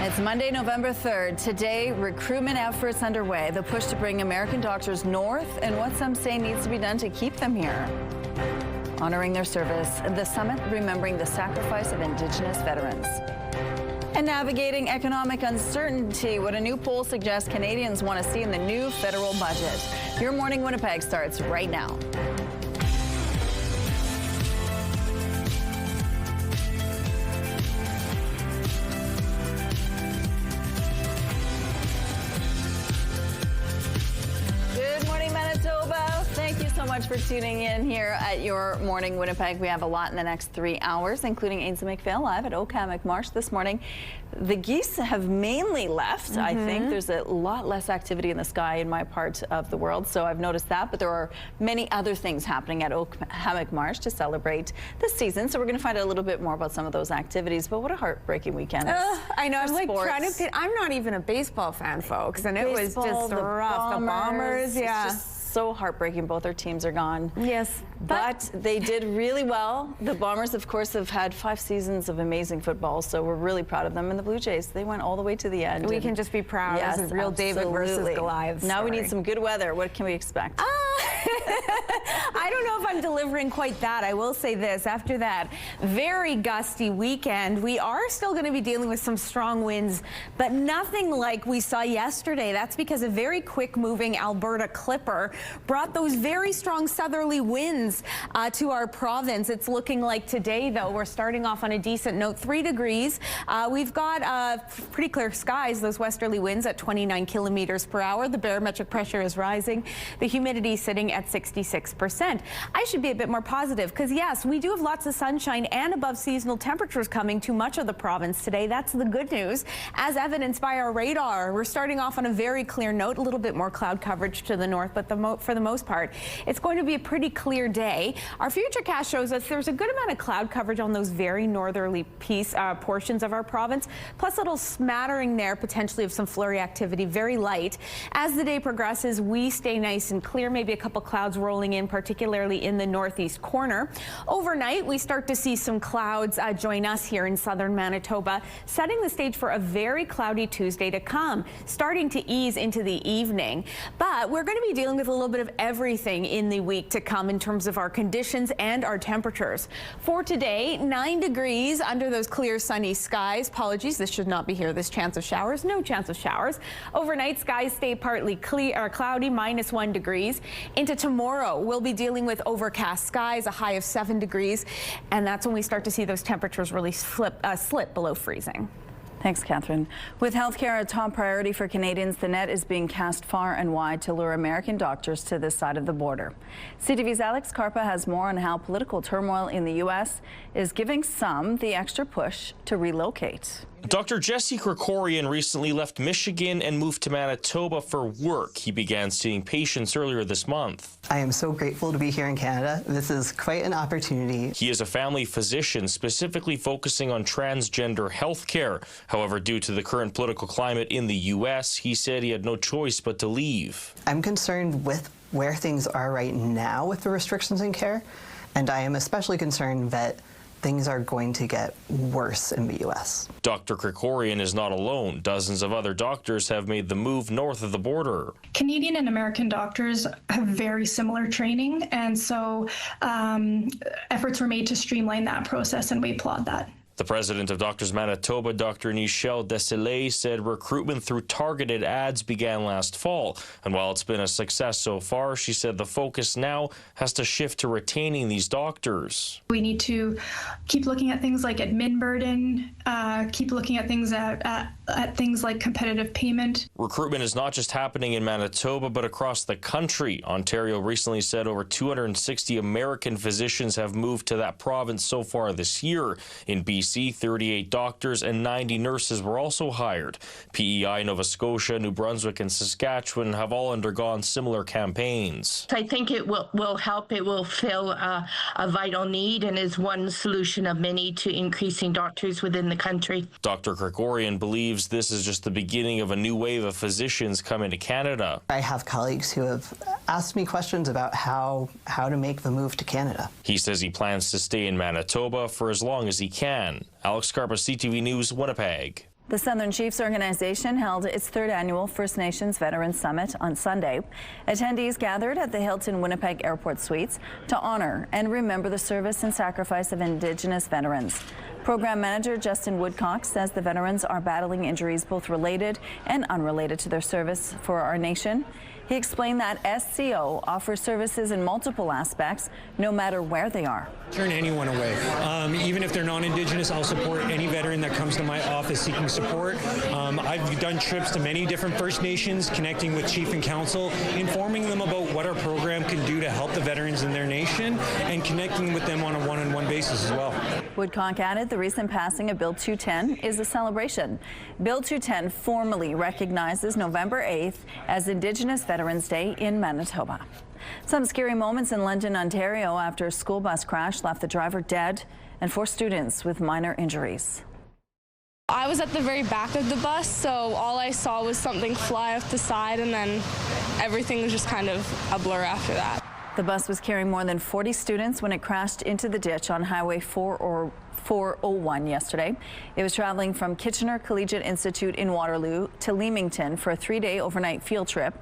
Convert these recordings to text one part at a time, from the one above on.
It's Monday, November 3rd. Today, recruitment efforts underway. The push to bring American doctors north and what some say needs to be done to keep them here. Honoring their service, the summit remembering the sacrifice of Indigenous veterans. And navigating economic uncertainty, what a new poll suggests Canadians want to see in the new federal budget. Your Morning Winnipeg starts right now. Thank you so much for tuning in here at Your Morning Winnipeg. We have a lot in the next 3 hours, including Ainsley McPhail live at Oakhammock Marsh this morning. The geese have mainly left. I think there's a lot less activity in the sky in my part of the world, so I've noticed that. But there are many other things happening at Oakhammock Marsh to celebrate the season. So we're going to find out a little bit more about some of those activities. But what a heartbreaking weekend! I know. I'm like sports. trying to. I'm not even a baseball fan, folks, and it was just rough. The Bombers, yeah. So heartbreaking. Both our teams are gone. Yes. But they did really well. The Bombers, of course, have had 5 seasons of amazing football, so we're really proud of them. And the Blue Jays, they went all the way to the end. We can just be proud. Yes, this is real absolutely. David versus Goliath Now story. we need some good weather. What can we expect? I don't know if I'm delivering quite that. I will say this. After that very gusty weekend, we are still going to be dealing with some strong winds, but nothing like we saw yesterday. That's because a very quick-moving Alberta clipper brought those very strong southerly winds to our province. It's looking like today, though, we're starting off on a decent note, 3 degrees. We've got pretty clear skies, those westerly winds at 29 kilometers per hour. The barometric pressure is rising. The humidity sitting at 66%. I should be a bit more positive because, yes, we do have lots of sunshine and above seasonal temperatures coming to much of the province today. That's the good news, as evidenced by our radar. We're starting off on a very clear note, a little bit more cloud coverage to the north, but for the most part, it's going to be a pretty clear day. Our futurecast shows us there's a good amount of cloud coverage on those very northerly portions of our province, plus a little smattering there potentially of some flurry activity, very light. As the day progresses, we stay nice and clear, maybe a couple clouds rolling in, particularly in the northeast corner. Overnight, we start to see some clouds join us here in southern Manitoba, setting the stage for a very cloudy Tuesday to come, starting to ease into the evening. But we're going to be dealing with a little bit of everything in the week to come in terms of our conditions and our temperatures. For today, 9 degrees under those clear sunny skies. Apologies, this should not be here. This chance of showers, no chance of showers. Overnight, skies stay partly clear or cloudy, -1 degrees. Into tomorrow, we'll be dealing with overcast skies, a high of 7 degrees, and that's when we start to see those temperatures really slip below freezing. Thanks, Catherine. With healthcare a top priority for Canadians, the net is being cast far and wide to lure American doctors to this side of the border. CTV's Alex Karpa has more on how political turmoil in the U.S. is giving some the extra push to relocate. Dr. Jesse Krikorian recently left Michigan and moved to Manitoba for work. He began seeing patients earlier this month. I am so grateful to be here in Canada. This is quite an opportunity. He is a family physician specifically focusing on transgender health care. However, due to the current political climate in the U.S., he said he had no choice but to leave. I'm concerned with where things are right now with the restrictions in care, and I am especially concerned that things are going to get worse in the U.S. Dr. Krikorian is not alone. Dozens of other doctors have made the move north of the border. Canadian and American doctors have very similar training, and so efforts were made to streamline that process, and we applaud that. The president of Doctors Manitoba, Dr. Nichelle Desilets, said recruitment through targeted ads began last fall. And while it's been a success so far, she said the focus now has to shift to retaining these doctors. We need to keep looking at things like admin burden, keep looking at things things like competitive payment. Recruitment is not just happening in Manitoba, but across the country. Ontario recently said over 260 American physicians have moved to that province so far this year. In BC, 38 doctors and 90 nurses were also hired. PEI, Nova Scotia, New Brunswick, and Saskatchewan have all undergone similar campaigns. I think it will help. It will fill a vital need and is one solution of many to increasing doctors within the country. Dr. Krikorian believes this is just the beginning of a new wave of physicians coming to Canada. I have colleagues who have asked me questions about how to make the move to Canada. He says he plans to stay in Manitoba for as long as he can. Alex Karpa, CTV News, Winnipeg. The Southern Chiefs Organization held its third annual First Nations Veterans Summit on Sunday. Attendees gathered at the Hilton Winnipeg Airport Suites to honor and remember the service and sacrifice of Indigenous veterans. Program manager Justin Woodcock says the veterans are battling injuries both related and unrelated to their service for our nation. He explained that SCO offers services in multiple aspects, no matter where they are. Turn anyone away. Even if they're non-Indigenous, I'll support any veteran that comes to my office seeking support. I've done trips to many different First Nations, connecting with Chief and Council, informing them about what our program can do to help the veterans in their nation, and connecting with them on a one-on-one basis as well. Woodcock added the recent passing of Bill 210 is a celebration. Bill 210 formally recognizes November 8th as Indigenous Veterans Day in Manitoba. Some scary moments in London, Ontario after a school bus crash left the driver dead and 4 students with minor injuries. I was at the very back of the bus, so all I saw was something fly off the side, and then everything was just kind of a blur after that. The bus was carrying more than 40 students when it crashed into the ditch on Highway 401 yesterday. It was traveling from Kitchener Collegiate Institute in Waterloo to Leamington for a 3-day overnight field trip.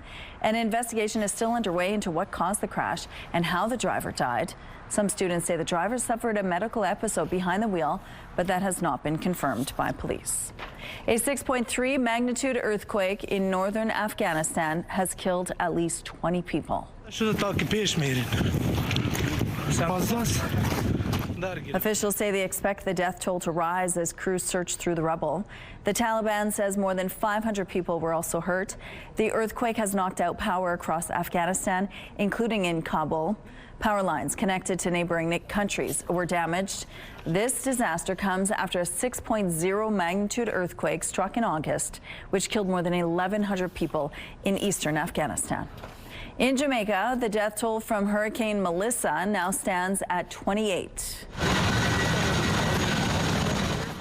An investigation is still underway into what caused the crash and how the driver died. Some students say the driver suffered a medical episode behind the wheel, but that has not been confirmed by police. A 6.3 magnitude earthquake in northern Afghanistan has killed at least 20 people. Officials say they expect the death toll to rise as crews search through the rubble. The Taliban says more than 500 people were also hurt. The earthquake has knocked out power across Afghanistan, including in Kabul. Power lines connected to neighboring countries were damaged. This disaster comes after a 6.0 magnitude earthquake struck in August, which killed more than 1,100 people in eastern Afghanistan. In Jamaica, the death toll from Hurricane Melissa now stands at 28.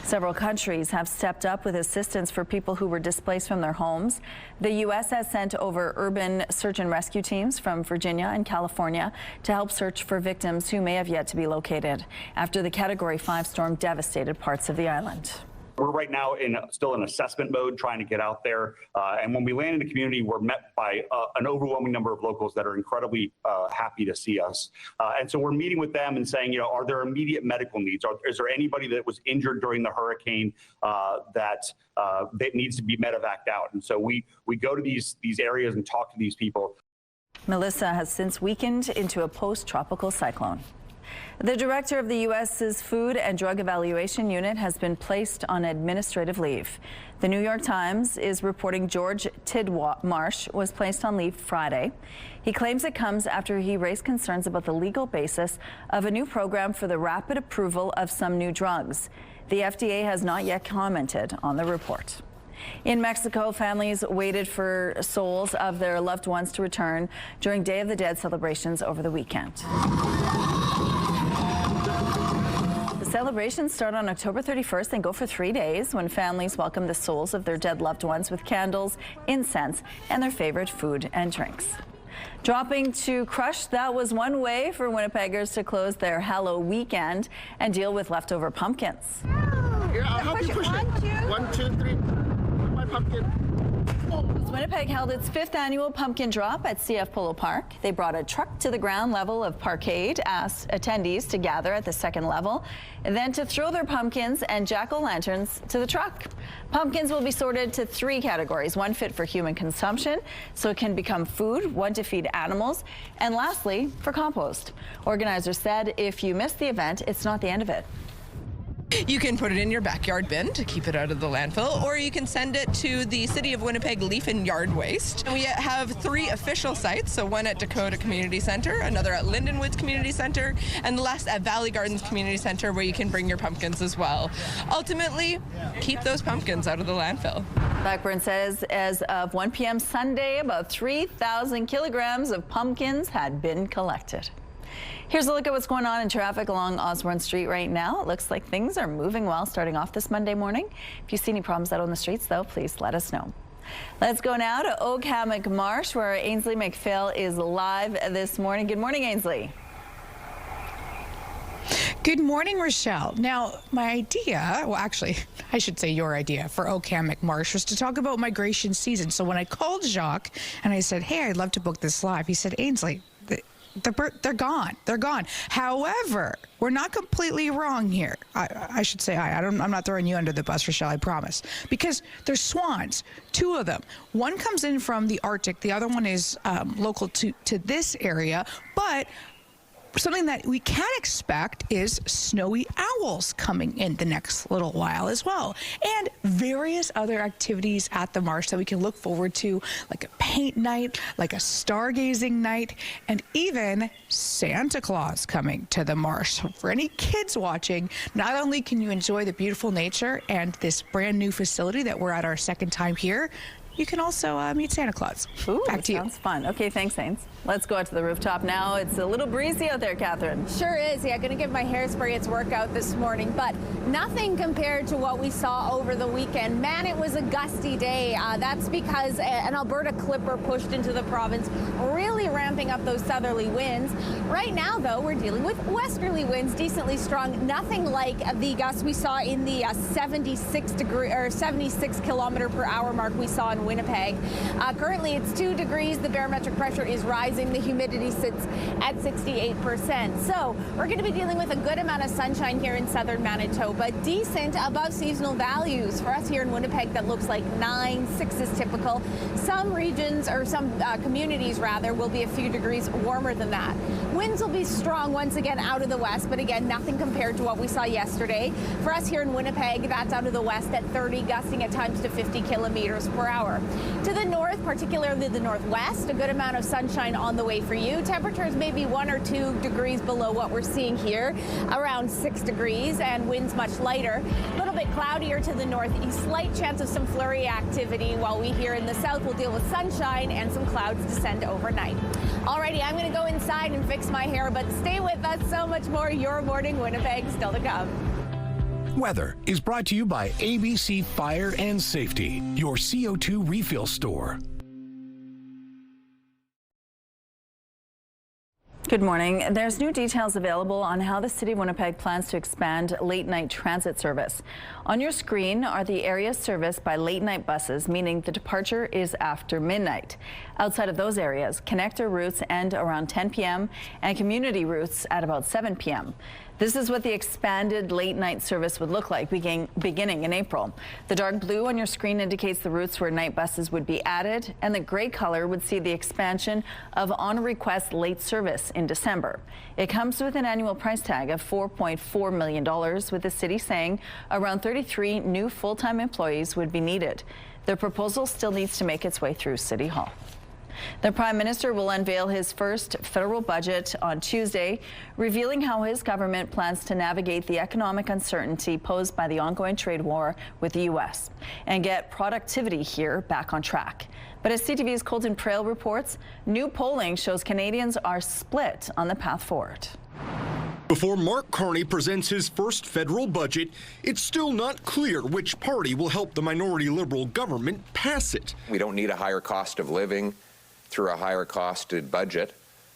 Several countries have stepped up with assistance for people who were displaced from their homes. The U.S. has sent over urban search and rescue teams from Virginia and California to help search for victims who may have yet to be located after the Category 5 storm devastated parts of the island. We're right now still in assessment mode, trying to get out there. And when we land in the community, we're met by an overwhelming number of locals that are incredibly happy to see us. And so we're meeting with them and saying, are there immediate medical needs? Is there anybody that was injured during the hurricane that needs to be medevaced out? And so we go to these areas and talk to these people. Melissa has since weakened into a post-tropical cyclone. The director of the U.S.'s Food and Drug Evaluation Unit has been placed on administrative leave. The New York Times is reporting George Tidmarsh was placed on leave Friday. He claims it comes after he raised concerns about the legal basis of a new program for the rapid approval of some new drugs. The FDA has not yet commented on the report. In Mexico, families waited for souls of their loved ones to return during Day of the Dead celebrations over the weekend. Celebrations start on October 31st and go for 3 days when families welcome the souls of their dead loved ones with candles, incense, and their favorite food and drinks. Dropping to crush, that was one way for Winnipeggers to close their Halloween weekend and deal with leftover pumpkins. Here, I'll help you push it. 1, 2, 3. My pumpkin. Winnipeg held its 5th annual pumpkin drop at CF Polo Park. They brought a truck to the ground level of Parkade, asked attendees to gather at the 2nd level, and then to throw their pumpkins and jack-o'-lanterns to the truck. Pumpkins will be sorted to 3 categories: 1 fit for human consumption, so it can become food, 1 to feed animals, and lastly, for compost. Organizers said if you missed the event, it's not the end of it. You can put it in your backyard bin to keep it out of the landfill, or you can send it to the City of Winnipeg Leaf and Yard Waste. We have 3 official sites, so one at Dakota Community Centre, another at Lindenwoods Community Centre, and the last at Valley Gardens Community Centre, where you can bring your pumpkins as well. Ultimately, keep those pumpkins out of the landfill. Blackburn says as of 1 p.m. Sunday, about 3,000 kilograms of pumpkins had been collected. Here's a look at what's going on in traffic along Osborne Street right now. It looks like things are moving well starting off this Monday morning. If you see any problems out on the streets, though, please let us know. Let's go now to Oakhammock Marsh, where Ainsley McPhail is live this morning. Good morning, Ainsley. Good morning, Rochelle. Now, my idea, well, actually, I should say your idea for Ocam McMarsh was to talk about migration season. So when I called Jacques and I said, hey, I'd love to book this live, he said, Ainsley, they're gone. They're gone. However, we're not completely wrong here. I should say I'm not throwing you under the bus, Rochelle, I promise. Because there's swans, 2 of them. One comes in from the Arctic. The other one is local to this area. But something that we can expect is snowy owls coming in the next little while as well, and various other activities at the marsh that we can look forward to, like a paint night, like a stargazing night, and even Santa Claus coming to the marsh. So for any kids watching, not only can you enjoy the beautiful nature and this brand new facility that we're at our 2nd time here, you can also meet Santa Claus. Ooh, back to you. Sounds fun. Okay, thanks, Saints. Let's go out to the rooftop now. It's a little breezy out there, Catherine. Sure is. Yeah, gonna give my hairspray its workout this morning, but nothing compared to what we saw over the weekend. Man, it was a gusty day. That's because an Alberta clipper pushed into the province, really ramping up those southerly winds. Right now, though, we're dealing with westerly winds, decently strong. Nothing like the gusts we saw in the 76 kilometer per hour mark we saw in Winnipeg. Currently, it's 2 degrees. The barometric pressure is rising. The humidity sits at 68%. So we're going to be dealing with a good amount of sunshine here in southern Manitoba. Decent above seasonal values for us here in Winnipeg. That looks like 9, 6 is typical. Some regions, or some communities rather, will be a few degrees warmer than that. Winds will be strong once again out of the west, but again, nothing compared to what we saw yesterday. For us here in Winnipeg, that's out of the west at 30, gusting at times to 50 kilometers per hour. To the north, particularly the northwest, a good amount of sunshine on the way for you. Temperatures maybe 1 or 2 degrees below what we're seeing here, around 6 degrees, and winds much lighter. A little bit cloudier to the northeast, slight chance of some flurry activity, while we here in the south will deal with sunshine and some clouds descend overnight. Alrighty, I'm going to go inside and fix my hair, but stay with us. So much more Your Morning Winnipeg still to come. Weather is brought to you by ABC Fire and Safety, your CO2 refill store. Good morning. There's new details available on how the City of Winnipeg plans to expand late-night transit service. On your screen are the areas serviced by late-night buses, meaning the departure is after midnight. Outside of those areas, connector routes end around 10 p.m. and community routes at about 7 p.m. This is what the expanded late-night service would look like beginning in April. The dark blue on your screen indicates the routes where night buses would be added, and the gray color would see the expansion of on-request late service in December. It comes with an annual price tag of $4.4 million, with the city saying around 33 new full-time employees would be needed. The proposal still needs to make its way through City Hall. The Prime Minister will unveil his first federal budget on Tuesday, revealing how his government plans to navigate the economic uncertainty posed by the ongoing trade war with the U.S. and get productivity here back on track. But as CTV's Colton Prail reports, new polling shows Canadians are split on the path forward. Before Mark Carney presents his first federal budget, it's still not clear which party will help the minority Liberal government pass it. We don't need a higher cost of living through a higher costed budget.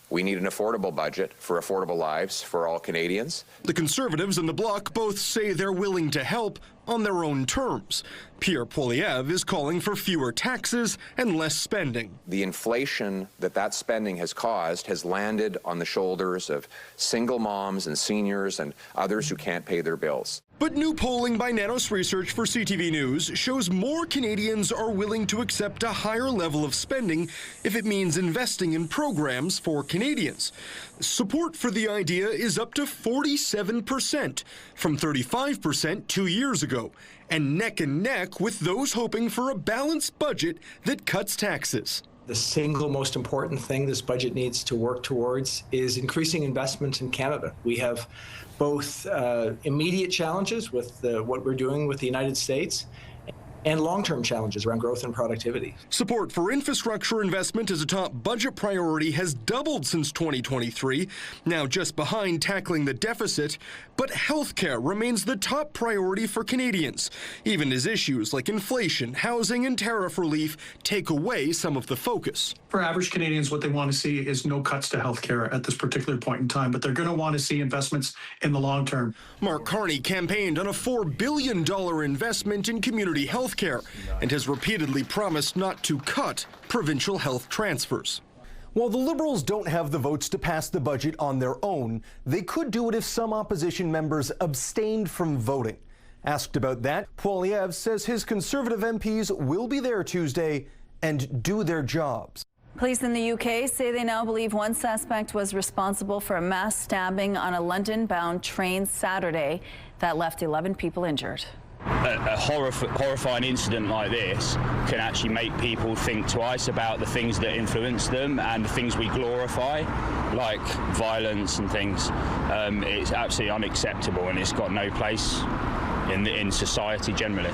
We need an affordable budget for affordable lives for all Canadians. The Conservatives and the Bloc both say they're willing to help on their own terms. Pierre Poilievre is calling for fewer taxes and less spending. The inflation that spending has caused has landed on the shoulders of single moms and seniors and others who can't pay their bills. But new polling by Nanos Research for CTV News shows more Canadians are willing to accept a higher level of spending if it means investing in programs for Canadians. Support for the idea is up to 47%, from 35% 2 years ago, and neck with those hoping for a balanced budget that cuts taxes. The single most important thing this budget needs to work towards is increasing investment in Canada. We have both immediate challenges with what we're doing with the United States and long-term challenges around growth and productivity. Support for infrastructure investment as a top budget priority has doubled since 2023, now just behind tackling the deficit. But healthcare remains the top priority for Canadians, even as issues like inflation, housing, and tariff relief take away some of the focus. For average Canadians, what they want to see is no cuts to healthcare at this particular point in time, but they're going to want to see investments in the long term. Mark Carney campaigned on a $4 billion investment in community healthcare and has repeatedly promised not to cut provincial health transfers. While the Liberals don't have the votes to pass the budget on their own, they could do it if some opposition members abstained from voting. Asked about that, Poilievre says his Conservative MPs will be there Tuesday and do their jobs. Police in the UK say they now believe one suspect was responsible for a mass stabbing on a London-bound train Saturday that left 11 people injured. A horrifying incident like this can actually make people think twice about the things that influence them and the things we glorify, like violence and things. It's absolutely unacceptable, and it's got no place in society generally.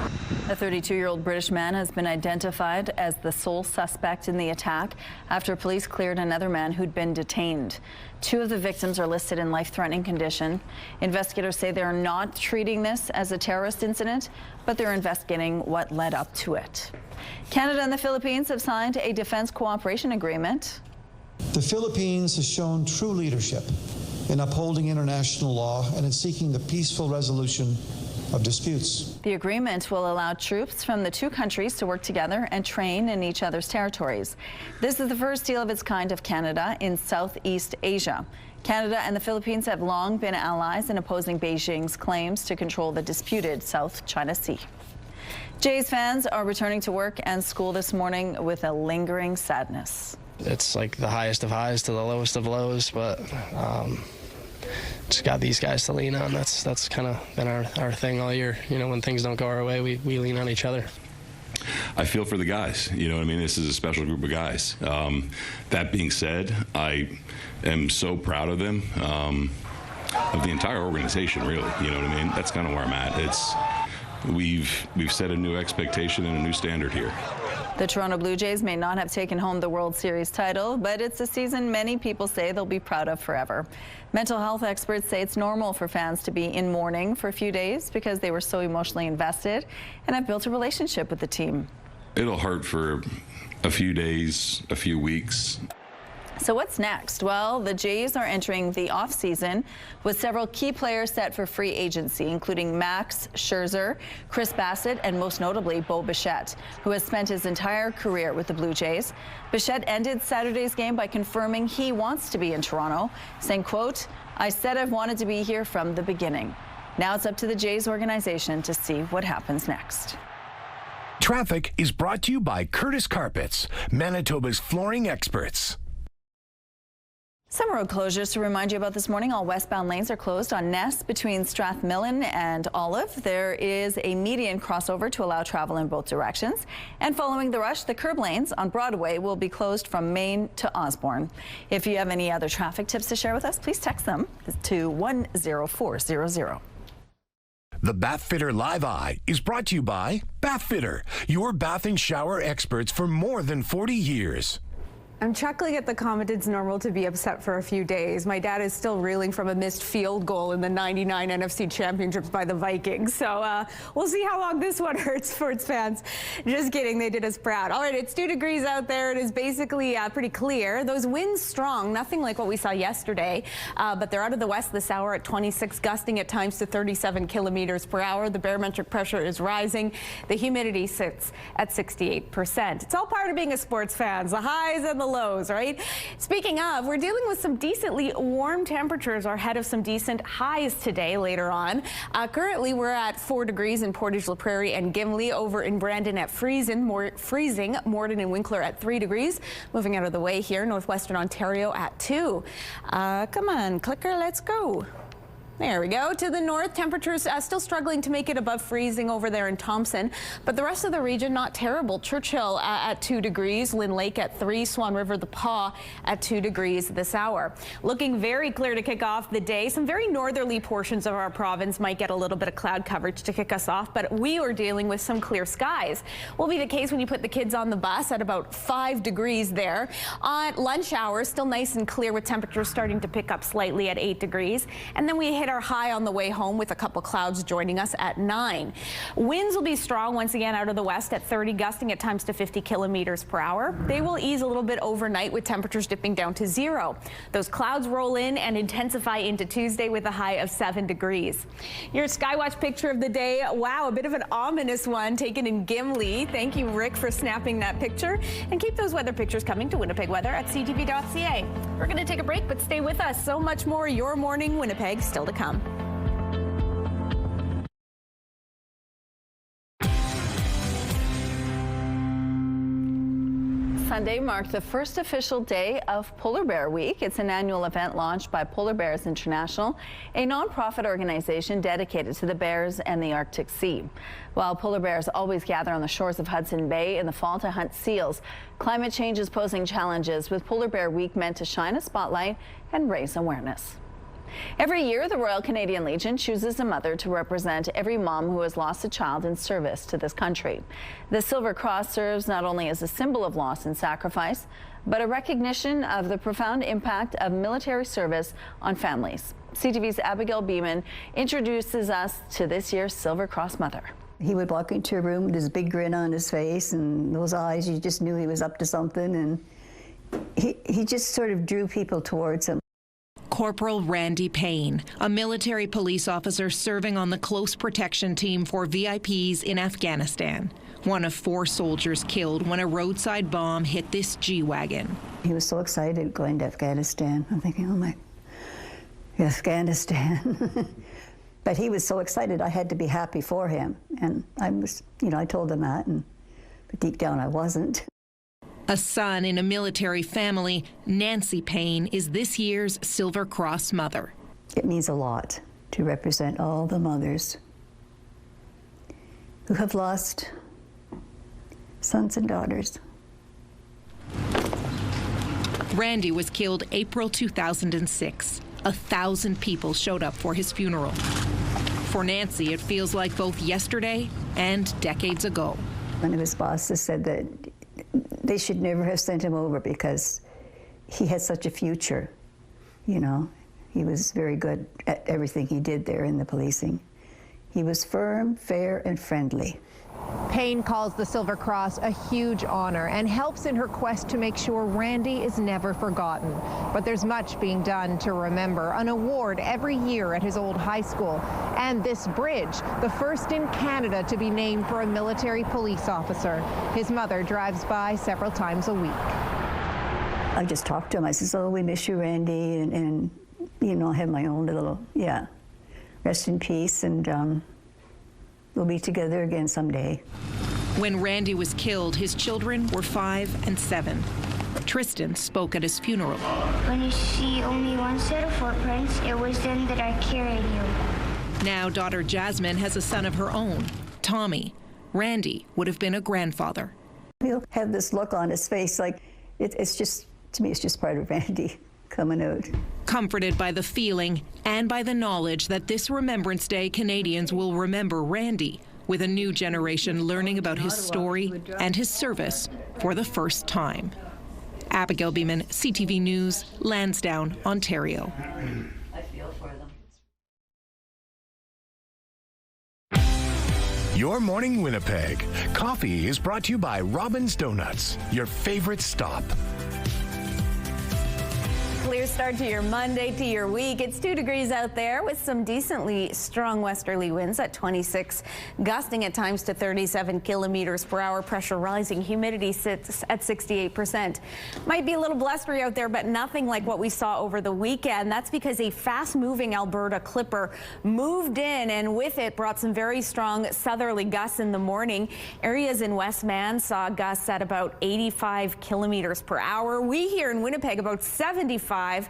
A 32-year-old British man has been identified as the sole suspect in the attack after police cleared another man who'd been detained. Two of the victims are listed in life-threatening condition. Investigators say they're not treating this as a terrorist incident, but they're investigating what led up to it. Canada and the Philippines have signed a defense cooperation agreement. The Philippines has shown true leadership in upholding international law and in seeking the peaceful resolution of disputes. The agreement will allow troops from the two countries to work together and train in each other's territories. This is the first deal of its kind of Canada in Southeast Asia. Canada and the Philippines have long been allies in opposing Beijing's claims to control the disputed South China Sea. Jays fans are returning to work and school this morning with a lingering sadness. It's like the highest of highs to the lowest of lows, but just got these guys to lean on. That's kind of been our thing all year. You know, when things don't go our way, we lean on each other. I feel for the guys. You know what I mean? This is a special group of guys. That being said, I am so proud of them, of the entire organization, really. You know what I mean? That's kind of where I'm at. We've set a new expectation and a new standard here. The Toronto Blue Jays may not have taken home the World Series title, but it's a season many people say they'll be proud of forever. Mental health experts say it's normal for fans to be in mourning for a few days because they were so emotionally invested and have built a relationship with the team. It'll hurt for a few days, a few weeks. So what's next? Well, the Jays are entering the offseason with several key players set for free agency, including Max Scherzer, Chris Bassett, and most notably Bo Bichette, who has spent his entire career with the Blue Jays. Bichette ended Saturday's game by confirming he wants to be in Toronto, saying, quote, "I said I've wanted to be here from the beginning." Now it's up to the Jays organization to see what happens next. Traffic is brought to you by Curtis Carpets, Manitoba's flooring experts. Some road closures to remind you about this morning. All westbound lanes are closed on Ness between Strathmillan and Olive. There is a median crossover to allow travel in both directions. And following the rush, the curb lanes on Broadway will be closed from Main to Osborne. If you have any other traffic tips to share with us, please text them to 10400. The Bathfitter Live Eye is brought to you by Bathfitter, your bath and shower experts for more than 40 years. I'm chuckling at the comment it's normal to be upset for a few days. My dad is still reeling from a missed field goal in the '99 NFC Championships by the Vikings. So we'll see how long this one hurts for its fans. Just kidding, they did us proud. All right, it's 2 degrees out there. It is basically pretty clear. Those winds strong, nothing like what we saw yesterday, but they're out of the west this hour at 26, gusting at times to 37 kilometers per hour. The barometric pressure is rising. The humidity sits at 68%. It's all part of being a sports fan, the highs and the lows, right? Speaking of, we're dealing with some decently warm temperatures ahead of some decent highs today later on. Currently, we're at 4 degrees in Portage la Prairie and Gimli, over in Brandon at freezing, Morden and Winkler at 3 degrees. Moving out of the way here, northwestern Ontario at 2. Come on, clicker, let's go. There we go. To the north, temperatures still struggling to make it above freezing over there in Thompson, but the rest of the region not terrible. Churchill at 2 degrees, Lynn Lake at 3, Swan River, the Paw at 2 degrees this hour. Looking very clear to kick off the day. Some very northerly portions of our province might get a little bit of cloud coverage to kick us off, but we are dealing with some clear skies. Will be the case when you put the kids on the bus at about 5 degrees there. At lunch hour, still nice and clear with temperatures starting to pick up slightly at 8 degrees. And then we hit our high on the way home with a couple clouds joining us at 9. Winds will be strong once again out of the west at 30, gusting at times to 50 kilometers per hour. They will ease a little bit overnight with temperatures dipping down to 0. Those clouds roll in and intensify into Tuesday with a high of 7 degrees. Your Skywatch picture of the day, wow, a bit of an ominous one taken in Gimli. Thank you, Rick, for snapping that picture. And keep those weather pictures coming to Winnipeg Weather at ctv.ca. We're going to take a break, but stay with us. So much more Your Morning Winnipeg still to come. Sunday marked the first official day of Polar Bear Week. It's an annual event launched by Polar Bears International, a nonprofit organization dedicated to the bears and the Arctic Sea. While polar bears always gather on the shores of Hudson Bay in the fall to hunt seals, climate change is posing challenges, with Polar Bear Week meant to shine a spotlight and raise awareness. Every year, the Royal Canadian Legion chooses a mother to represent every mom who has lost a child in service to this country. The Silver Cross serves not only as a symbol of loss and sacrifice, but a recognition of the profound impact of military service on families. CTV's Abigail Beeman introduces us to this year's Silver Cross mother. He would walk into a room with his big grin on his face and those eyes, you just knew he was up to something, and he just sort of drew people towards him. Corporal Randy Payne, a military police officer serving on the close protection team for VIPs in Afghanistan. One of 4 soldiers killed when a roadside bomb hit this G-Wagon. He was so excited going to Afghanistan. I'm thinking, oh my, Afghanistan. But he was so excited, I had to be happy for him. And I was, I told him that, but deep down I wasn't. A son in a military family, Nancy Payne is this year's Silver Cross mother. It means a lot to represent all the mothers who have lost sons and daughters. Randy was killed April 2006. 1,000 people showed up for his funeral. For Nancy, it feels like both yesterday and decades ago. One of his bosses said that they should never have sent him over because he had such a future. He was very good at everything he did there in the policing. He was firm, fair, and friendly. Payne calls the Silver Cross a huge honor and helps in her quest to make sure Randy is never forgotten. But there's much being done to remember. An award every year at his old high school. And this bridge, the first in Canada to be named for a military police officer. His mother drives by several times a week. I just talked to him. I says, oh, we miss you, Randy. And I have my own little, rest in peace. And we'll be together again someday. When Randy was killed, his children were 5 and 7. Tristan spoke at his funeral. When you see only one set of footprints, it was then that I carried you. Now daughter Jasmine has a son of her own, Tommy. Randy would have been a grandfather. He'll have this look on his face like it's just, to me, it's just part of Randy coming out. Comforted by the feeling and by the knowledge that this Remembrance Day Canadians will remember Randy, with a new generation learning about his story and his service for the first time. Abigail Beeman, CTV News, Lansdowne, Ontario. I feel for them. Your Morning Winnipeg. Coffee is brought to you by Robin's Donuts, your favorite stop. Clear start to your Monday, to your week. It's 2 degrees out there with some decently strong westerly winds at 26, gusting at times to 37 kilometers per hour. Pressure rising. Humidity sits at 68%. Might be a little blustery out there, but nothing like what we saw over the weekend. That's because a fast-moving Alberta clipper moved in, and with it brought some very strong southerly gusts in the morning. Areas in Westman saw gusts at about 85 kilometers per hour. We here in Winnipeg about 75 35.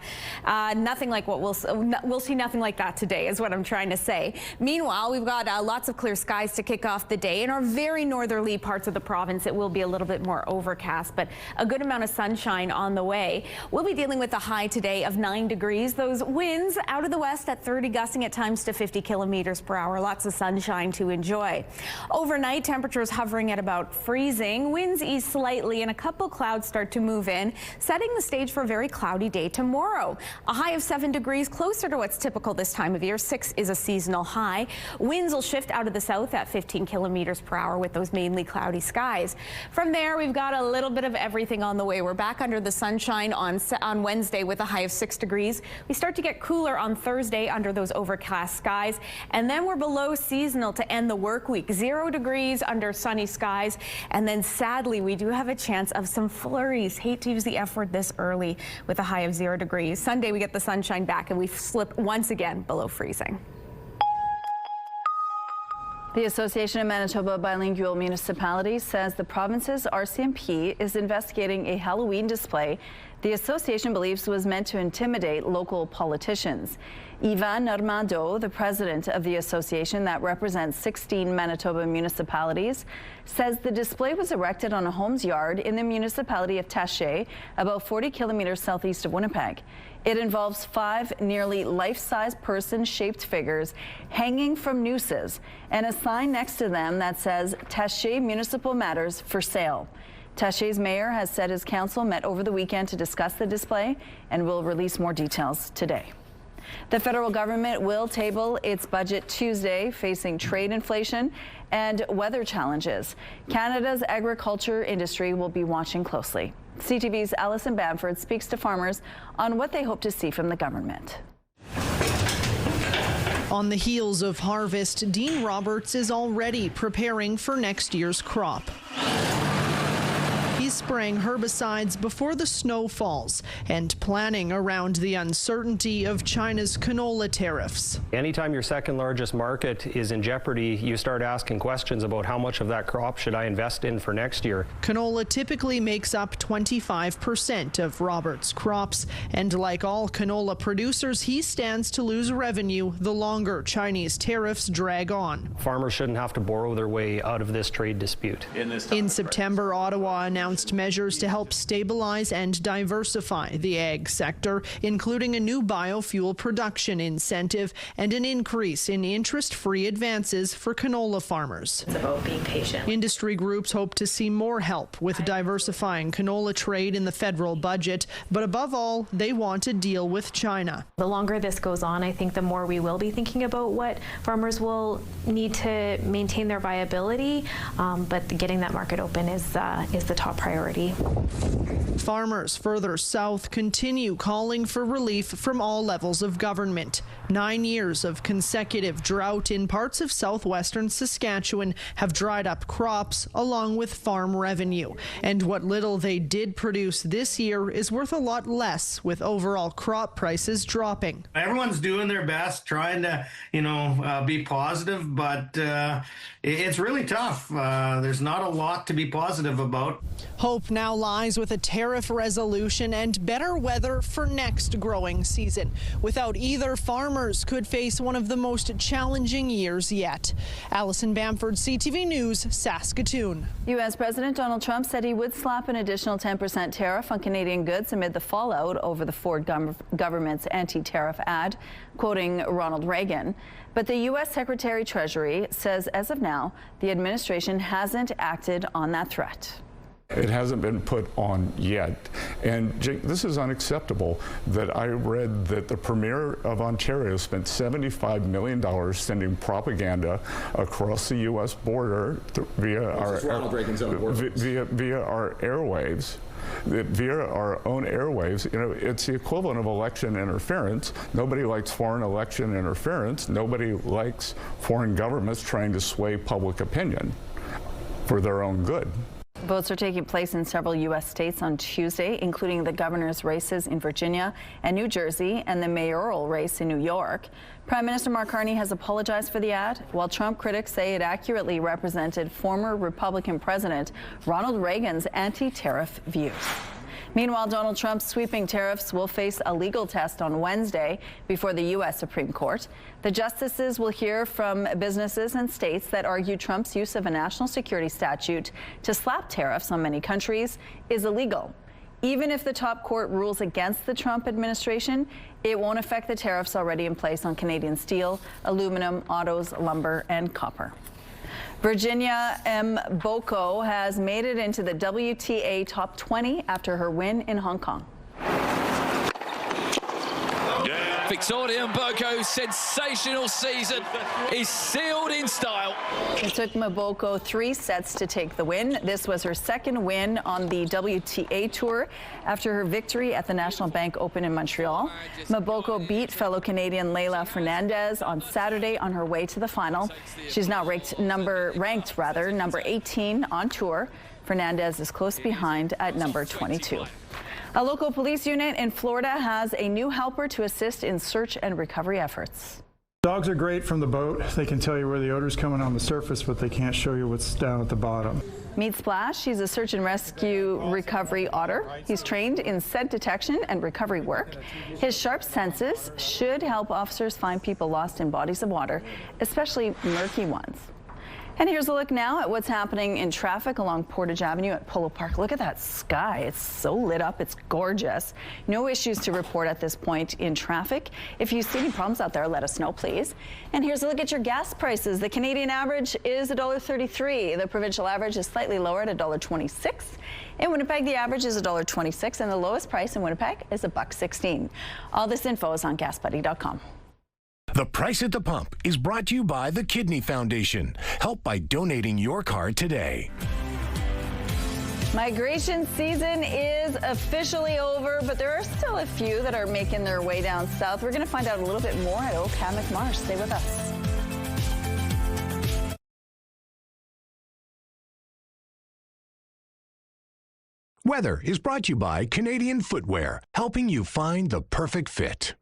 Nothing like what we'll see nothing like that today is what I'm trying to say. Meanwhile, we've got lots of clear skies to kick off the day. In our very northerly parts of the province, it will be a little bit more overcast, but a good amount of sunshine on the way. We'll be dealing with a high today of 9 degrees. Those winds out of the west at 30, gusting at times to 50 kilometers per hour. Lots of sunshine to enjoy. Overnight, temperatures hovering at about freezing. Winds ease slightly and a couple clouds start to move in, setting the stage for a very cloudy day tomorrow. A high of 7 degrees, closer to what's typical this time of year. 6 is a seasonal high. Winds will shift out of the south at 15 kilometers per hour with those mainly cloudy skies. From there, we've got a little bit of everything on the way. We're back under the sunshine on Wednesday with a high of 6 degrees. We start to get cooler on Thursday under those overcast skies, and then we're below seasonal to end the work week. 0 degrees under sunny skies, and then sadly we do have a chance of some flurries. Hate to use the F word this early with a high of 0 degrees. Sunday we get the sunshine back and we slip once again below freezing. The Association of Manitoba Bilingual Municipalities says the province's RCMP is investigating a Halloween display the association believes was meant to intimidate local politicians. Yvan Normando, the president of the association that represents 16 Manitoba municipalities, says the display was erected on a home's yard in the municipality of Taché, about 40 kilometers southeast of Winnipeg. It involves 5 nearly life-size person-shaped figures hanging from nooses and a sign next to them that says Taché Municipal Matters for Sale. Taché's mayor has said his council met over the weekend to discuss the display and will release more details today. The federal government will table its budget Tuesday, facing trade inflation and weather challenges. Canada's agriculture industry will be watching closely. CTV's Alison Bamford speaks to farmers on what they hope to see from the government. On the heels of harvest, Dean Roberts is already preparing for next year's crop. He's spraying herbicides before the snow falls and planning around the uncertainty of China's canola tariffs. Anytime your second largest market is in jeopardy, you start asking questions about how much of that crop should I invest in for next year. Canola typically makes up 25% of Roberts' crops, and like all canola producers, he stands to lose revenue the longer Chinese tariffs drag on. Farmers shouldn't have to borrow their way out of this trade dispute. In September, Ottawa announced measures to help stabilize and diversify the ag sector, including a new biofuel production incentive and an increase in interest-free advances for canola farmers. It's about being patient. Industry groups hope to see more help with diversifying canola trade in the federal budget, but above all, they want to deal with China. The longer this goes on, I think the more we will be thinking about what farmers will need to maintain their viability, but getting that market open is the top priority. Farmers further south continue calling for relief from all levels of government. 9 years of consecutive drought in parts of southwestern Saskatchewan have dried up crops along with farm revenue. And what little they did produce this year is worth a lot less, with overall crop prices dropping. Everyone's doing their best, trying to, be positive, but it's really tough. There's not a lot to be positive about. Hope now lies with a tariff resolution and better weather for next growing season. Without either, farmers could face one of the most challenging years yet. Alison Bamford, CTV News, Saskatoon. U.S. President Donald Trump said he would slap an additional 10% tariff on Canadian goods amid the fallout over the Ford government's anti-tariff ad, quoting Ronald Reagan. But the U.S. Secretary Treasury says as of now, the administration hasn't acted on that threat. It hasn't been put on yet. And this is unacceptable that I read that the Premier of Ontario spent $75 million sending propaganda across the U.S. border via our airwaves. Via our own airwaves. It's the equivalent of election interference. Nobody likes foreign election interference. Nobody likes foreign governments trying to sway public opinion for their own good. Votes are taking place in several U.S. states on Tuesday, including the governor's races in Virginia and New Jersey and the mayoral race in New York. Prime Minister Mark Carney has apologized for the ad, while Trump critics say it accurately represented former Republican President Ronald Reagan's anti-tariff views. Meanwhile, Donald Trump's sweeping tariffs will face a legal test on Wednesday before the U.S. Supreme Court. The justices will hear from businesses and states that argue Trump's use of a national security statute to slap tariffs on many countries is illegal. Even if the top court rules against the Trump administration, it won't affect the tariffs already in place on Canadian steel, aluminum, autos, lumber, and copper. Virginia Mboko has made it into the WTA top 20 after her win in Hong Kong. Victoria Mboko's sensational season is sealed in style. It took Mboko 3 sets to take the win. This was her second win on the WTA Tour after her victory at the National Bank Open in Montreal. Mboko beat fellow Canadian Leylah Fernandez on Saturday on her way to the final. She's now ranked number 18 on tour. Fernandez is close behind at number 22. A local police unit in Florida has a new helper to assist in search and recovery efforts. Dogs are great from the boat. They can tell you where the odor's coming on the surface, but they can't show you what's down at the bottom. Meet Splash. He's a search and rescue recovery otter. He's trained in scent detection and recovery work. His sharp senses should help officers find people lost in bodies of water, especially murky ones. And here's a look now at what's happening in traffic along Portage Avenue at Polo Park. Look at that sky. It's so lit up. It's gorgeous. No issues to report at this point in traffic. If you see any problems out there, let us know, please. And here's a look at your gas prices. The Canadian average is $1.33. The provincial average is slightly lower at $1.26. In Winnipeg, the average is $1.26, and the lowest price in Winnipeg is $1.16. All this info is on GasBuddy.com. The Price at the Pump is brought to you by the Kidney Foundation. Help by donating your card today. Migration season is officially over, but there are still a few that are making their way down south. We're going to find out a little bit more at Oak-Hammock-Marsh. Stay with us. Weather is brought to you by Canadian Footwear, helping you find the perfect fit.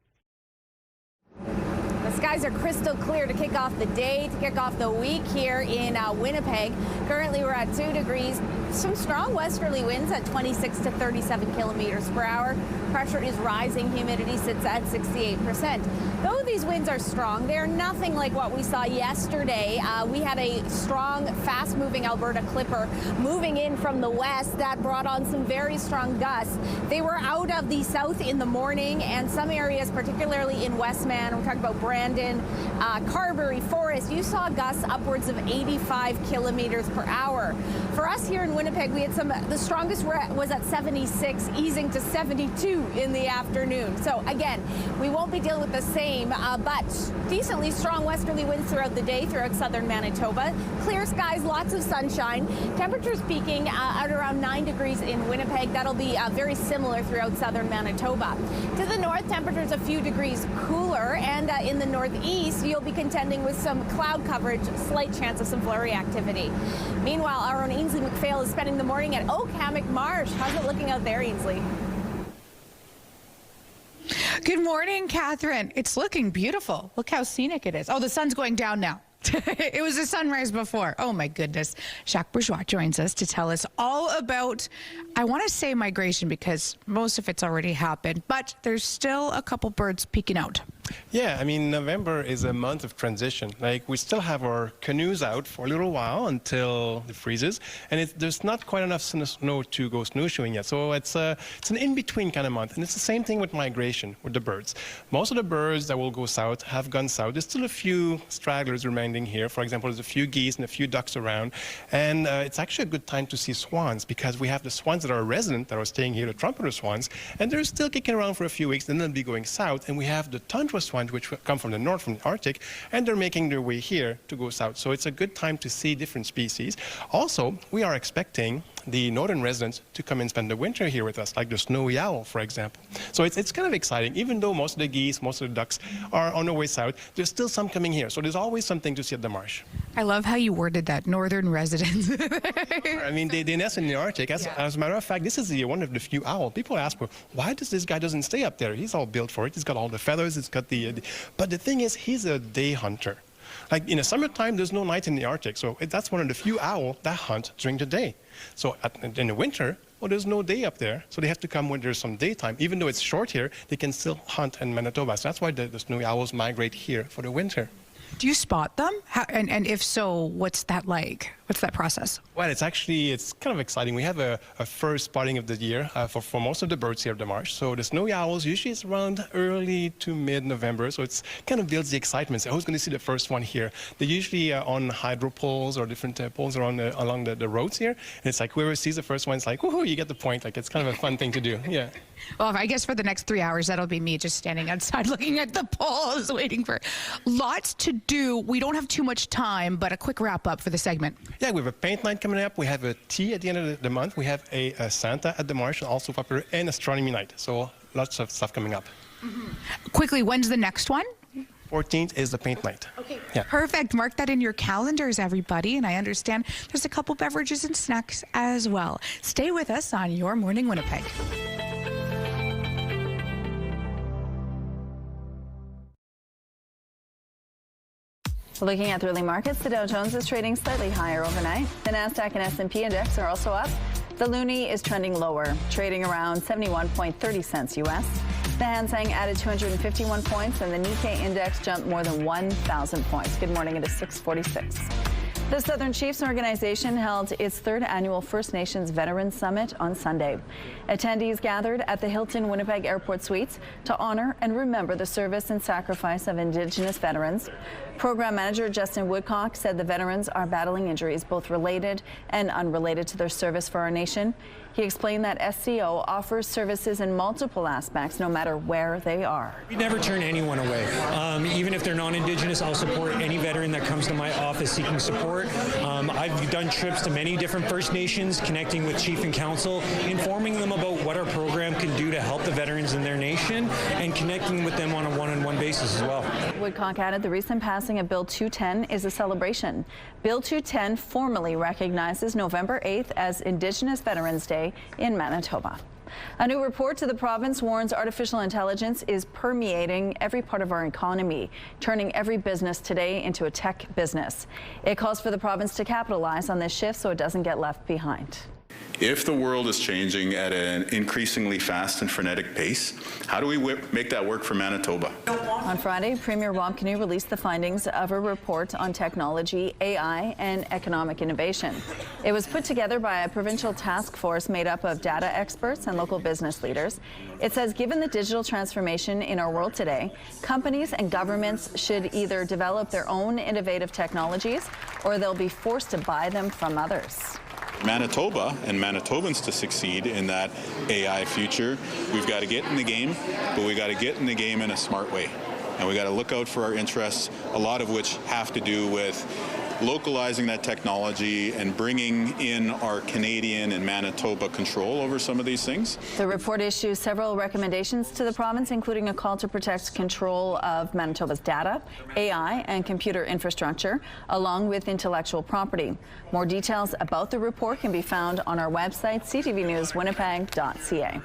The skies are crystal clear to kick off the day, to kick off the week here in Winnipeg. Currently, we're at 2 degrees. Some strong westerly winds at 26 to 37 kilometers per hour. Pressure is rising. Humidity sits at 68%. Though these winds are strong, they're nothing like what we saw yesterday. We had a strong, fast-moving Alberta Clipper moving in from the west that brought on some very strong gusts. They were out of the south in the morning, and some areas, particularly in Westman, we're talking about Brandon, Carberry, Forest, you saw gusts upwards of 85 kilometers per hour. For us here in Winnipeg, we had the strongest was at 76, easing to 72 in the afternoon. So again, we won't be dealing with the same, but decently strong westerly winds throughout the day throughout southern Manitoba. Clear skies, lots of sunshine. Temperatures peaking at around 9 degrees in Winnipeg. That'll be very similar throughout southern Manitoba. To the north, temperatures a few degrees cooler, and in the northeast, you'll be contending with some cloud coverage, slight chance of some flurry activity. Meanwhile, our own Ainsley McPhail is spending the morning at Oak-Hammock-Marsh. How's it looking out there, Ainsley? Good morning, Catherine. It's looking beautiful. Look how scenic it is. Oh, the sun's going down now. It was a sunrise before. Oh, my goodness. Jacques Bourgeois joins us to tell us all about, I want to say migration because most of it's already happened, but there's still a couple birds peeking out. Yeah, I mean, November is a month of transition. Like, we still have our canoes out for a little while until it freezes, and there's not quite enough snow to go snowshoeing yet. So it's an in-between kind of month, and it's the same thing with migration, with the birds. Most of the birds that will go south have gone south. There's still a few stragglers remaining here. For example, there's a few geese and a few ducks around, and it's actually a good time to see swans because we have the swans that are resident, that are staying here, the trumpeter swans, and they're still kicking around for a few weeks, then they'll be going south, and we have the tundra swans, which come from the north, from the Arctic, and they're making their way here to go south. So it's a good time to see different species. Also, we are expecting the northern residents to come and spend the winter here with us, like the snowy owl, for example. So it's kind of exciting. Even though most of the geese, most of the ducks are on their way south, there's still some coming here. So there's always something to see at the marsh. I love how you worded that, northern residents. I mean, they nest in the Arctic. As a matter of fact, this is one of the few owls. People ask, well, why does this guy doesn't stay up there? He's all built for it. He's got all the feathers. He's got but the thing is, he's a day hunter. Like in the summertime, there's no night in the Arctic, so that's one of the few owls that hunt during the day. So in the winter, well, there's no day up there, so they have to come when there's some daytime. Even though it's short here, they can still hunt in Manitoba. So that's why the snowy owls migrate here for the winter. Do you spot them? And if so, what's that like? What's that process? Well, it's kind of exciting. We have a first spotting of the year for most of the birds here at the marsh. So the snowy owls, usually it's around early to mid-November. So it's kind of builds the excitement. So who's going to see the first one here? They're usually on hydro poles or different poles along the roads here. And it's like whoever sees the first one, it's like, woohoo, you get the point. Like it's kind of a fun thing to do. Yeah. Well, I guess for the next 3 hours, that'll be me just standing outside looking at the poles, waiting for lots to do. We don't have too much time, but a quick wrap up for the segment. Yeah, we have a paint night coming up. We have a tea at the end of the month. We have a Santa at the marsh, also popular, and astronomy night. So lots of stuff coming up. Quickly, when's the next one? 14th is the paint night. Okay, yeah. Perfect. Mark that in your calendars, everybody. And I understand there's a couple beverages and snacks as well. Stay with us on Your Morning Winnipeg. Looking at the early markets, the Dow Jones is trading slightly higher overnight. The Nasdaq and S&P index are also up. The loonie is trending lower, trading around 71.30 cents U.S. The Hang Seng added 251 points, and the Nikkei index jumped more than 1,000 points. Good morning. It is 6:46. The Southern Chiefs Organization held its third annual First Nations Veterans Summit on Sunday. Attendees gathered at the Hilton Winnipeg Airport Suites to honor and remember the service and sacrifice of Indigenous veterans. Program manager Justin Woodcock said the veterans are battling injuries both related and unrelated to their service for our nation. He explained that SCO offers services in multiple aspects, no matter where they are. We never turn anyone away. Even if they're non-Indigenous, I'll support any veteran that comes to my office seeking support. I've done trips to many different First Nations, connecting with Chief and Council, informing them about what our program can do to help the veterans in their nation, and connecting with them on a one-on-one basis as well. Woodcock added the recent passing of Bill 210 is a celebration. Bill 210 formally recognizes November 8th as Indigenous Veterans Day in Manitoba. A new report to the province warns artificial intelligence is permeating every part of our economy, turning every business today into a tech business. It calls for the province to capitalize on this shift so it doesn't get left behind. If the world is changing at an increasingly fast and frenetic pace, how do we make that work for Manitoba? On Friday, Premier Rob Kanu released the findings of a report on technology, AI, and economic innovation. It was put together by a provincial task force made up of data experts and local business leaders. It says, given the digital transformation in our world today, companies and governments should either develop their own innovative technologies or they'll be forced to buy them from others. Manitoba and Manitobans to succeed in that AI future, we've got to get in the game, but we got to get in the game in a smart way. And we got to look out for our interests, a lot of which have to do with localizing that technology and bringing in our Canadian and Manitoba control over some of these things. The report issues several recommendations to the province, including a call to protect control of Manitoba's data, AI, and computer infrastructure, along with intellectual property. More details about the report can be found on our website, ctvnewswinnipeg.ca.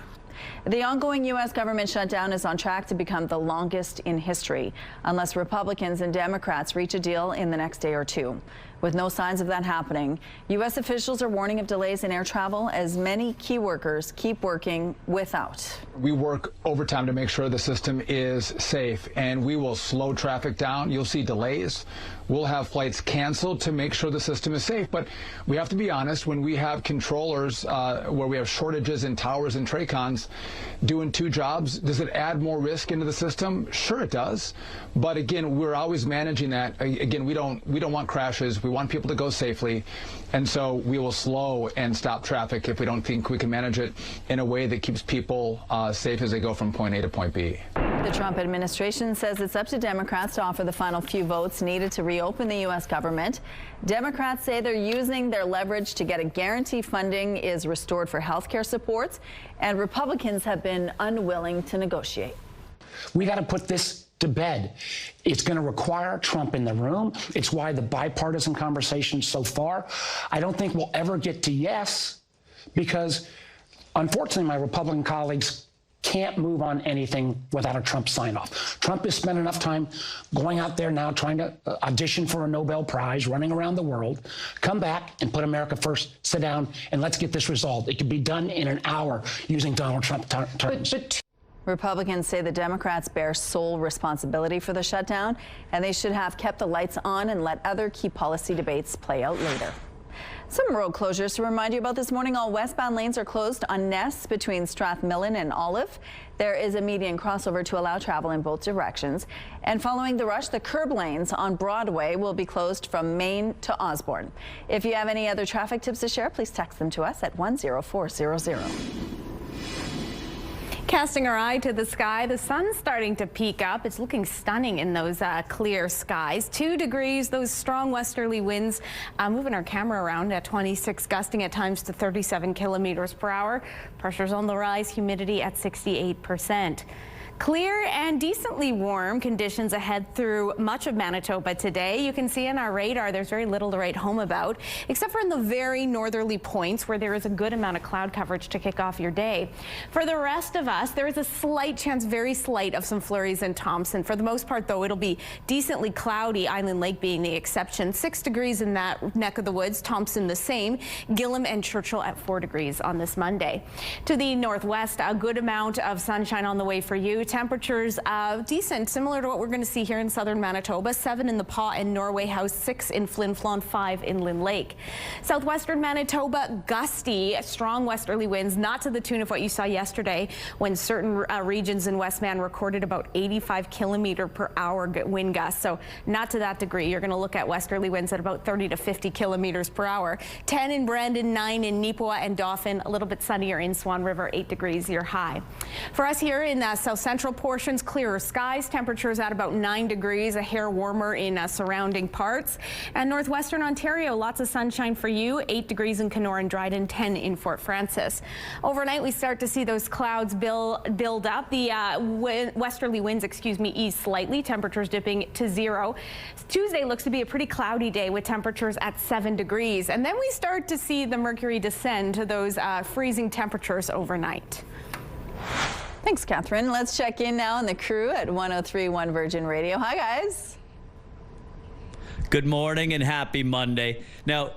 The ongoing U.S. government shutdown is on track to become the longest in history, unless Republicans and Democrats reach a deal in the next day or two. With no signs of that happening, U.S. officials are warning of delays in air travel as many key workers keep working without. We work overtime to make sure the system is safe, and we will slow traffic down. You'll see delays. We'll have flights canceled to make sure the system is safe. But we have to be honest, when we have controllers where we have shortages in towers and TRACONs doing two jobs, does it add more risk into the system? Sure it does. But again, we're always managing that. Again, we don't want crashes. We want people to go safely. And so we will slow and stop traffic if we don't think we can manage it in a way that keeps people safe as they go from point A to point B. The Trump administration says it's up to Democrats to offer the final few votes needed to reopen the U.S. government. Democrats say they're using their leverage to get a guarantee funding is restored for health care supports, and Republicans have been unwilling to negotiate. We got to put this to bed. It's going to require Trump in the room. It's why the bipartisan conversation so far, I don't think we'll ever get to yes, because unfortunately my Republican colleagues can't move on anything without a Trump sign-off. Trump has spent enough time going out there now trying to audition for a Nobel Prize, running around the world. Come back and put America first. Sit down and let's get this resolved. It can be done in an hour using Donald Trump terms. Republicans say the Democrats bear sole responsibility for the shutdown, and they should have kept the lights on and let other key policy debates play out later. Some road closures to remind you about this morning. All westbound lanes are closed on Ness between Strathmillan and Olive. There is a median crossover to allow travel in both directions. And following the rush, the curb lanes on Broadway will be closed from Main to Osborne. If you have any other traffic tips to share, please text them to us at 10400. Casting our eye to the sky, the sun's starting to peek up. It's looking stunning in those clear skies. 2 degrees, those strong westerly winds moving our camera around at 26, gusting at times to 37 kilometers per hour. Pressure's on the rise, humidity at 68%. Clear and decently warm conditions ahead through much of Manitoba today. You can see on our radar there's very little to write home about, except for in the very northerly points where there is a good amount of cloud coverage to kick off your day. For the rest of us, there is a slight chance, very slight, of some flurries in Thompson. For the most part, though, it'll be decently cloudy, Island Lake being the exception. 6 degrees in that neck of the woods, Thompson the same, Gillam and Churchill at 4 degrees on this Monday. To the northwest, a good amount of sunshine on the way for you. Temperatures decent, similar to what we're going to see here in southern Manitoba. 7 in the Paw and Norway House, 6 in Flin Flon, 5 in Lynn Lake. Southwestern Manitoba, gusty, strong westerly winds, not to the tune of what you saw yesterday when certain regions in Westman recorded about 85 kilometer per hour wind gusts. So not to that degree. You're going to look at westerly winds at about 30 to 50 kilometers per hour. 10 in Brandon, 9 in Neepawa and Dauphin, a little bit sunnier in Swan River, 8 degrees your high. For us here in south central portions, clearer skies, temperatures at about 9 degrees, a hair warmer in surrounding parts. And northwestern Ontario, lots of sunshine for you, 8 degrees in Kenora and Dryden, 10 in Fort Francis. Overnight, we start to see those clouds build up. The westerly winds, ease slightly, temperatures dipping to 0. Tuesday looks to be a pretty cloudy day with temperatures at 7 degrees. And then we start to see the mercury descend to those freezing temperatures overnight. Thanks, Catherine. Let's check in now on the crew at 103.1 Virgin Radio. Hi, guys. Good morning and happy Monday. Now,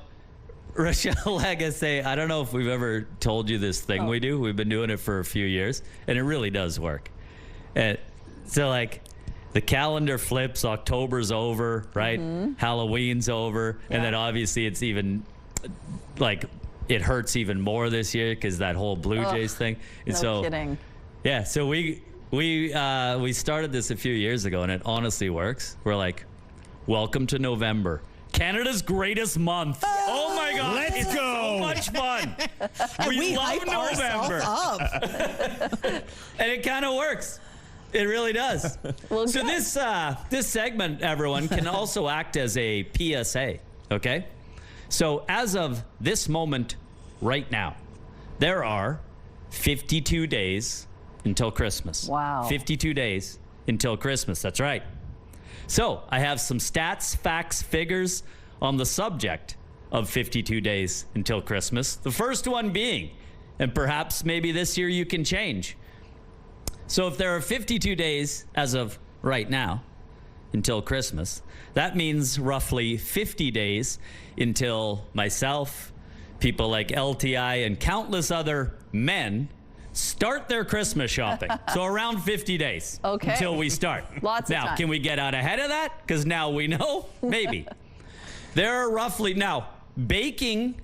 Rochelle Legacy, I don't know if we've ever told you this thing we do. We've been doing it for a few years, and it really does work. And so, like, the calendar flips, October's over, right? Halloween's over, and then obviously it's even, like, it hurts even more this year because that whole Blue Jays thing. And no kidding. Yeah, so we started this a few years ago, and it honestly works. We're like, welcome to November, Canada's greatest month. Oh my God, let's go! So much fun. we love November, and it kind of works. It really does. Well, so this segment, everyone, can also act as a PSA. Okay, so as of this moment, right now, there are 52 days until Christmas. Wow. 52 days until Christmas. That's right. So I have some stats, facts, figures on the subject of 52 days until Christmas. The first one being, and perhaps maybe this year you can change. So if there are 52 days as of right now until Christmas, that means roughly 50 days until myself, people like LTI, and countless other men start their Christmas shopping. So around 50 days until we start. Lots of time. time. Can we get out ahead of that? Because now we know. Maybe. There are roughly, now, baking,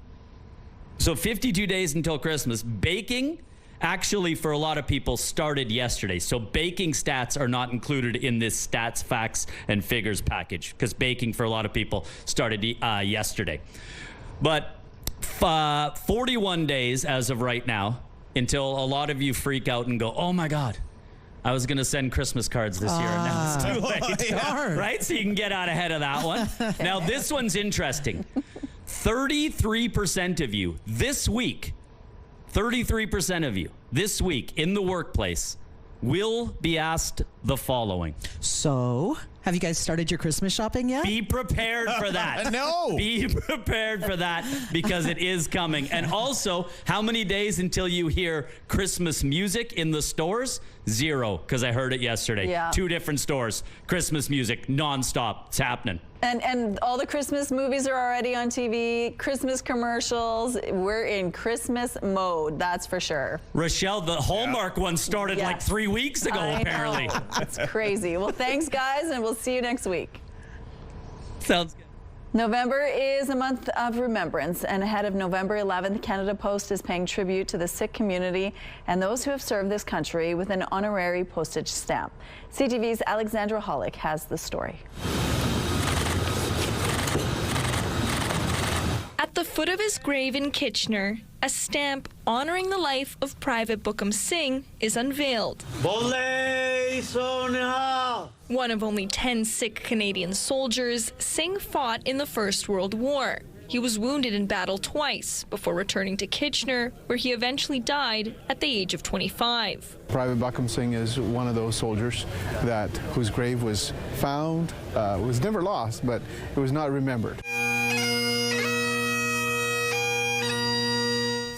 so 52 days until Christmas. Baking, actually, for a lot of people, started yesterday. So baking stats are not included in this stats, facts, and figures package, because baking for a lot of people started yesterday. But 41 days as of right now, until a lot of you freak out and go, oh my God, I was going to send Christmas cards this year, and now it's too late. Right? So you can get out ahead of that one. Now, this one's interesting. 33% of you this week, 33% of you this week in the workplace will be asked the following. So, Have you guys started your Christmas shopping yet? Be prepared for that. No. Be prepared for that because it is coming. And also, how many days until you hear Christmas music in the stores? 0, because I heard it yesterday. Yeah. 2 different stores. Christmas music, nonstop. It's happening. And all the Christmas movies are already on TV, Christmas commercials. We're in Christmas mode, that's for sure. Rochelle, the Hallmark one started like 3 weeks ago, apparently. It's crazy. Well, thanks, guys, and we'll see you next week. Sounds good. November is a month of remembrance, and ahead of November 11th, Canada Post is paying tribute to the Sikh community and those who have served this country with an honorary postage stamp. CTV's Alexandra Hollick has the story. At the foot of his grave in Kitchener, a stamp honoring the life of Private Bookham Singh is unveiled. One of only 10 Sikh Canadian soldiers, Singh fought in the First World War. He was wounded in battle twice before returning to Kitchener, where he eventually died at the age of 25. Private Bookham Singh is one of those soldiers whose grave was found, was never lost, but it was not remembered.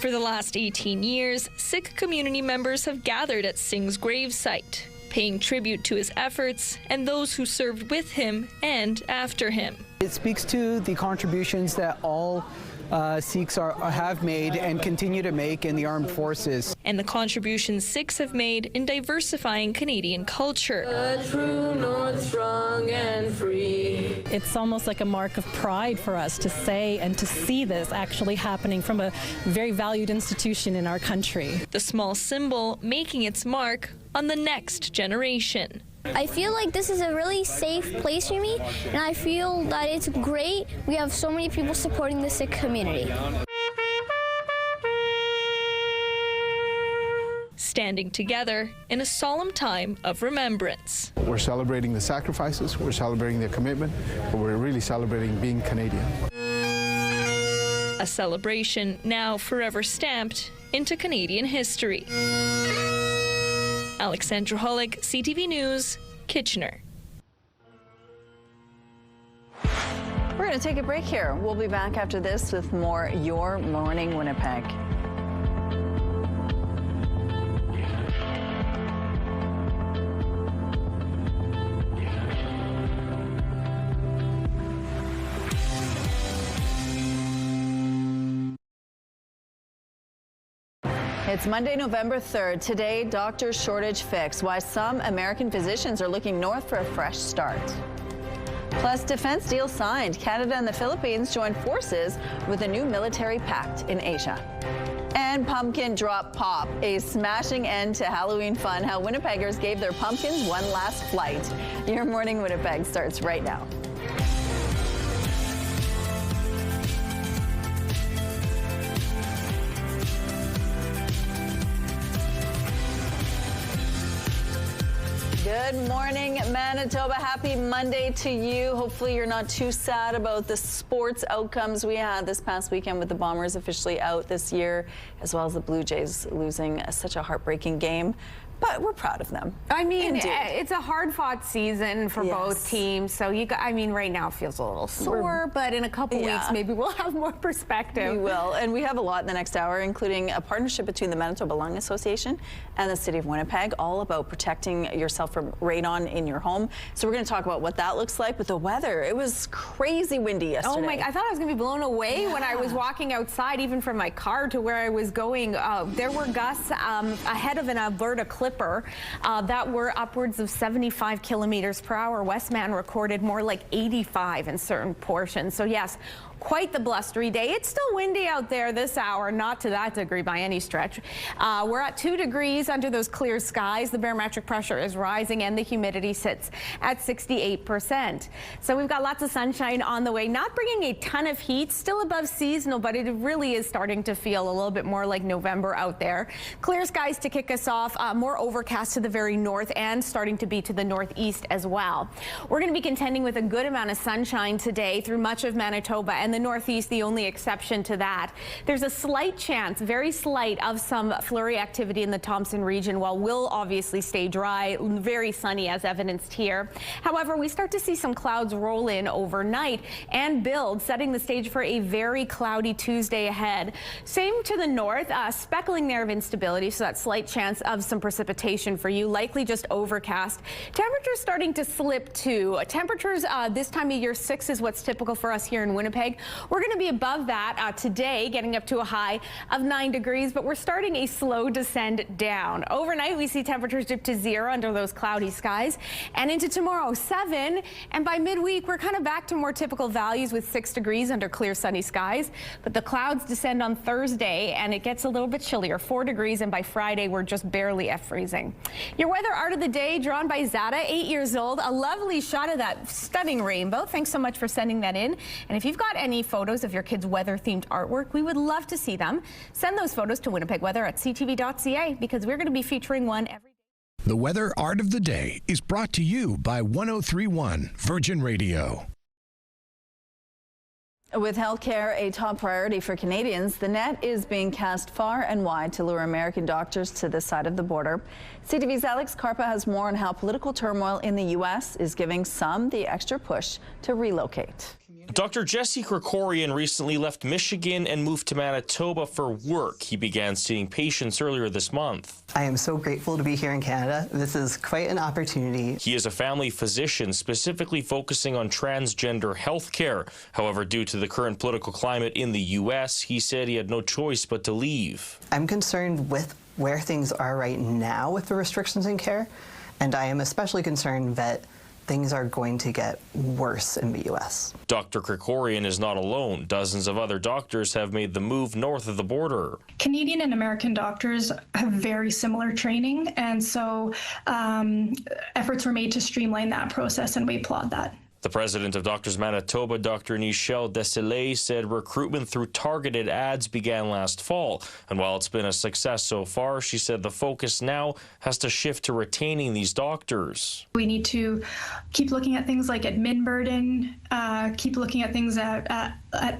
For the last 18 years, Sikh community members have gathered at Singh's gravesite, paying tribute to his efforts and those who served with him and after him. It speaks to the contributions that all Sikhs have made and continue to make in the armed forces. And the contributions Sikhs have made in diversifying Canadian culture. A true north, strong and free. It's almost like a mark of pride for us to say and to see this actually happening from a very valued institution in our country. The small symbol making its mark on the next generation. I feel like this is a really safe place for me, and I feel that it's great. We have so many people supporting the Sikh community. Standing together in a solemn time of remembrance. We're celebrating the sacrifices, we're celebrating their commitment, but we're really celebrating being Canadian. A celebration now forever stamped into Canadian history. Alexandra Hollick, CTV News, Kitchener. We're going to take a break here. We'll be back after this with more Your Morning Winnipeg. It's Monday, November 3rd. Today, doctor shortage fix. Why some American physicians are looking north for a fresh start. Plus, defense deal signed. Canada and the Philippines join forces with a new military pact in Asia. And pumpkin drop pop, a smashing end to Halloween fun. How Winnipeggers gave their pumpkins one last flight. Your Morning Winnipeg starts right now. Good morning, Manitoba. Happy Monday to you. Hopefully you're not too sad about the sports outcomes we had this past weekend with the Bombers officially out this year, as well as the Blue Jays losing such a heartbreaking game. But we're proud of them. I mean, Indeed. it's a hard-fought season for both teams. So I mean, right now it feels a little sore, but in a couple weeks, maybe we'll have more perspective. We will, and we have a lot in the next hour, including a partnership between the Manitoba Lung Association and the City of Winnipeg, all about protecting yourself from radon in your home. So we're going to talk about what that looks like with the weather. It was crazy windy yesterday. Oh my! I thought I was going to be blown away when I was walking outside, even from my car to where I was going. There were gusts ahead of an Alberta clipper that were upwards of 75 kilometers per hour. Westman recorded more like 85 in certain portions. So yes, quite the blustery day. It's still windy out there this hour, not to that degree by any stretch. We're at 2 degrees under those clear skies. The barometric pressure is rising and the humidity sits at 68%. So we've got lots of sunshine on the way, not bringing a ton of heat, still above seasonal, but it really is starting to feel a little bit more like November out there. Clear skies to kick us off, more overcast to the very north and starting to be to the northeast as well. We're going to be contending with a good amount of sunshine today through much of Manitoba and and the Northeast the only exception to that. There's a slight chance, very slight, of some flurry activity in the Thompson region, while we'll obviously stay dry, very sunny as evidenced here. However, we start to see some clouds roll in overnight and build, setting the stage for a very cloudy Tuesday ahead. Same to the north, speckling there of instability, so that slight chance of some precipitation for you, likely just overcast. Temperatures starting to slip too. Temperatures this time of year, 6 is what's typical for us here in Winnipeg. We're going to be above that today, getting up to a high of 9 degrees, but we're starting a slow descend down. Overnight, we see temperatures dip to 0 under those cloudy skies, and into tomorrow, 7, and by midweek, we're kind of back to more typical values with 6 degrees under clear sunny skies, but the clouds descend on Thursday, and it gets a little bit chillier, 4 degrees, and by Friday, we're just barely at freezing. Your weather art of the day, drawn by Zada, 8 years old. A lovely shot of that stunning rainbow. Thanks so much for sending that in. And if you've got any photos of your kids' weather-themed artwork, we would love to see them. Send those photos to winnipegweather@ctv.ca, because we're going to be featuring one every day. The Weather Art of the Day is brought to you by 103.1 Virgin Radio. With healthcare a top priority for Canadians, the net is being cast far and wide to lure American doctors to this side of the border. CTV's Alex Karpa has more on how political turmoil in the U.S. is giving some the extra push to relocate. Dr. Jesse Krikorian recently left Michigan and moved to Manitoba for work. He began seeing patients earlier this month. I am so grateful to be here in Canada. This is quite an opportunity. He is a family physician specifically focusing on transgender health care. However, due to the current political climate in the U.S., he said he had no choice but to leave. I'm concerned with where things are right now with the restrictions in care, and I am especially concerned that things are going to get worse in the U.S. Dr. Krikorian is not alone. Dozens of other doctors have made the move north of the border. Canadian and American doctors have very similar training, and so efforts were made to streamline that process, and we applaud that. The president of Doctors Manitoba, Dr. Nichelle Desilets, said recruitment through targeted ads began last fall. And while it's been a success so far, she said the focus now has to shift to retaining these doctors. We need to keep looking at things like admin burden, keep looking at things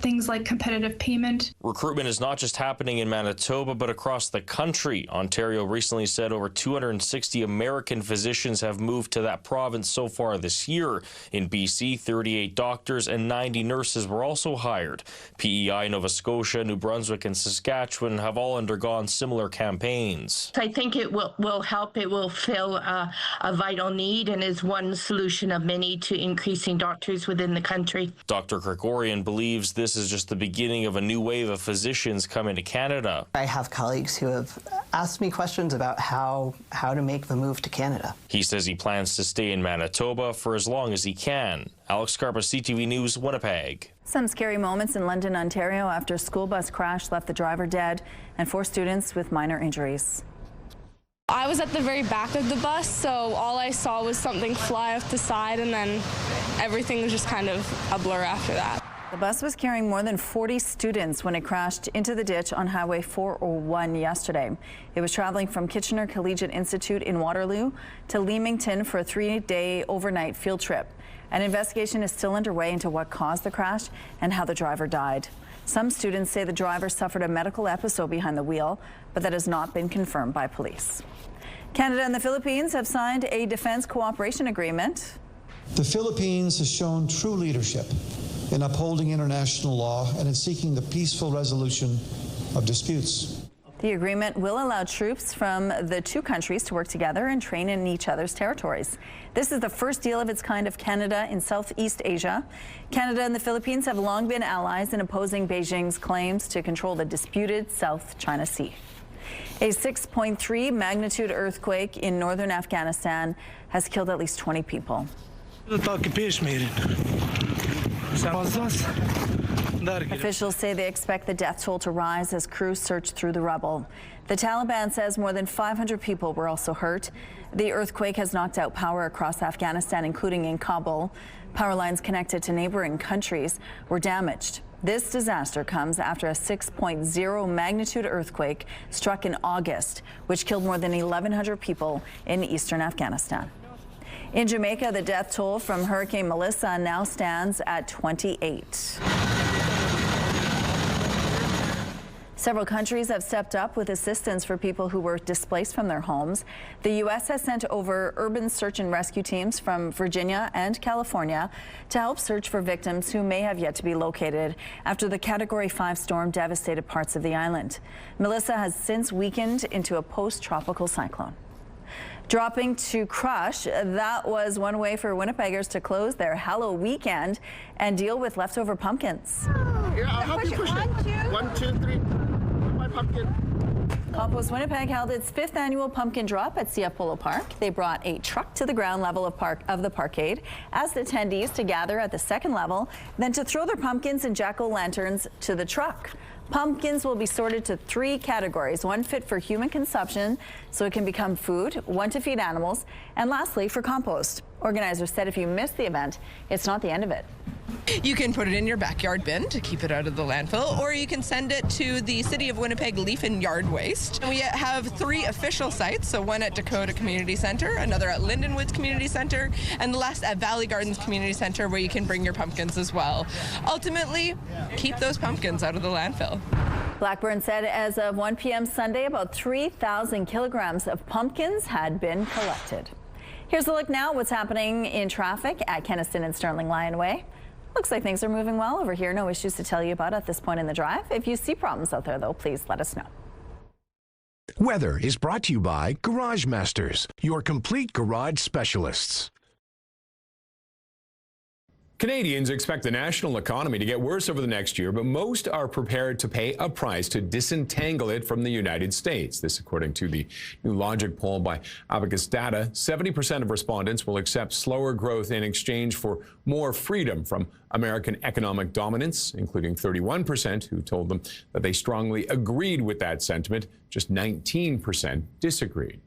things like competitive payment. Recruitment is not just happening in Manitoba, but across the country. Ontario recently said over 260 American physicians have moved to that province so far this year. In BC, 38 doctors and 90 nurses were also hired. PEI, Nova Scotia, New Brunswick, and Saskatchewan have all undergone similar campaigns. I think it will help. It will fill a vital need and is one solution of many to increasing doctors within the country. Dr. Krikorian believes this is just the beginning of a new wave of physicians coming to Canada. I have colleagues who have asked me questions about how to make the move to Canada. He says he plans to stay in Manitoba for as long as he can. Alex Karpa, CTV News, Winnipeg. Some scary moments in London, Ontario after a school bus crash left the driver dead and 4 students with minor injuries. I was at the very back of the bus, so all I saw was something fly off the side, and then everything was just kind of a blur after that. The bus was carrying more than 40 students when it crashed into the ditch on Highway 401 yesterday. It was traveling from Kitchener Collegiate Institute in Waterloo to Leamington for a 3-day overnight field trip. An investigation is still underway into what caused the crash and how the driver died. Some students say the driver suffered a medical episode behind the wheel, but that has not been confirmed by police. Canada and the Philippines have signed a defense cooperation agreement. The Philippines has shown true leadership in upholding international law and in seeking the peaceful resolution of disputes. The agreement will allow troops from the 2 countries to work together and train in each other's territories. This is the first deal of its kind of Canada in Southeast Asia. Canada and the Philippines have long been allies in opposing Beijing's claims to control the disputed South China Sea. A 6.3 magnitude earthquake in northern Afghanistan has killed at least 20 people. Officials say they expect the death toll to rise as crews search through the rubble. The Taliban says more than 500 people were also hurt. The earthquake has knocked out power across Afghanistan, including in Kabul. Power lines connected to neighboring countries were damaged. This disaster comes after a 6.0 magnitude earthquake struck in August, which killed more than 1,100 people in eastern Afghanistan. In Jamaica, the death toll from Hurricane Melissa now stands at 28. Several countries have stepped up with assistance for people who were displaced from their homes. The U.S. has sent over urban search and rescue teams from Virginia and California to help search for victims who may have yet to be located after the Category 5 storm devastated parts of the island. Melissa has since weakened into a post-tropical cyclone. Dropping to crush, that was one way for Winnipeggers to close their Hallow weekend and deal with leftover pumpkins. Here, I'll help you push it. 1, 2, 3. My pumpkin. Compost Winnipeg held its 5th annual pumpkin drop at CF Polo Park. They brought a truck to the ground level of the parkade, asked attendees to gather at the 2nd level, then to throw their pumpkins and jack-o'-lanterns to the truck. Pumpkins will be sorted to 3 categories, 1 fit for human consumption, so it can become food, 1 to feed animals, and lastly for compost. Organizers said if you missed the event, it's not the end of it. You can put it in your backyard bin to keep it out of the landfill, or you can send it to the City of Winnipeg Leaf and Yard Waste. We have 3 official sites, so one at Dakota Community Centre, another at Lindenwoods Community Centre, and the last at Valley Gardens Community Centre, where you can bring your pumpkins as well. Ultimately, keep those pumpkins out of the landfill. Blackburn said as of 1 p.m. Sunday, about 3,000 kilograms of pumpkins had been collected. Here's a look now at what's happening in traffic at Kenaston and Sterling Lion Way. Looks like things are moving well over here. No issues to tell you about at this point in the drive. If you see problems out there, though, please let us know. Weather is brought to you by Garage Masters, your complete garage specialists. Canadians expect the national economy to get worse over the next year, but most are prepared to pay a price to disentangle it from the United States. This according to the new Logic poll by Abacus Data. 70% of respondents will accept slower growth in exchange for more freedom from American economic dominance, including 31% who told them that they strongly agreed with that sentiment. Just 19% disagreed.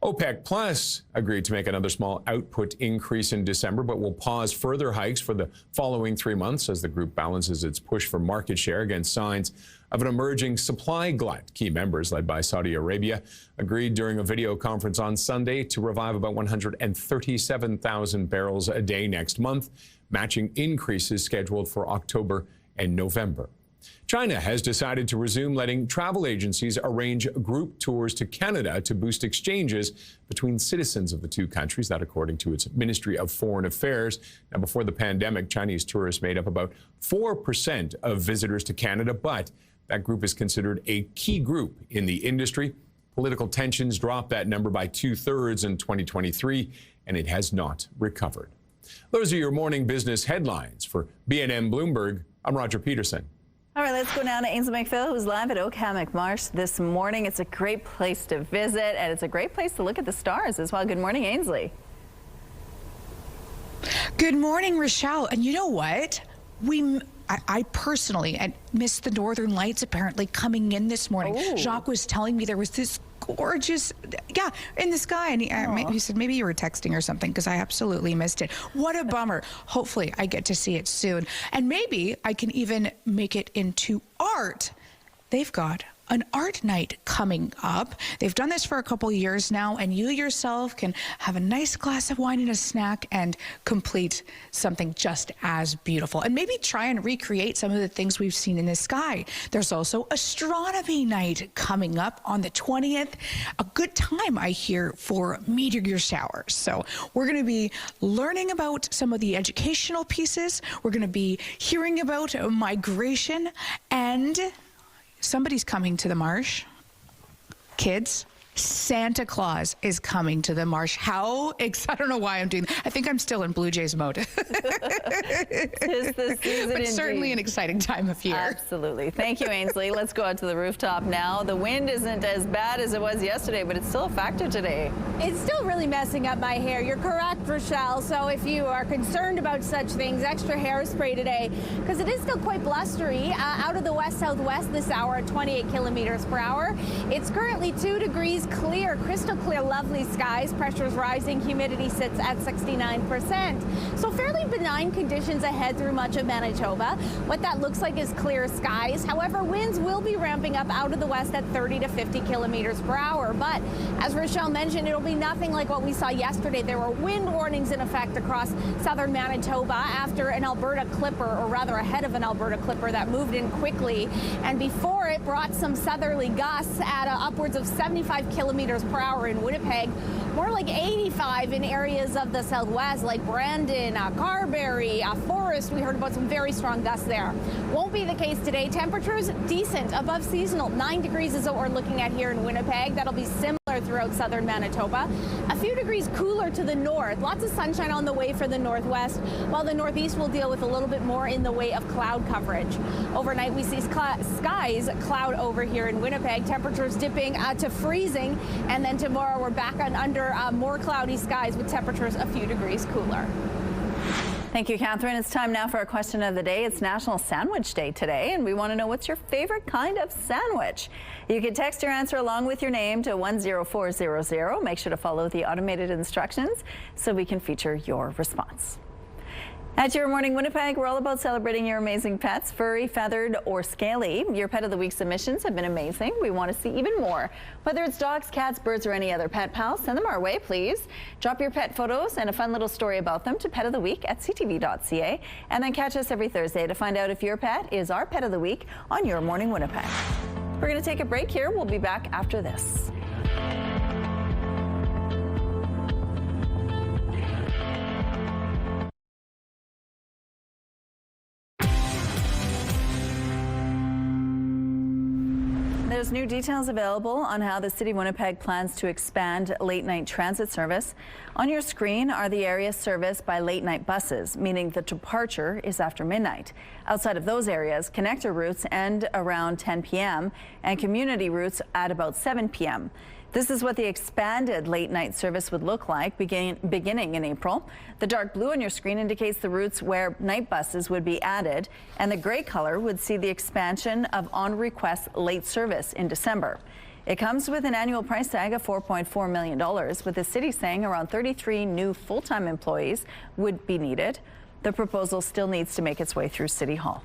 OPEC Plus agreed to make another small output increase in December, but will pause further hikes for the following 3 months as the group balances its push for market share against signs of an emerging supply glut. Key members, led by Saudi Arabia, agreed during a video conference on Sunday to revive about 137,000 barrels a day next month, matching increases scheduled for October and November. China has decided to resume letting travel agencies arrange group tours to Canada to boost exchanges between citizens of the 2 countries, that according to its Ministry of Foreign Affairs. Now, before the pandemic, Chinese tourists made up about 4% of visitors to Canada, but that group is considered a key group in the industry. Political tensions dropped that number by 2/3 in 2023, and it has not recovered. Those are your morning business headlines. For BNN Bloomberg, I'm Roger Peterson. All right, let's go now to Ainsley McPhail, who's live at Oak Marsh this morning. It's a great place to visit, and it's a great place to look at the stars as well. Good morning, Ainsley. Good morning, Rochelle. And you know what? I personally missed the northern lights apparently coming in this morning. Oh. Jacques was telling me there was this gorgeous, in the sky. And he said, maybe you were texting or something, because I absolutely missed it. What a bummer. Hopefully I get to see it soon. And maybe I can even make it into art. They've got an art night coming up. They've done this for a couple years now, and you yourself can have a nice glass of wine and a snack and complete something just as beautiful. And maybe try and recreate some of the things we've seen in the sky. There's also astronomy night coming up on the 20th. A good time, I hear, for meteor showers. So we're going to be learning about some of the educational pieces. We're going to be hearing about migration, and somebody's coming to the marsh. Kids, Santa Claus is coming to the marsh. How excited! I don't know why I'm doing that. I think I'm still in Blue Jays mode. Tis the season, but indeed. Certainly an exciting time of year. Absolutely. Thank you, Ainsley. Let's go out to the rooftop now. The wind isn't as bad as it was yesterday, but it's still a factor today. It's still really messing up my hair. You're correct, Rochelle. So if you are concerned about such things, extra hairspray today, because it is still quite blustery out of the west-southwest this hour at 28 kilometers per hour. It's currently 2 degrees degrees, clear, crystal clear, lovely skies. Pressure is rising. Humidity sits at 69%. So fairly benign conditions ahead through much of Manitoba. What that looks like is clear skies. However, winds will be ramping up out of the west at 30 to 50 kilometers per hour. But as Rochelle mentioned, it'll be nothing like what we saw yesterday. There were wind warnings in effect across southern Manitoba after an Alberta clipper, or rather ahead of an Alberta clipper that moved in quickly. And before it brought some southerly gusts at upwards of 75 kilometers per hour in Winnipeg, more like 85 in areas of the southwest like Brandon, Carberry, Forest. We heard about some very strong gusts there. Won't be the case today. Temperatures decent, above seasonal. 9 degrees is what we're looking at here in Winnipeg. That'll be similar throughout southern Manitoba. A few degrees cooler to the north. Lots of sunshine on the way for the northwest, while the northeast will deal with a little bit more in the way of cloud coverage. Overnight, we see skies cloud over here in Winnipeg. Temperatures dipping to freezing, and then tomorrow we're back on under more cloudy skies with temperatures a few degrees cooler. Thank you, Catherine. It's time now for our question of the day. It's National Sandwich Day today, and we want to know, what's your favorite kind of sandwich? You can text your answer along with your name to 10400. Make sure to follow the automated instructions so we can feature your response. At Your Morning Winnipeg, we're all about celebrating your amazing pets, furry, feathered, or scaly. Your Pet of the Week submissions have been amazing. We want to see even more. Whether it's dogs, cats, birds, or any other pet pals, send them our way, please. Drop your pet photos and a fun little story about them to petoftheweek@ctv.ca, and then catch us every Thursday to find out if your pet is our Pet of the Week on Your Morning Winnipeg. We're going to take a break here. We'll be back after this. There's new details available on how the City of Winnipeg plans to expand late-night transit service. On your screen are the areas serviced by late-night buses, meaning the departure is after midnight. Outside of those areas, connector routes end around 10 p.m. and community routes at about 7 p.m. This is what the expanded late-night service would look like beginning in April. The dark blue on your screen indicates the routes where night buses would be added, and the gray color would see the expansion of on-request late service in December. It comes with an annual price tag of $4.4 million, with the city saying around 33 new full-time employees would be needed. The proposal still needs to make its way through City Hall.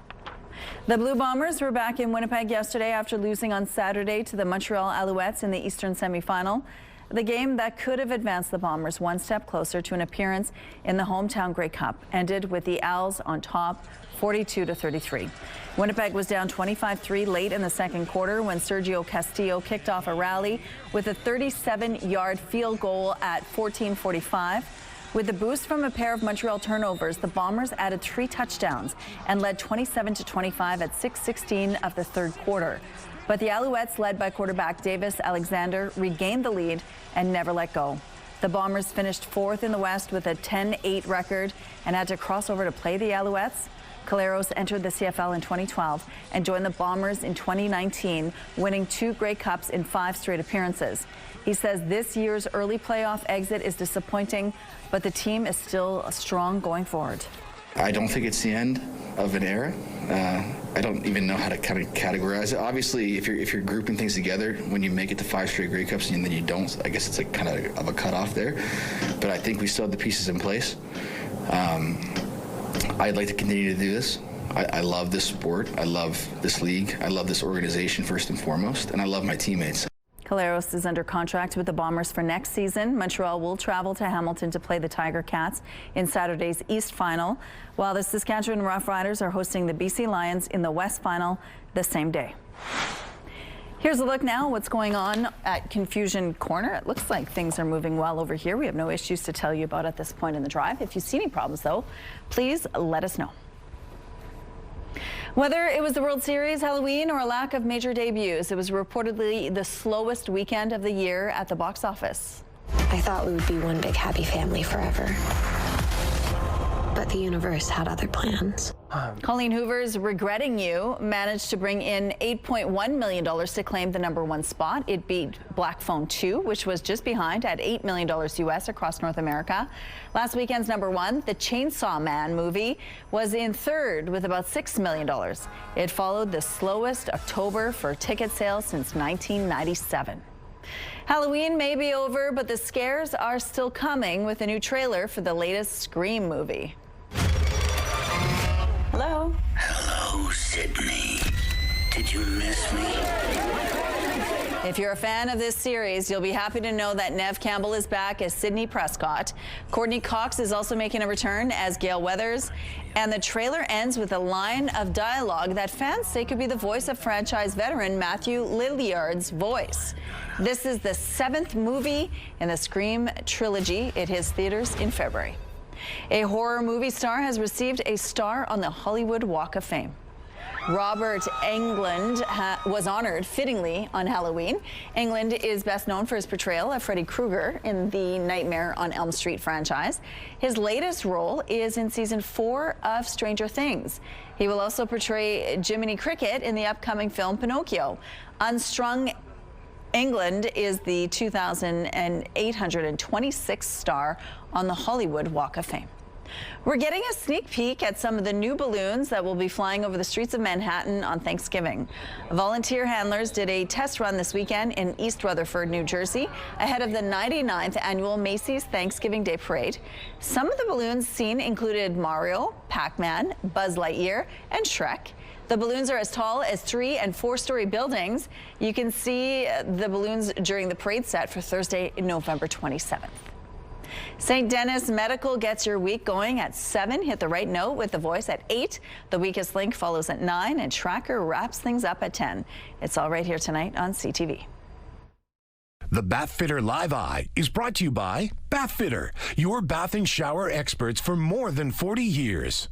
The Blue Bombers were back in Winnipeg yesterday after losing on Saturday to the Montreal Alouettes in the Eastern semifinal. The game that could have advanced the Bombers one step closer to an appearance in the hometown Grey Cup ended with the Owls on top 42-33. Winnipeg was down 25-3 late in the second quarter when Sergio Castillo kicked off a rally with a 37-yard field goal at 14:45. With the boost from a pair of Montreal turnovers, the Bombers added 3 touchdowns and led 27-25 at 6:16 of the third quarter. But the Alouettes, led by quarterback Davis Alexander, regained the lead and never let go. The Bombers finished 4th in the West with a 10-8 record and had to cross over to play the Alouettes. Caleros entered the CFL in 2012 and joined the Bombers in 2019, winning 2 Grey Cups in 5 straight appearances. He says this year's early playoff exit is disappointing, but the team is still strong going forward. I don't think it's the end of an era. I don't even know how to kind of categorize it. Obviously, if you're grouping things together, when you make it to 5 straight Grey Cups and then you don't, I guess it's a kind of a cutoff there. But I think we still have the pieces in place. I'd like to continue to do this. I love this sport. I love this league. I love this organization first and foremost, and I love my teammates. Caleros is under contract with the Bombers for next season. Montreal will travel to Hamilton to play the Tiger Cats in Saturday's East Final, while the Saskatchewan Roughriders are hosting the BC Lions in the West Final the same day. Here's a look now what's going on at Confusion Corner. It looks like things are moving well over here. We have no issues to tell you about at this point in the drive. If you see any problems, though, please let us know. Whether it was the World Series, Halloween, or a lack of major debuts, it was reportedly the slowest weekend of the year at the box office. I thought we would be one big happy family forever. But the universe had other plans. Colleen Hoover's Regretting You managed to bring in $8.1 million to claim the #1 spot. It beat Black Phone 2, which was just behind at $8 million US across North America. Last weekend's #1, The Chainsaw Man movie, was in third with about $6 million. It followed the slowest October for ticket sales since 1997. Halloween may be over, but the scares are still coming with a new trailer for the latest Scream movie. Hello? Hello, Sydney. Did you miss me? If you're a fan of this series, you'll be happy to know that Neve Campbell is back as Sydney Prescott. Courtney Cox is also making a return as Gail Weathers. And the trailer ends with a line of dialogue that fans say could be the voice of franchise veteran Matthew Lilliard's voice. This is the 7th movie in the Scream trilogy. It hits theaters in February. A horror movie star has received a star on the Hollywood Walk of Fame. Robert Englund was honored fittingly on Halloween. Englund is best known for his portrayal of Freddy Krueger in the Nightmare on Elm Street franchise. His latest role is in season 4 of Stranger Things. He will also portray Jiminy Cricket in the upcoming film Pinocchio. Unstrung Englund is the 2,826th star on the Hollywood Walk of Fame. We're getting a sneak peek at some of the new balloons that will be flying over the streets of Manhattan on Thanksgiving. Volunteer handlers did a test run this weekend in East Rutherford, New Jersey, ahead of the 99th annual Macy's Thanksgiving Day Parade. Some of the balloons seen included Mario, Pac-Man, Buzz Lightyear, and Shrek. The balloons are as tall as 3- and 4-story buildings. You can see the balloons during the parade set for Thursday, November 27th. St. Denis Medical gets your week going at 7. Hit the right note with The Voice at 8. The Weakest Link follows at 9, and Tracker wraps things up at 10. It's all right here tonight on CTV. The Bathfitter Live Eye is brought to you by Bathfitter, your bath and shower experts for more than 40 years.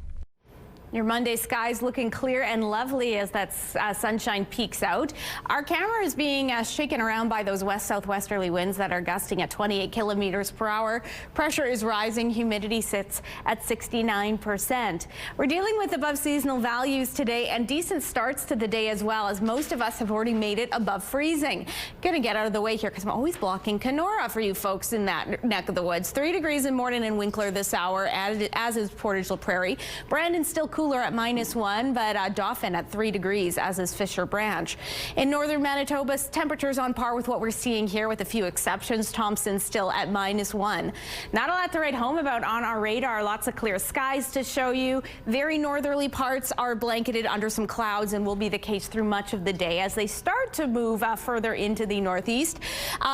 Your Monday skies looking clear and lovely as that sunshine peeks out. Our camera is being shaken around by those west-southwesterly winds that are gusting at 28 kilometers per hour. Pressure is rising. Humidity sits at 69%. We're dealing with above seasonal values today and decent starts to the day as well, as most of us have already made it above freezing. Gonna get out of the way here because I'm always blocking Kenora for you folks in that neck of the woods. 3 degrees in Morton and Winkler this hour, as is Portage La Prairie. Brandon's still cooler at -1, but Dauphin at 3 degrees, as is Fisher Branch. In northern Manitoba, temperatures on par with what we're seeing here, with a few exceptions. Thompson still at -1. Not a lot to write home about on our radar. Lots of clear skies to show you. Very northerly parts are blanketed under some clouds and will be the case through much of the day as they start to move further into the northeast.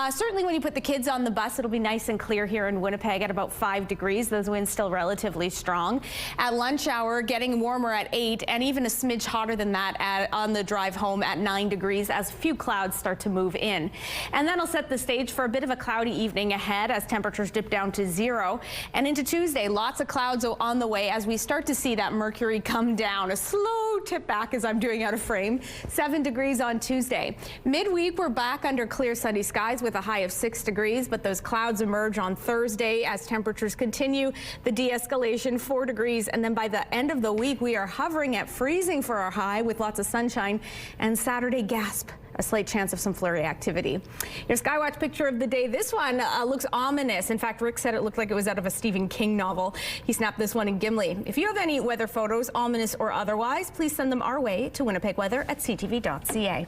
Certainly when you put the kids on the bus, it'll be nice and clear here in Winnipeg at about 5 degrees. Those winds still relatively strong. At lunch hour, getting warmer at 8, and even a smidge hotter than that on the drive home at 9 degrees as a few clouds start to move in. And that'll set the stage for a bit of a cloudy evening ahead as temperatures dip down to 0. And into Tuesday, lots of clouds on the way as we start to see that mercury come down. A slow tip back as I'm doing out of frame. 7 degrees on Tuesday. Midweek, we're back under clear sunny skies with a high of 6 degrees, but those clouds emerge on Thursday as temperatures continue the de-escalation, 4 degrees, and then by the end of the week, we are hovering at freezing for our high with lots of sunshine, and Saturday, gasp, a slight chance of some flurry activity. Your Skywatch picture of the day, this one looks ominous. In fact, Rick said it looked like it was out of a Stephen King novel. He snapped this one in Gimli. If you have any weather photos, ominous or otherwise, please send them our way to winnipegweather@ctv.ca.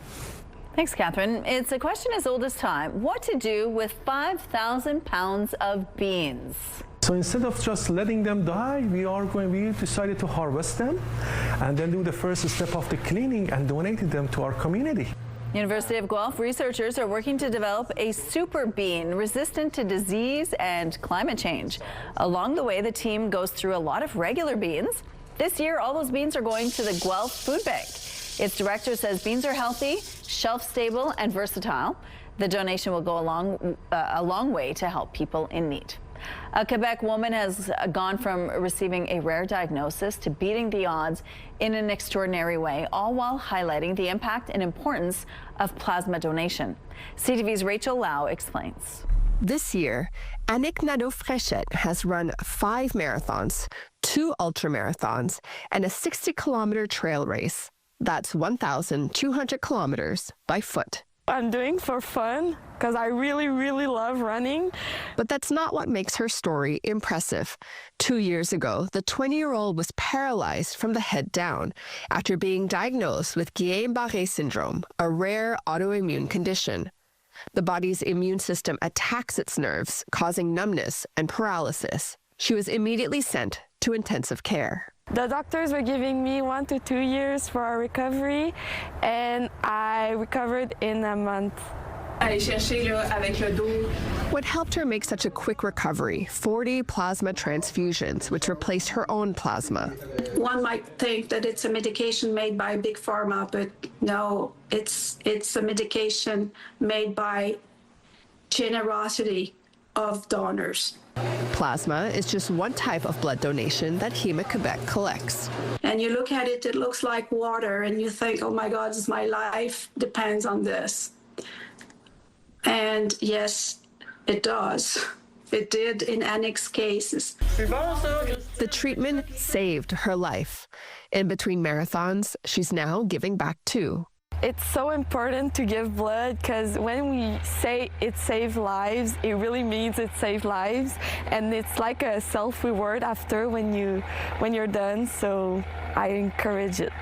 Thanks, Catherine. It's a question as old as time. What to do with 5,000 pounds of beans? So instead of just letting them die, we decided to harvest them and then do the first step of the cleaning and donated them to our community. University of Guelph researchers are working to develop a super bean resistant to disease and climate change. Along the way, the team goes through a lot of regular beans. This year, all those beans are going to the Guelph Food Bank. Its director says beans are healthy, shelf-stable, and versatile. The donation will go a long way to help people in need. A Quebec woman has gone from receiving a rare diagnosis to beating the odds in an extraordinary way, all while highlighting the impact and importance of plasma donation. CTV's Rachel Lau explains. This year, Annick Nadeau-Fréchette has run 5 marathons, 2 ultramarathons, and a 60-kilometer trail race. That's 1,200 kilometers by foot. I'm doing for fun because I really, really love running. But that's not what makes her story impressive. 2 years ago, the 20-year-old was paralyzed from the head down after being diagnosed with Guillain-Barré syndrome, a rare autoimmune condition. The body's immune system attacks its nerves, causing numbness and paralysis. She was immediately sent to intensive care. The doctors were giving me 1 to 2 years for a recovery, and I recovered in a month. What helped her make such a quick recovery? 40 plasma transfusions, which replaced her own plasma. One might think that it's a medication made by Big Pharma, but no, it's a medication made by generosity of donors. Plasma is just one type of blood donation that Hema Quebec collects. And you look at it, it looks like water, and you think, oh my God, my life depends on this. And yes, it does. It did in Annick's cases. The treatment saved her life. In between marathons, she's now giving back too. It's so important to give blood because when we say it saves lives, it really means it saves lives, and it's like a self-reward after when you're done, so I encourage it.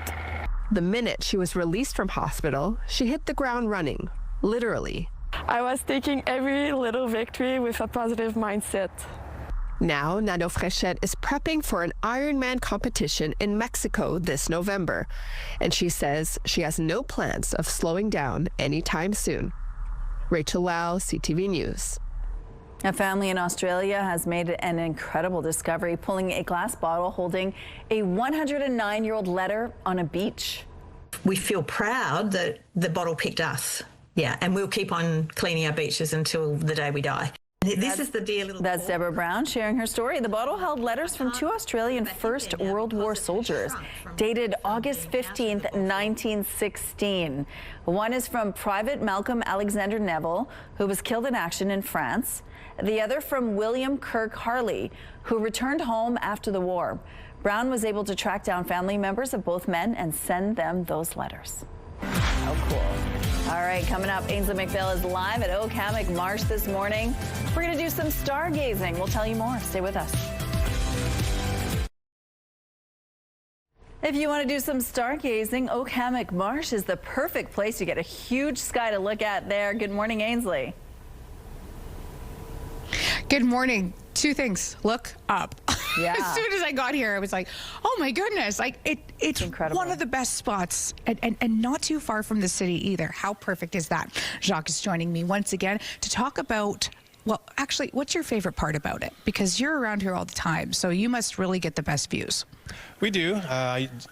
The minute she was released from hospital, she hit the ground running, literally. I was taking every little victory with a positive mindset. Now, Nano Frechette is prepping for an Ironman competition in Mexico this November. And she says she has no plans of slowing down anytime soon. Rachel Lau, CTV News. A family in Australia has made an incredible discovery, pulling a glass bottle holding a 109-year-old letter on a beach. We feel proud that the bottle picked us. Yeah, and we'll keep on cleaning our beaches until the day we die. This is the dear little... That's Deborah Brown sharing her story. The bottle held letters from 2 Australian First World War soldiers, dated August 15th, 1916. One is from Private Malcolm Alexander Neville, who was killed in action in France. The other from William Kirk Harley, who returned home after the war. Brown was able to track down family members of both men and send them those letters. How cool. All right, coming up, Ainsley McPhail is live at Oak-Hammock Marsh this morning. We're going to do some stargazing. We'll tell you more. Stay with us. If you want to do some stargazing, Oak-Hammock Marsh is the perfect place to get a huge sky to look at there. Good morning, Ainsley. Good morning. 2 things. Look up. Yeah. As soon as I got here, I was like, oh my goodness. Like it's incredible. One of the best spots and not too far from the city either. How perfect is that? Jacques is joining me once again to talk about, well, actually, what's your favorite part about it? Because you're around here all the time, so you must really get the best views. We do.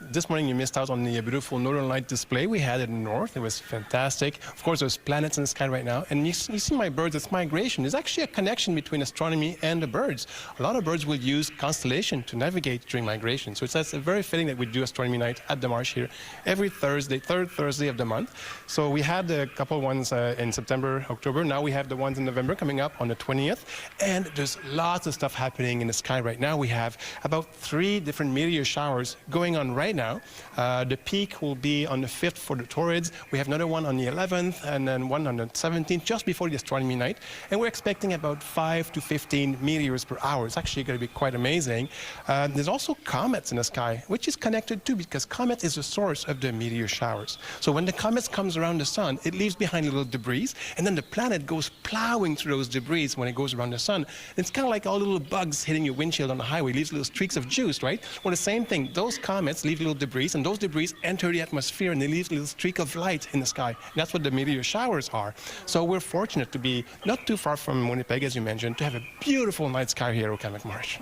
This morning you missed out on the beautiful Northern Light display we had in the north. It was fantastic. Of course, there's planets in the sky right now. And you see my birds, it's migration. There's actually a connection between astronomy and the birds. A lot of birds will use constellation to navigate during migration. So it's very fitting that we do astronomy night at the marsh here every Thursday, third Thursday of the month. So we had a couple ones in September, October. Now we have the ones in November coming up on the 20th. And there's lots of stuff happening in the sky right now. We have about 3 different meteor showers going on right now. The peak will be on the 5th for the Taurids. We have another one on the 11th and then one on the 17th, just before the astronomy night. And we're expecting about 5 to 15 meteors per hour. It's actually going to be quite amazing. There's also comets in the sky, which is connected too, because comet is the source of the meteor showers. So when the comet comes around the sun, it leaves behind little debris, and then the planet goes plowing through those debris when it goes around the sun. It's kind of like all the little bugs hitting your windshield on the highway, leaves little streaks of juice, right? Well, the same thing. Those comets leave little debris, and those debris enter the atmosphere, and they leave a little streak of light in the sky. That's what the meteor showers are. So we're fortunate to be not too far from Winnipeg, as you mentioned, to have a beautiful night sky here at Oak-Hammock Marsh.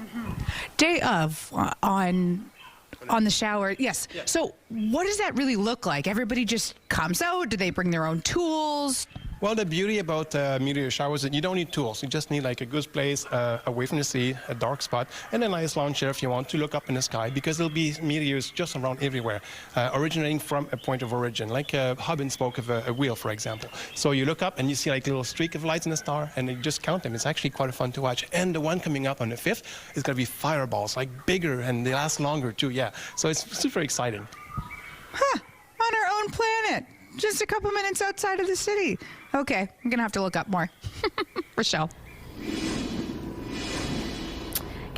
Day of on the shower, yes. So what does that really look like? Everybody just comes out? Do they bring their own tools? Well, the beauty about meteor showers is that you don't need tools. You just need like a good place away from the sea, a dark spot, and a nice lawn chair if you want to look up in the sky, because there'll be meteors just around everywhere, originating from a point of origin, like hub and spoke of a wheel, for example. So you look up and you see like a little streak of lights in the star, and you just count them. It's actually quite fun to watch. And the one coming up on the 5th is going to be fireballs, like bigger, and they last longer too, yeah. So it's super exciting. Huh, on our own planet. Just a couple minutes outside of the city. Okay, I'm going to have to look up more. Rochelle.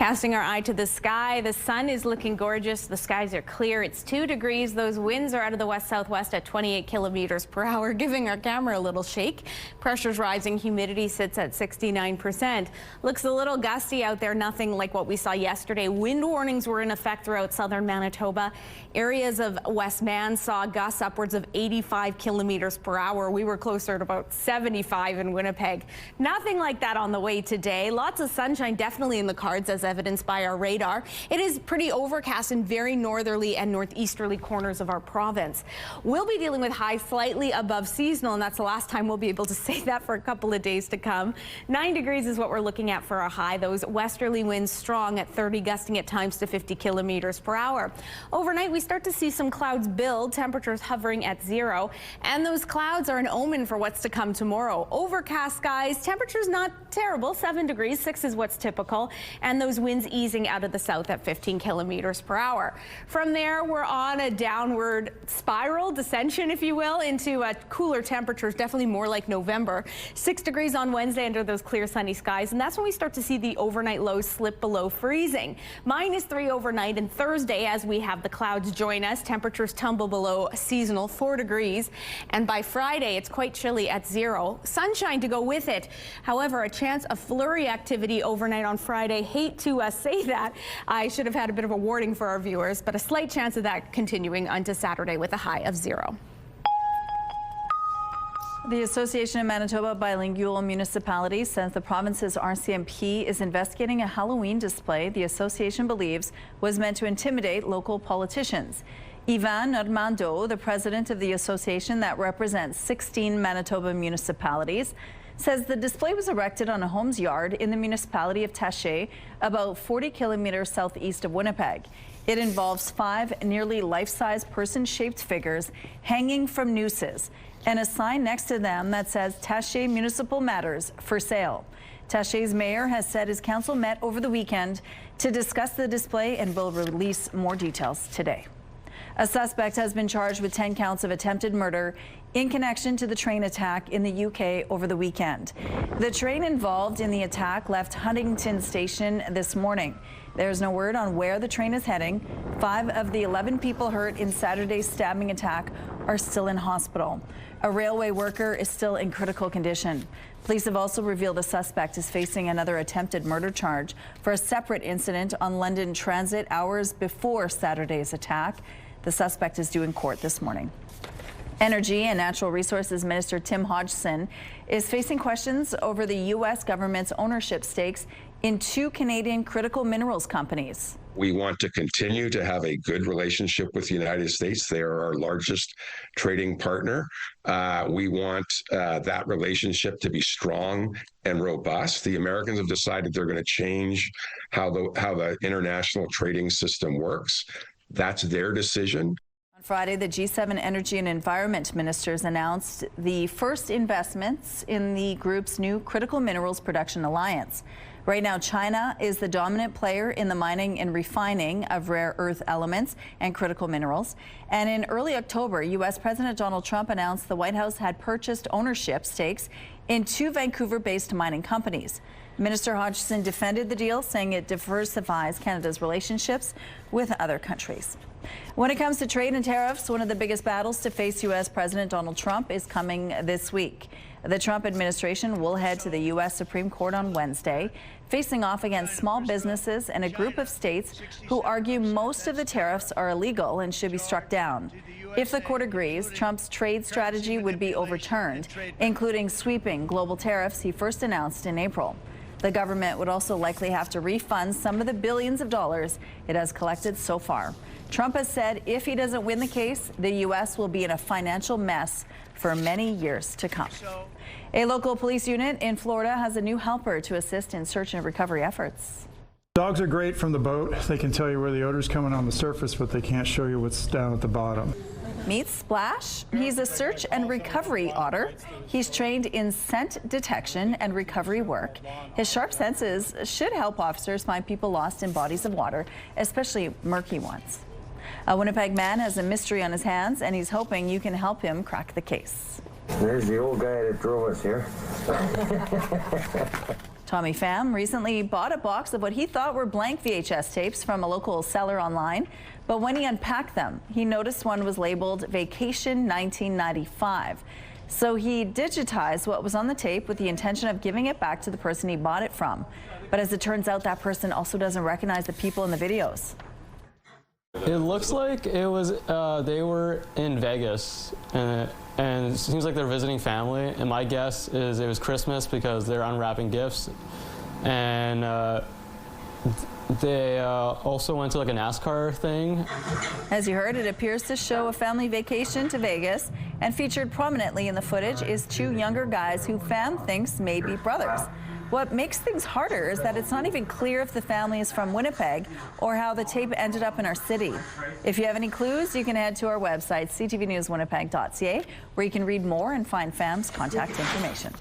Casting our eye to the sky, the sun is looking gorgeous. The skies are clear. It's 2 degrees. Those winds are out of the west-southwest at 28 kilometers per hour, giving our camera a little shake. Pressure's rising. Humidity sits at 69%. Looks a little gusty out there. Nothing like what we saw yesterday. Wind warnings were in effect throughout southern Manitoba. Areas of Westman saw gusts upwards of 85 kilometers per hour. We were closer to about 75 in Winnipeg. Nothing like that on the way today. Lots of sunshine definitely in the cards, as evidenced by our radar. It is pretty overcast in very northerly and northeasterly corners of our province. We'll be dealing with highs slightly above seasonal, and that's the last time we'll be able to say that for a couple of days to come. 9 degrees is what we're looking at for a high. Those westerly winds strong at 30, gusting at times to 50 kilometers per hour. Overnight, we start to see some clouds build, temperatures hovering at 0, and those clouds are an omen for what's to come tomorrow. Overcast skies, temperatures not terrible, 7 degrees, 6 is what's typical, and those winds easing out of the south at 15 kilometers per hour. From there, we're on a downward spiral, descension, if you will, into cooler temperatures, definitely more like November. 6 degrees on Wednesday under those clear sunny skies, and that's when we start to see the overnight lows slip below freezing. -3 overnight, and Thursday, as we have the clouds join us, temperatures tumble below seasonal, 4 degrees, and by Friday, it's quite chilly at 0. Sunshine to go with it. However, a chance of flurry activity overnight on Friday. Hate to say that. I should have had a bit of a warning for our viewers, but a slight chance of that continuing onto Saturday with a high of 0. The Association of Manitoba Bilingual Municipalities says the province's RCMP is investigating a Halloween display the association believes was meant to intimidate local politicians. Ivan Normando, the president of the association that represents 16 Manitoba municipalities, says the display was erected on a home's yard in the municipality of Taché, about 40 kilometers southeast of Winnipeg. It involves 5 nearly life-size person-shaped figures hanging from nooses and a sign next to them that says Taché Municipal Matters for sale. Taché's mayor has said his council met over the weekend to discuss the display and will release more details today. A suspect has been charged with 10 counts of attempted murder in connection to the train attack in the UK over the weekend. The train involved in the attack left Huntington Station this morning. There's no word on where the train is heading. 5 of the 11 people hurt in Saturday's stabbing attack are still in hospital. A railway worker is still in critical condition. Police have also revealed the suspect is facing another attempted murder charge for a separate incident on London Transit hours before Saturday's attack. The suspect is due in court this morning. Energy and Natural Resources Minister Tim Hodgson is facing questions over the U.S. government's ownership stakes in 2 Canadian critical minerals companies. We want to continue to have a good relationship with the United States. They are our largest trading partner. We want that relationship to be strong and robust. The Americans have decided they're going to change how the international trading system works. That's their decision. On Friday, the G7 Energy and Environment Ministers announced the first investments in the group's new Critical Minerals Production Alliance. Right now, China is the dominant player in the mining and refining of rare earth elements and critical minerals. And in early October, U.S. President Donald Trump announced the White House had purchased ownership stakes in 2 Vancouver-based mining companies. Minister Hodgson defended the deal, saying it diversifies Canada's relationships with other countries. When it comes to trade and tariffs, one of the biggest battles to face U.S. President Donald Trump is coming this week. The Trump administration will head to the U.S. Supreme Court on Wednesday, facing off against small businesses and a group of states who argue most of the tariffs are illegal and should be struck down. If the court agrees, Trump's trade strategy would be overturned, including sweeping global tariffs he first announced in April. The government would also likely have to refund some of the billions of dollars it has collected so far. Trump has said if he doesn't win the case, the U.S. will be in a financial mess for many years to come. A local police unit in Florida has a new helper to assist in search and recovery efforts. Dogs are great from the boat. They can tell you where the odor's coming on the surface, but they can't show you what's down at the bottom. Meet Splash. He's a search and recovery otter. He's trained in scent detection and recovery work. His sharp senses should help officers find people lost in bodies of water, especially murky ones. A Winnipeg man has a mystery on his hands, and he's hoping you can help him crack the case. There's the old guy that drove us here. Tommy Pham recently bought a box of what he thought were blank VHS tapes from a local seller online, but when he unpacked them, he noticed one was labeled Vacation 1995. So he digitized what was on the tape with the intention of giving it back to the person he bought it from. But as it turns out, that person also doesn't recognize the people in the videos. It looks like it was, they were in Vegas, and it seems like they're visiting family, and my guess is it was Christmas because they're unwrapping gifts, and they also went to like a NASCAR thing. As you heard, it appears to show a family vacation to Vegas, and featured prominently in the footage is two younger guys who Pham thinks may be brothers. What makes things harder is that it's not even clear if the family is from Winnipeg or how the tape ended up in our city. If you have any clues, you can head to our website, ctvnewswinnipeg.ca, where you can read more and find Pham's contact information.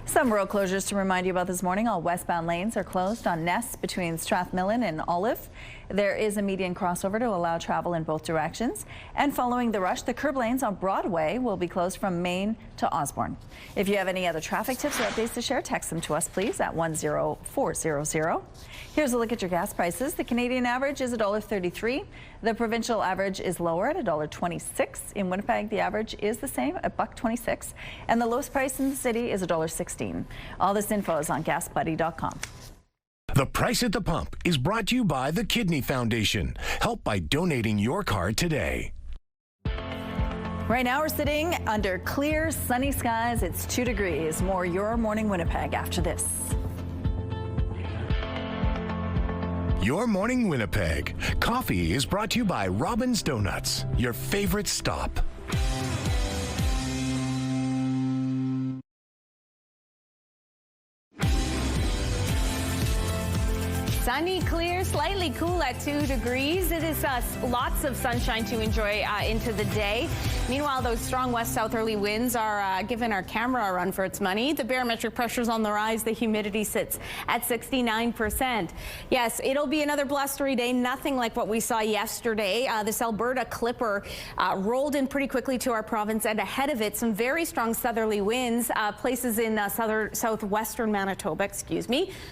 Some road closures to remind you about this morning. All westbound lanes are closed on Ness between Strathmillan and Olive. There is a median crossover to allow travel in both directions. And following the rush, the curb lanes on Broadway will be closed from Main to Osborne. If you have any other traffic tips or updates to share, text them to us, please, at 10400. Here's a look at your gas prices. The Canadian average is $1.33. The provincial average is lower at $1.26. In Winnipeg, the average is the same at $1.26. And the lowest price in the city is $1.16. All this info is on gasbuddy.com. The Price at the Pump is brought to you by the Kidney Foundation. Help by donating your card today. Right now we're sitting under clear, sunny skies. It's 2 degrees. More Your Morning Winnipeg after this. Your Morning Winnipeg. Coffee is brought to you by Robin's Donuts, your favorite stop. Sunny, clear, slightly cool at 2 degrees. It is lots of sunshine to enjoy into the day. Meanwhile, those strong west-southerly winds are giving our camera a run for its money. The barometric pressure's on the rise. The humidity sits at 69%. Yes, it'll be another blustery day. Nothing like what we saw yesterday. This Alberta clipper rolled in pretty quickly to our province, and ahead of it, some very strong southerly winds. Places in southwestern Manitoba,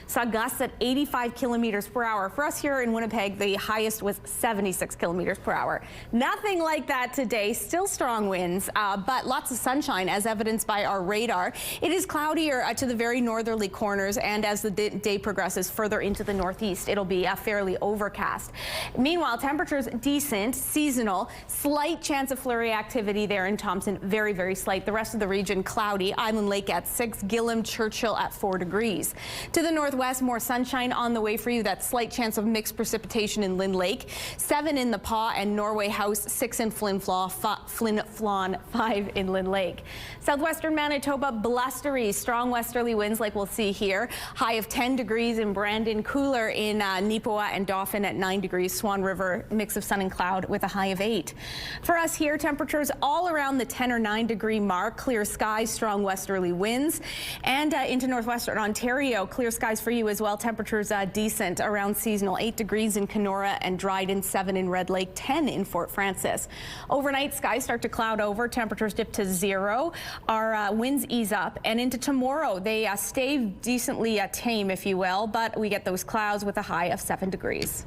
saw gusts at 85 kilometers per hour. For us here in Winnipeg, the highest was 76 kilometers per hour. Nothing like that today. Still strong winds, but lots of sunshine as evidenced by our radar. It is cloudier to the very northerly corners, and as the day progresses further into the northeast, it'll be fairly overcast. Meanwhile, temperatures decent, seasonal, slight chance of flurry activity there in Thompson, very, very slight. The rest of the region cloudy. Island Lake at 6, Gillam, Churchill at 4 degrees. To the northwest, more sunshine on the way for you. That slight chance of mixed precipitation in Lynn Lake, 7 in the Paw and Norway House, 6 in Flin Flon, 5 in Lynn Lake. Southwestern Manitoba, blustery, strong westerly winds like we'll see here. High of 10 degrees in Brandon, cooler in Nipoa and Dauphin at 9 degrees. Swan River, mix of sun and cloud with a high of 8. For us here, temperatures all around the 10 or 9 degree mark. Clear skies, strong westerly winds. And into northwestern Ontario, clear skies for you as well. Temperatures decent, around seasonal. 8 degrees in Kenora and Dryden, 7 in Red Lake, 10 in Fort Francis. Overnight, skies start to cloud over. Temperatures dip to 0. Our winds ease up, and into tomorrow they stay decently tame, if you will, but we get those clouds with a high of 7 degrees.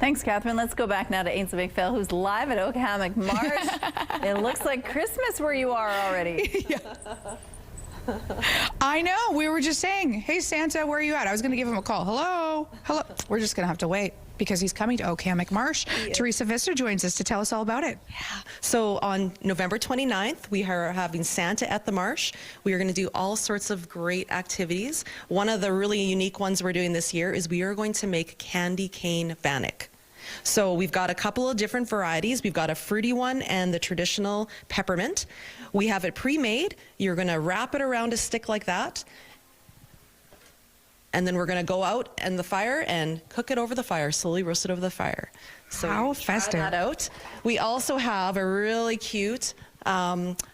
Thanks, Catherine. Let's go back now to Ainsley McPhail, who's live at Oak-Hammock Marsh. It looks like Christmas where you are already. Yeah. I know. We were just saying, hey, Santa, where are you at? I was going to give him a call. Hello. Hello. We're just going to have to wait because he's coming to Oak-Hammock Marsh. Teresa Visser joins us to tell us all about it. Yeah. So on November 29th, we are having Santa at the Marsh. We are going to do all sorts of great activities. One of the really unique ones we're doing this year is we are going to make candy cane bannock. So we've got a couple of different varieties. We've got a fruity one and the traditional peppermint. We have it pre-made. You're going to wrap it around a stick like that. And then we're going to go out in the fire and cook it over the fire, slowly roast it over the fire. So how festive. Try that out. We also have a really cute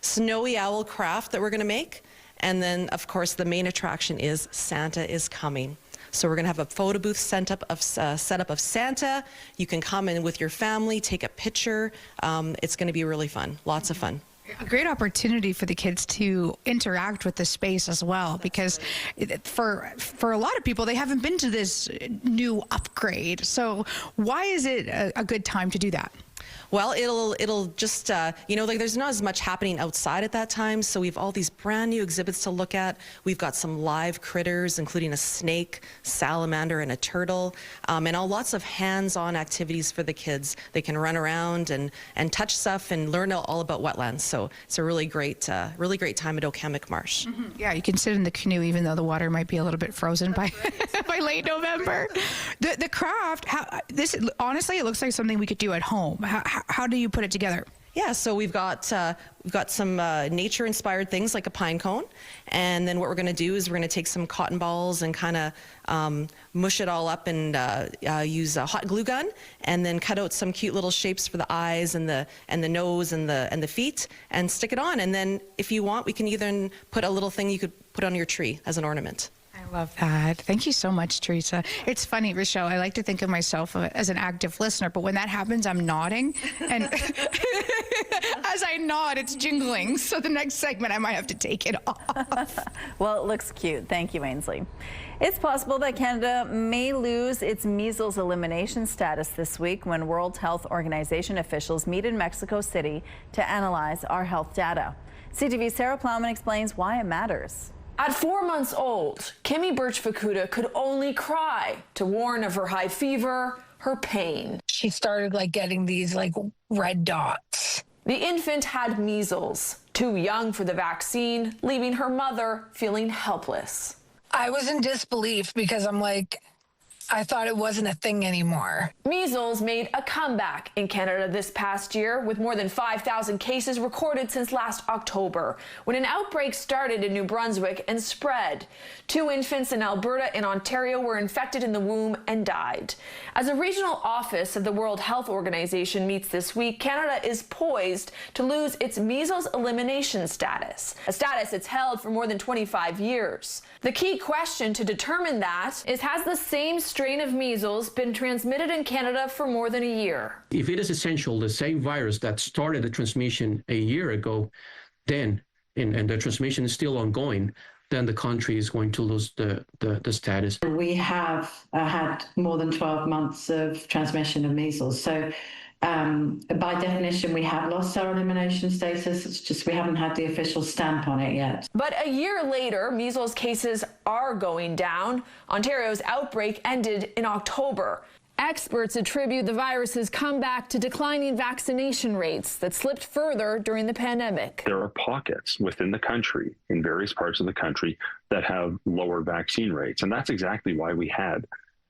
snowy owl craft that we're going to make. And then, of course, the main attraction is Santa is coming. So we're going to have a photo booth setup of Santa. You can come in with your family, take a picture. It's going to be really fun. Lots of fun. A great opportunity for the kids to interact with the space as well, because for a lot of people, they haven't been to this new upgrade. So why is it a good time to do that? Well, it'll just, like there's not as much happening outside at that time. So we have all these brand new exhibits to look at. We've got some live critters, including a snake, salamander, and a turtle, and lots of hands-on activities for the kids. They can run around and touch stuff and learn all about wetlands. So it's a really great time at Okemik Marsh. Mm-hmm. Yeah, you can sit in the canoe even though the water might be a little bit frozen by by late November. The craft, honestly, it looks like something we could do at home. How do you put it together? Yeah, so we've got some nature-inspired things like a pine cone, and then what we're going to do is we're going to take some cotton balls and kind of mush it all up and use a hot glue gun, and then cut out some cute little shapes for the eyes and the nose and the feet, and stick it on. And then if you want, we can either put a little thing you could put on your tree as an ornament. I love that. Thank you so much, Teresa. It's funny, Rochelle, I like to think of myself as an active listener, but when that happens, I'm nodding. And as I nod, it's jingling. So the next segment, I might have to take it off. Well, it looks cute. Thank you, Ainsley. It's possible that Canada may lose its measles elimination status this week when World Health Organization officials meet in Mexico City to analyze our health data. CTV's Sarah Plowman explains why it matters. At 4 months old, Kimmy Birch-Fukuda could only cry to warn of her high fever, her pain. She started getting these red dots. The infant had measles, too young for the vaccine, leaving her mother feeling helpless. I was in disbelief because I thought it wasn't a thing anymore. Measles made a comeback in Canada this past year, with more than 5,000 cases recorded since last October, when an outbreak started in New Brunswick and spread. 2 infants in Alberta and Ontario were infected in the womb and died. As a regional office of the World Health Organization meets this week, Canada is poised to lose its measles elimination status, a status it's held for more than 25 years. The key question to determine that is, has the same strain of measles been transmitted in Canada for more than a year? If it is essential, the same virus that started the transmission a year ago, then, and the transmission is still ongoing, then the country is going to lose the status. We have had more than 12 months of transmission of measles. So by definition, we have lost our elimination status. It's just we haven't had the official stamp on it yet. But a year later, measles cases are going down. Ontario's outbreak ended in October. Experts attribute the virus's comeback to declining vaccination rates that slipped further during the pandemic. There are pockets within the country, in various parts of the country, that have lower vaccine rates. And that's exactly why we had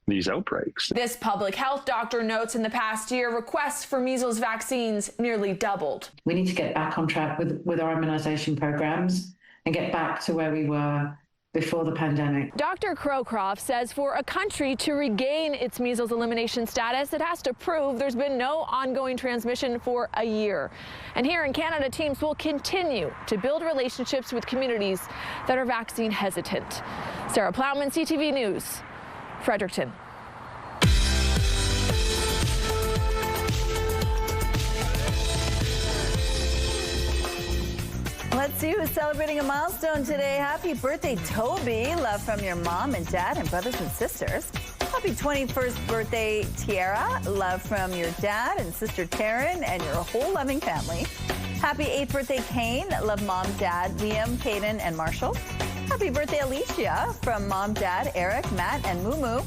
these outbreaks. This public health doctor notes in the past year, requests for measles vaccines nearly doubled. We need to get back on track with our immunization programs and get back to where we were before the pandemic. Dr. Crowcroft says for a country to regain its measles elimination status, it has to prove there's been no ongoing transmission for a year. And here in Canada, teams will continue to build relationships with communities that are vaccine hesitant. Sarah Plowman, CTV News, Fredericton. Let's see who's celebrating a milestone today. Happy birthday, Toby. Love from your mom and dad and brothers and sisters. Happy 21st birthday, Tiara. Love from your dad and sister Taryn and your whole loving family. Happy 8th birthday, Kane. Love mom, dad, Liam, Caden, and Marshall. Happy birthday, Alicia. From mom, dad, Eric, Matt, and Moo.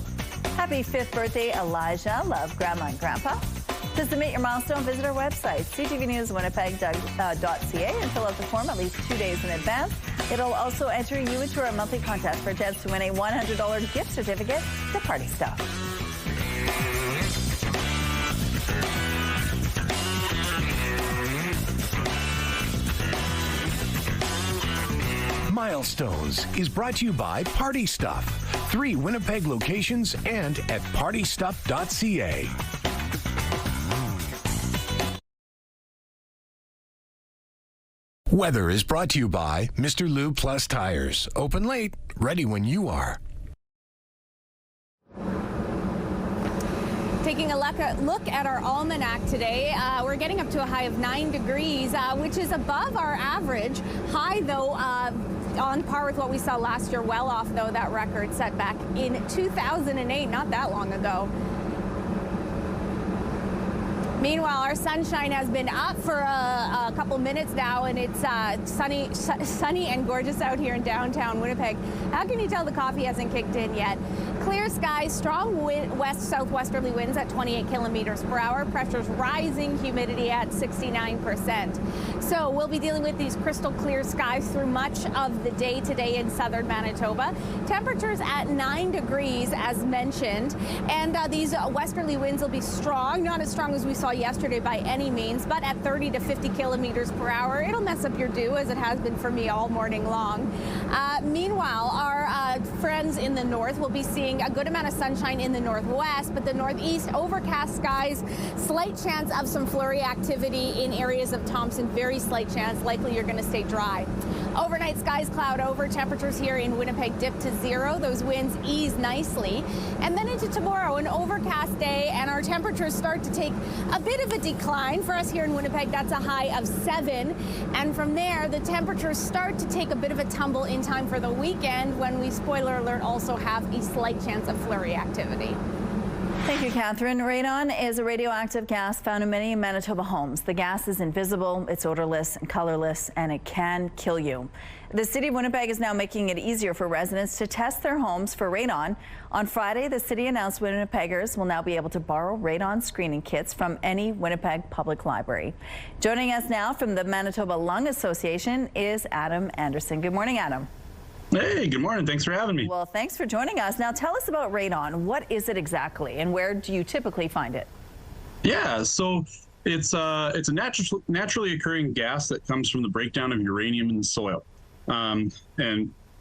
Happy 5th birthday, Elijah. Love grandma and grandpa. To submit your milestone, visit our website, ctvnewswinnipeg.ca, and fill out the form at least 2 days in advance. It'll also enter you into our monthly contest for a chance to win a $100 gift certificate to Party Stuff. Milestones is brought to you by Party Stuff. 3 Winnipeg locations and at partystuff.ca. Weather is brought to you by Mr. Lube Plus Tires. Open late, ready when you are. Taking a look at our almanac today, we're getting up to a high of 9 degrees, which is above our average. High, though, on par with what we saw last year, well off, though, that record set back in 2008, not that long ago. Meanwhile, our sunshine has been up for a couple minutes now, and it's sunny and gorgeous out here in downtown Winnipeg. How can you tell the coffee hasn't kicked in yet? Clear skies, strong west-southwesterly winds at 28 kilometers per hour. Pressure's rising, humidity at 69%. So we'll be dealing with these crystal clear skies through much of the day today in southern Manitoba. Temperatures at 9 degrees, as mentioned, and these westerly winds will be strong, not as strong as we saw yesterday by any means, but at 30 to 50 kilometers per hour. It'll mess up your dew, as it has been for me all morning long. Meanwhile, our friends in the north will be seeing a good amount of sunshine in the northwest, but the northeast, overcast skies, slight chance of some flurry activity in areas of Thompson, very slight chance, likely you're going to stay dry. Overnight skies cloud over, temperatures here in Winnipeg dip to 0. Those winds ease nicely. And then into tomorrow, an overcast day, and our temperatures start to take a bit of a decline for us here in Winnipeg. That's a high of 7. And from there, the temperatures start to take a bit of a tumble in time for the weekend, when we, spoiler alert, also have a slight chance of flurry activity. Thank you, Catherine. Radon is a radioactive gas found in many Manitoba homes. The gas is invisible, it's odorless and colorless, and it can kill you. The City of Winnipeg is now making it easier for residents to test their homes for radon. On Friday, the city announced Winnipeggers will now be able to borrow radon screening kits from any Winnipeg Public Library. Joining us now from the Manitoba Lung Association is Adam Anderson. Good morning, Adam. Hey, good morning. Thanks for having me. Well, thanks for joining us. Now tell us about radon. What is it exactly, and where do you typically find it? Yeah, so it's a naturally occurring gas that comes from the breakdown of uranium in the soil. And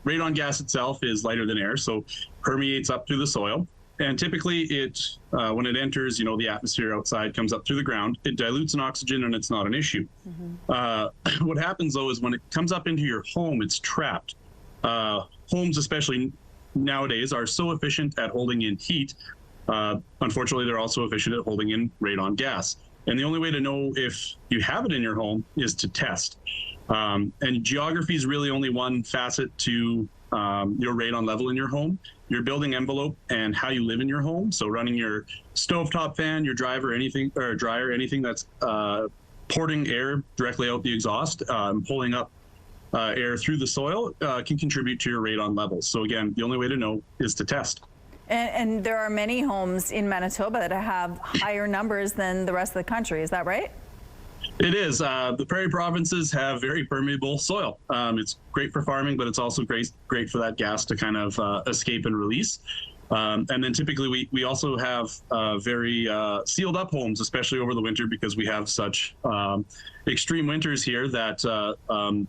radon gas itself is lighter than air, so permeates up through the soil. And typically it, when it enters, the atmosphere outside, comes up through the ground, it dilutes in oxygen and it's not an issue. What happens though is when it comes up into your home, it's trapped. Homes, especially nowadays, are so efficient at holding in heat. Unfortunately, they're also efficient at holding in radon gas. And the only way to know if you have it in your home is to test. And geography is really only one facet to your radon level in your home. Your building envelope and how you live in your home. So running your stovetop fan, your dryer, anything that's porting air directly out the exhaust, pulling up air through the soil can contribute to your radon levels. So again, the only way to know is to test. And there are many homes in Manitoba that have higher numbers than the rest of the country. Is that right? It is. The prairie provinces have very permeable soil. It's great for farming, but it's also great for that gas to kind of escape and release. And then typically we also have very sealed up homes, especially over the winter, because we have such extreme winters here that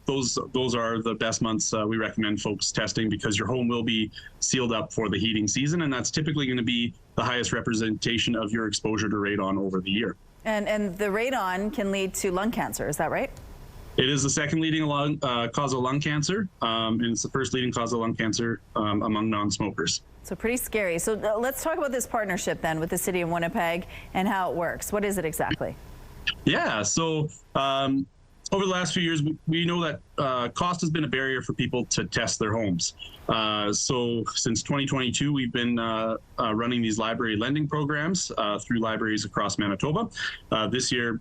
those are the best months we recommend folks testing, because your home will be sealed up for the heating season, and that's typically going to be the highest representation of your exposure to radon over the year. And the radon can lead to lung cancer, is that right? It is the second leading cause of lung cancer, and it's the first leading cause of lung cancer among non-smokers. So pretty scary. So let's talk about this partnership then with the City of Winnipeg and how it works. What is it exactly? Yeah, so over the last few years, we know that cost has been a barrier for people to test their homes. So since 2022, we've been running these library lending programs through libraries across Manitoba. This year,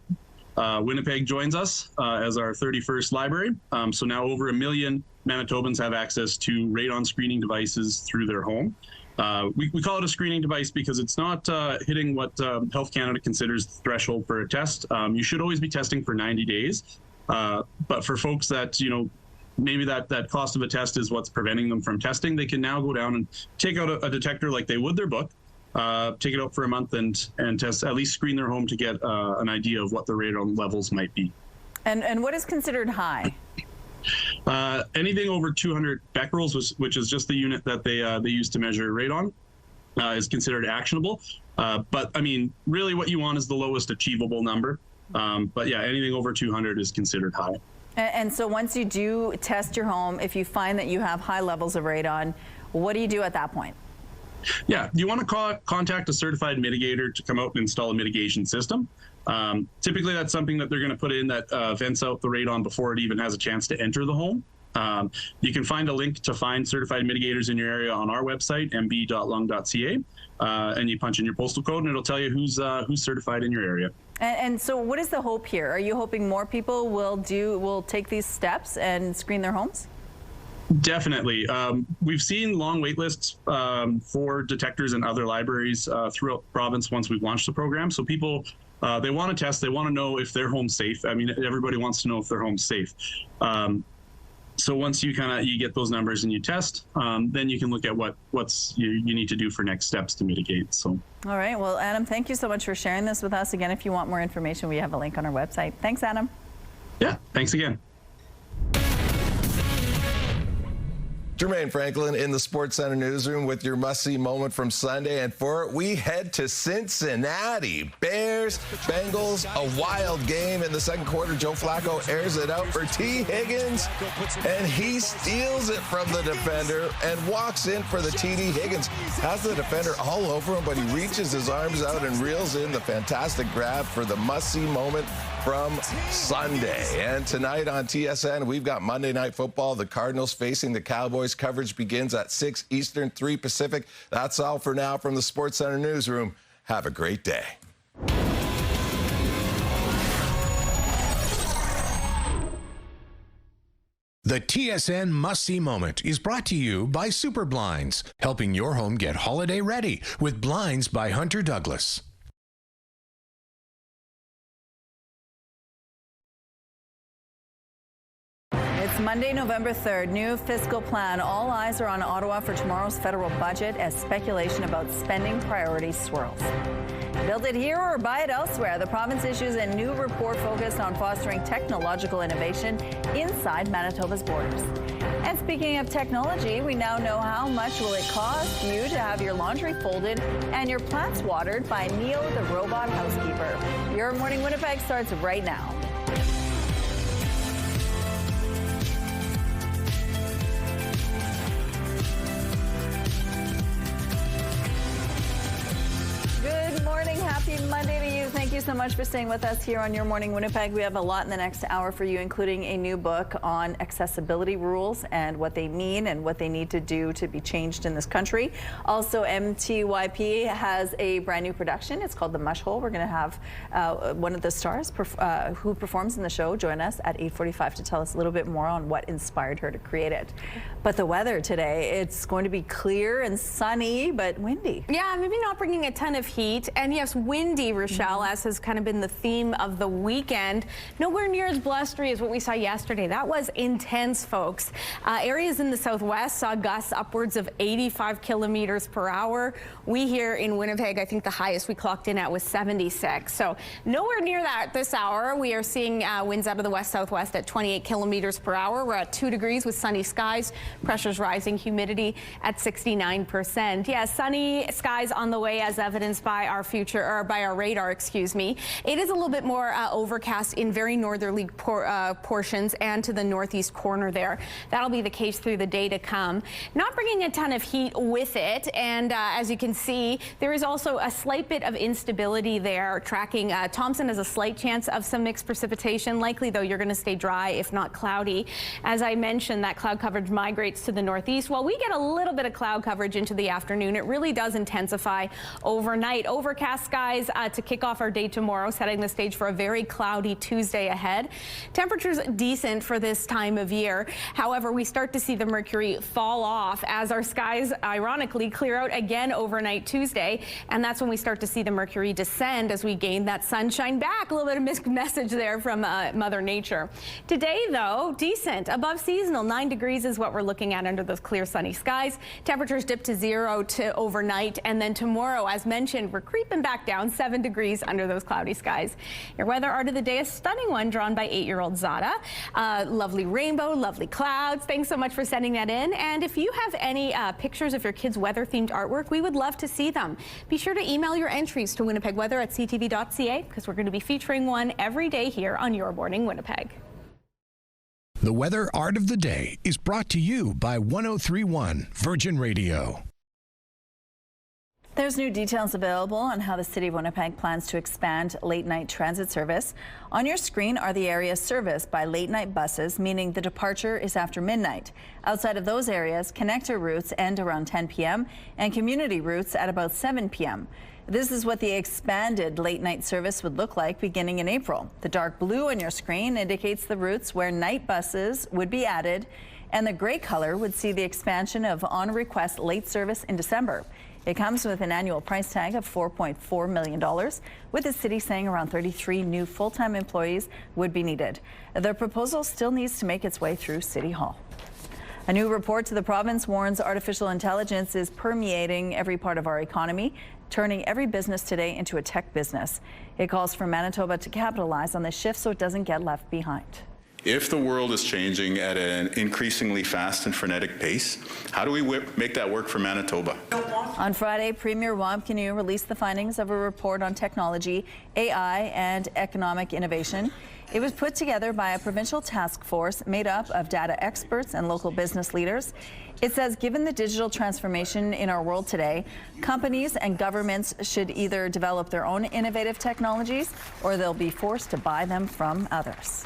Winnipeg joins us as our 31st library. So now over 1 million Manitobans have access to radon screening devices through their home. We call it a screening device because it's not hitting what Health Canada considers the threshold for a test. You should always be testing for 90 days. But for folks that, maybe that cost of a test is what's preventing them from testing, they can now go down and take out a detector like they would their book, take it out for a month and test, at least screen their home to get an idea of what the radon levels might be. And what is considered high? Anything over 200 becquerels, which is just the unit that they use to measure radon, is considered actionable. But I mean, really what you want is the lowest achievable number. But yeah, anything over 200 is considered high. And so once you do test your home, if you find that you have high levels of radon, what do you do at that point? Yeah, you want to contact a certified mitigator to come out and install a mitigation system. Typically, that's something that they're going to put in that vents out the radon before it even has a chance to enter the home. You can find a link to find certified mitigators in your area on our website, mb.lung.ca, and you punch in your postal code, and it'll tell you who's certified in your area. And so, what is the hope here? Are you hoping more people will take these steps and screen their homes? Definitely. We've seen long wait lists for detectors in other libraries throughout the province once we've launched the program. So people, they want to test, they want to know if their home's safe. I mean, everybody wants to know if their home's safe. So once you get those numbers and you test, then you can look at what you need to do for next steps to mitigate. So. All right. Well, Adam, thank you so much for sharing this with us. Again, if you want more information, we have a link on our website. Thanks, Adam. Yeah. Thanks again. Jermaine Franklin in the Sports Center newsroom with your must-see moment from Sunday. And for it, we head to Cincinnati. Bears, Bengals, a wild game in the second quarter. Joe Flacco airs it out for T. Higgins, and he steals it from the defender and walks in for the TD. Higgins has the defender all over him, but he reaches his arms out and reels in the fantastic grab for the must-see moment from Sunday. And tonight on TSN, we've got Monday Night Football. The Cardinals facing the Cowboys. Coverage begins at 6 Eastern, 3 Pacific. That's all for now from the Sports Center newsroom. Have a great day. The TSN Must-See Moment is brought to you by Super Blinds, helping your home get holiday ready with Blinds by Hunter Douglas. It's Monday, November 3rd. New fiscal plan. All eyes are on Ottawa for tomorrow's federal budget as speculation about spending priorities swirls. Build it here or buy it elsewhere. The province issues a new report focused on fostering technological innovation inside Manitoba's borders. And speaking of technology, we now know how much will it cost you to have your laundry folded and your plants watered by Neo, the robot housekeeper. Your Morning Winnipeg starts right now. Good morning. Happy Monday to you. Thank you so much for staying with us here on Your Morning Winnipeg. We have a lot in the next hour for you, including a new book on accessibility rules and what they mean and what they need to do to be changed in this country. Also, MTYP has a brand new production. It's called The Mush Hole. We're going to have one of the stars who performs in the show join us at 8:45 to tell us a little bit more on what inspired her to create it. But the weather today, it's going to be clear and sunny, but windy. Yeah, maybe not bringing a ton of heat. And yes, windy, Rochelle, as has kind of been the theme of the weekend. Nowhere near as blustery as what we saw yesterday. That was intense, folks. Areas in the southwest saw gusts upwards of 85 kilometers per hour. We here in Winnipeg, I think the highest we clocked in at was 76. So nowhere near that this hour. We are seeing winds out of the west-southwest at 28 kilometers per hour. We're at 2 degrees with sunny skies. Pressure's rising, humidity at 69%. Yeah, sunny skies on the way as evidenced by our radar, excuse me. It is a little bit more overcast in very northerly portions and to the northeast corner there. That'll be the case through the day to come. Not bringing a ton of heat with it, and as you can see, there is also a slight bit of instability there. Tracking Thompson has a slight chance of some mixed precipitation. Likely, though, you're going to stay dry, if not cloudy. As I mentioned, that cloud coverage migrates to the northeast. While we get a little bit of cloud coverage into the afternoon, it really does intensify overnight. Overcast skies to kick off our day tomorrow, setting the stage for a very cloudy Tuesday ahead. Temperatures decent for this time of year. However, we start to see the mercury fall off as our skies ironically clear out again overnight Tuesday, and that's when we start to see the mercury descend as we gain that sunshine back. A little bit of mixed message there from Mother Nature. Today, though, decent, above seasonal. 9 degrees is what we're looking at under those clear sunny skies. Temperatures dip to 0 to overnight, and then tomorrow, as mentioned, we're creeping back down 7 degrees under those cloudy skies. Your weather art of the day, a stunning one drawn by 8-year-old Zada. Lovely rainbow, lovely clouds. Thanks so much for sending that in. And if you have any pictures of your kids' weather-themed artwork, we would love to see them. Be sure to email your entries to winnipegweather@ctv.ca because we're going to be featuring one every day here on Your Morning Winnipeg. The Weather Art of the Day is brought to you by 103.1 Virgin Radio. There's new details available on how the City of Winnipeg plans to expand late-night transit service. On your screen are the areas serviced by late-night buses, meaning the departure is after midnight. Outside of those areas, connector routes end around 10 p.m. and community routes at about 7 p.m. This is what the expanded late-night service would look like beginning in April. The dark blue on your screen indicates the routes where night buses would be added, and the gray color would see the expansion of on-request late service in December. It comes with an annual price tag of $4.4 million, with the city saying around 33 new full-time employees would be needed. The proposal still needs to make its way through City Hall. A new report to the province warns artificial intelligence is permeating every part of our economy, turning every business today into a tech business. It calls for Manitoba to capitalize on this shift so it doesn't get left behind. If the world is changing at an increasingly fast and frenetic pace, how do we make that work for Manitoba? On Friday, Premier Wampkenu released the findings of a report on technology, AI, and economic innovation. It was put together by a provincial task force made up of data experts and local business leaders. It says, given the digital transformation in our world today, companies and governments should either develop their own innovative technologies or they'll be forced to buy them from others.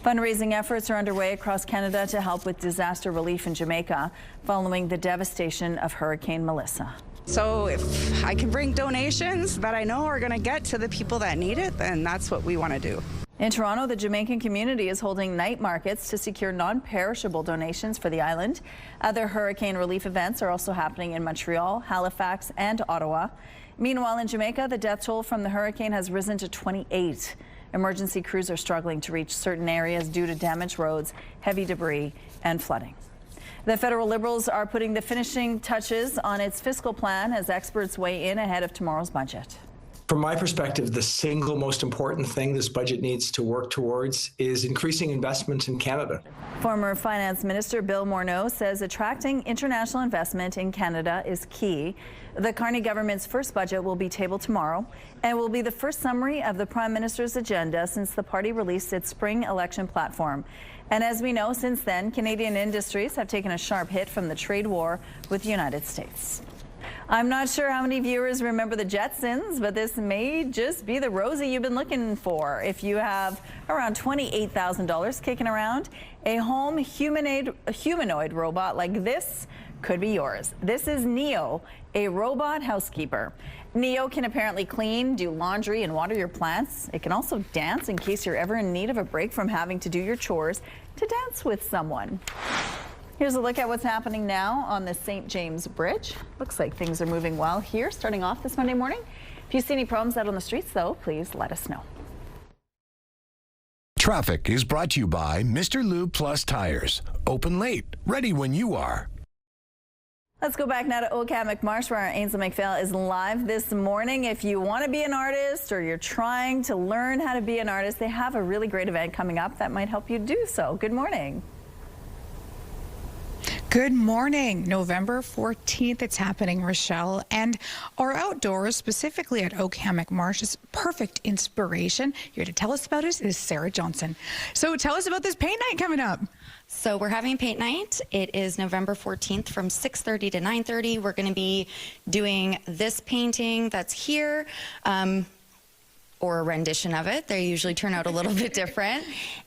Fundraising efforts are underway across Canada to help with disaster relief in Jamaica following the devastation of Hurricane Melissa. So if I can bring donations that I know are going to get to the people that need it, then that's what we want to do. In Toronto, the Jamaican community is holding night markets to secure non-perishable donations for the island. Other hurricane relief events are also happening in Montreal, Halifax, and Ottawa. Meanwhile, in Jamaica, the death toll from the hurricane has risen to 28. Emergency crews are struggling to reach certain areas due to damaged roads, heavy debris, and flooding. The federal Liberals are putting the finishing touches on its fiscal plan as experts weigh in ahead of tomorrow's budget. From my perspective, the single most important thing this budget needs to work towards is increasing investment in Canada. Former Finance Minister Bill Morneau says attracting international investment in Canada is key. The Carney government's first budget will be tabled tomorrow and will be the first summary of the Prime Minister's agenda since the party released its spring election platform. And as we know, since then, Canadian industries have taken a sharp hit from the trade war with the United States. I'm not sure how many viewers remember the Jetsons, but this may just be the Rosie you've been looking for. If you have around $28,000 kicking around, a home humanoid robot like this could be yours. This is Neo, a robot housekeeper. Neo can apparently clean, do laundry, and water your plants. It can also dance in case you're ever in need of a break from having to do your chores to dance with someone. Here's a look at what's happening now on the St. James Bridge. Looks like things are moving well here, starting off this Monday morning. If you see any problems out on the streets, though, please let us know. Traffic is brought to you by Mr. Lube Plus Tires. Open late, ready when you are. Let's go back now to Oka-McMarsh, where our Ainsley McPhail is live this morning. If you want to be an artist or you're trying to learn how to be an artist, they have a really great event coming up that might help you do so. Good morning. Good morning. November 14th, it's happening, Rochelle. And our outdoors, specifically at Oka-McMarsh, is perfect inspiration. Here to tell us about it is Sarah Johnson. So tell us about this paint night coming up. So we're having paint night. It is November 14th from 6:30 to 9:30. We're going to be doing this painting that's here. Or a rendition of it. They usually turn out a little bit different.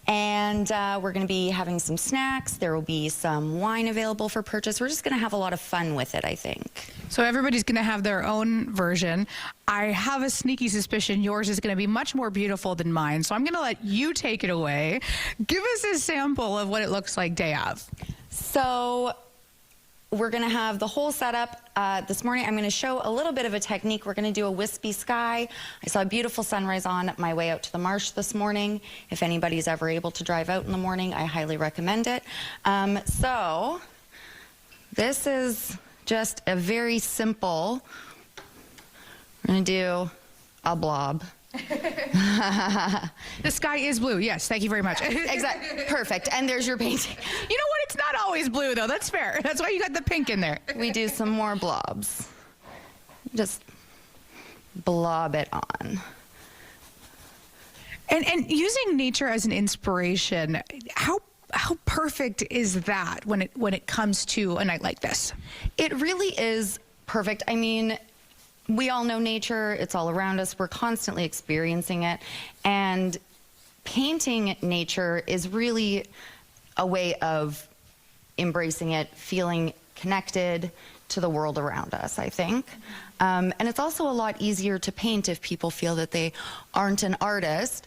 And we're going to be having some snacks. There will be some wine available for purchase. We're just going to have a lot of fun with it, I think. So everybody's going to have their own version. I have a sneaky suspicion yours is going to be much more beautiful than mine. So I'm going to let you take it away. Give us a sample of what it looks like day of. So we're going to have the whole setup. This morning, I'm going to show a little bit of a technique. We're going to do a wispy sky. I saw a beautiful sunrise on my way out to the marsh this morning. If anybody's ever able to drive out in the morning, I highly recommend it. So this is just a very simple, we're going to do a blob. The sky is blue. Yes, thank you very much. Exactly. Perfect. And there's your painting. You know what? It's not always blue, though. That's fair. That's why you got the pink in there. We do some more blobs. Just blob it on. And using nature as an inspiration, how perfect is that when it comes to a night like this? It really is perfect. I mean, we all know nature, it's all around us, we're constantly experiencing it, and painting nature is really a way of embracing it, feeling connected to the world around us, I think. And it's also a lot easier to paint if people feel that they aren't an artist,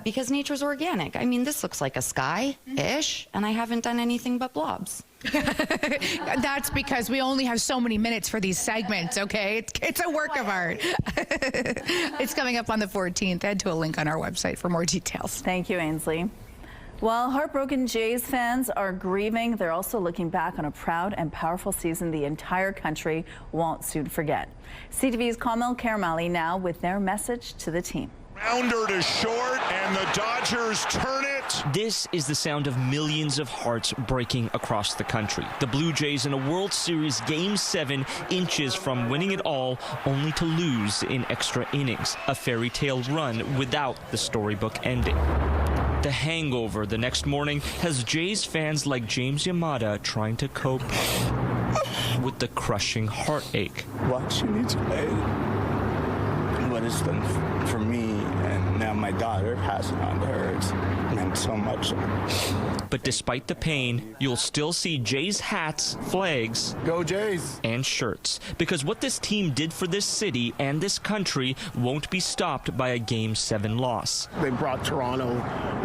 because nature's organic. I mean, this looks like a sky-ish, and I haven't done anything but blobs. That's because we only have so many minutes for these segments, okay? It's a work of art. It's coming up on the 14th. Head to a link on our website for more details. Thank you, Ainsley. While heartbroken Jays fans are grieving, they're also looking back on a proud and powerful season the entire country won't soon forget. CTV's Kamil Karamali now with their message to the team. Rounder to short, and the Dodgers turn it. This is the sound of millions of hearts breaking across the country. The Blue Jays in a World Series Game 7, inches from winning it all, only to lose in extra innings. A fairy tale run without the storybook ending. The hangover the next morning has Jays fans like James Yamada trying to cope with the crushing heartache. Watching each play, what it's done for me, and now my daughter passing on to her, it's meant so much. But despite the pain, you'll still see Jays hats, flags, go Jays, and shirts. Because what this team did for this city and this country won't be stopped by a Game 7 loss. They brought Toronto,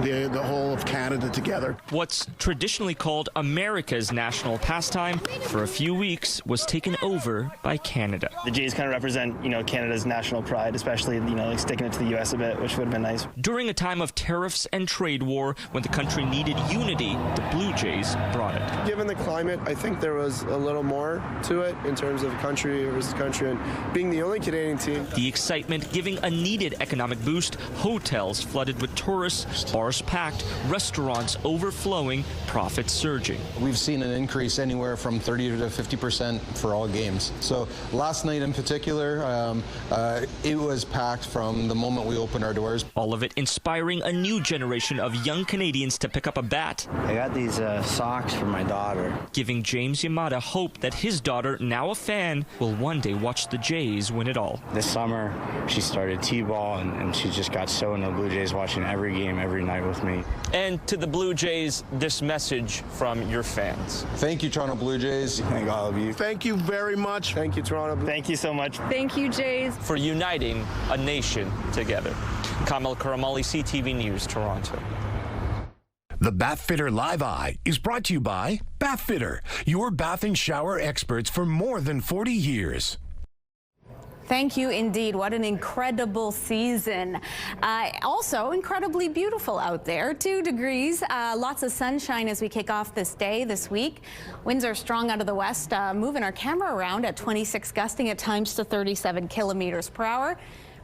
the whole of Canada together. What's traditionally called America's national pastime, for a few weeks was taken over by Canada. The Jays kind of represent, Canada's national pride, especially, like sticking it to the U.S. a bit, which would have been nice. During a time of tariffs and trade war, when the country needed unity, the Blue Jays brought it. Given the climate, I think there was a little more to it in terms of country versus country, and being the only Canadian team. The excitement giving a needed economic boost, hotels flooded with tourists, bars packed, restaurants overflowing, profits surging. We've seen an increase anywhere from 30 to 50% for all games. So last night in particular, it was packed from the moment we opened our doors. All of it inspiring a new generation of young Canadians to pick up a bat. I got these socks for my daughter. Giving James Yamada hope that his daughter, now a fan, will one day watch the Jays win it all. This summer, she started T-ball, and she just got so into the Blue Jays, watching every game, every night with me. And to the Blue Jays, this message from your fans. Thank you, Toronto Blue Jays. Thank all of you. Thank you very much. Thank you, Toronto Blue. Thank you so much. Thank you, Jays. For uniting a nation together. Kamil Karamali, CTV News, Toronto. The Bathfitter Live Eye is brought to you by Bathfitter, your bath and shower experts for more than 40 years. Thank you indeed. What an incredible season. Also incredibly beautiful out there. 2 degrees, lots of sunshine as we kick off this day, this week. Winds are strong out of the west, moving our camera around at 26, gusting at times to 37 kilometers per hour.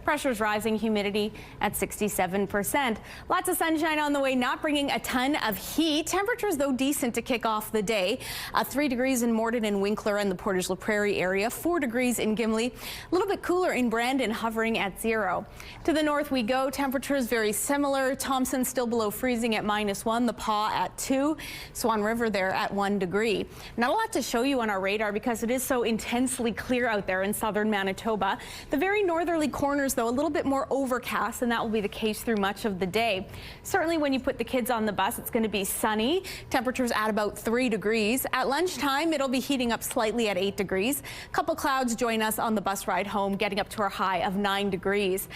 Pressure's rising, humidity at 67%. Lots of sunshine on the way, not bringing a ton of heat. Temperatures, though, decent to kick off the day. 3 degrees in Morden and Winkler and the Portage La Prairie area. 4 degrees in Gimli. A little bit cooler in Brandon, hovering at 0. To the north we go. Temperatures very similar. Thompson still below freezing at -1. The Paw at 2. Swan River there at 1 degree. Not a lot to show you on our radar because it is so intensely clear out there in southern Manitoba. The very northerly corners, though, a little bit more overcast, and that will be the case through much of the day. Certainly when you put the kids on the bus, it's going to be sunny. Temperatures at about 3 degrees. At lunchtime, it'll be heating up slightly at 8 degrees. A couple clouds join us on the bus ride home, getting up to our high of 9 degrees.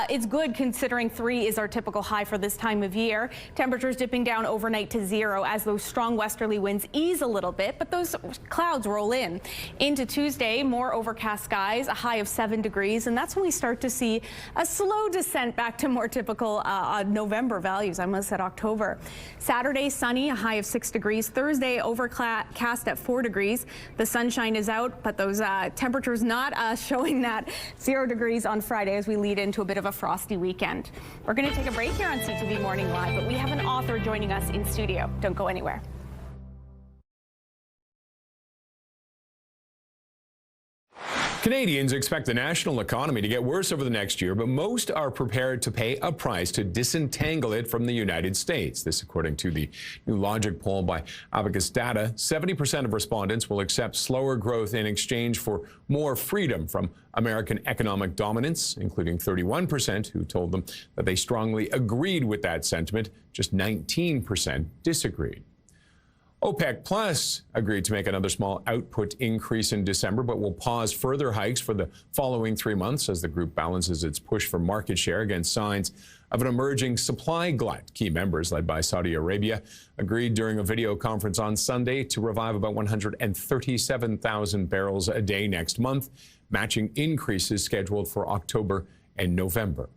It's good considering 3 is our typical high for this time of year. Temperatures dipping down overnight to 0 as those strong westerly winds ease a little bit, but those clouds roll in. Into Tuesday, more overcast skies, a high of 7 degrees, and that's when we start to see a slow descent back to more typical November values. I almost said October. Saturday, sunny, a high of 6 degrees. Thursday, overcast at 4 degrees. The sunshine is out, but those temperatures not showing that 0 degrees on Friday as we lead into a bit of a frosty weekend. We're going to take a break here on CTV Morning Live, but we have an author joining us in studio. Don't go anywhere. Canadians expect the national economy to get worse over the next year, but most are prepared to pay a price to disentangle it from the United States. This according to the new Logic poll by Abacus Data. 70% of respondents will accept slower growth in exchange for more freedom from American economic dominance, including 31% who told them that they strongly agreed with that sentiment. Just 19% disagreed. OPEC Plus agreed to make another small output increase in December, but will pause further hikes for the following 3 months as the group balances its push for market share against signs of an emerging supply glut. Key members, led by Saudi Arabia, agreed during a video conference on Sunday to revive about 137,000 barrels a day next month, matching increases scheduled for October and November.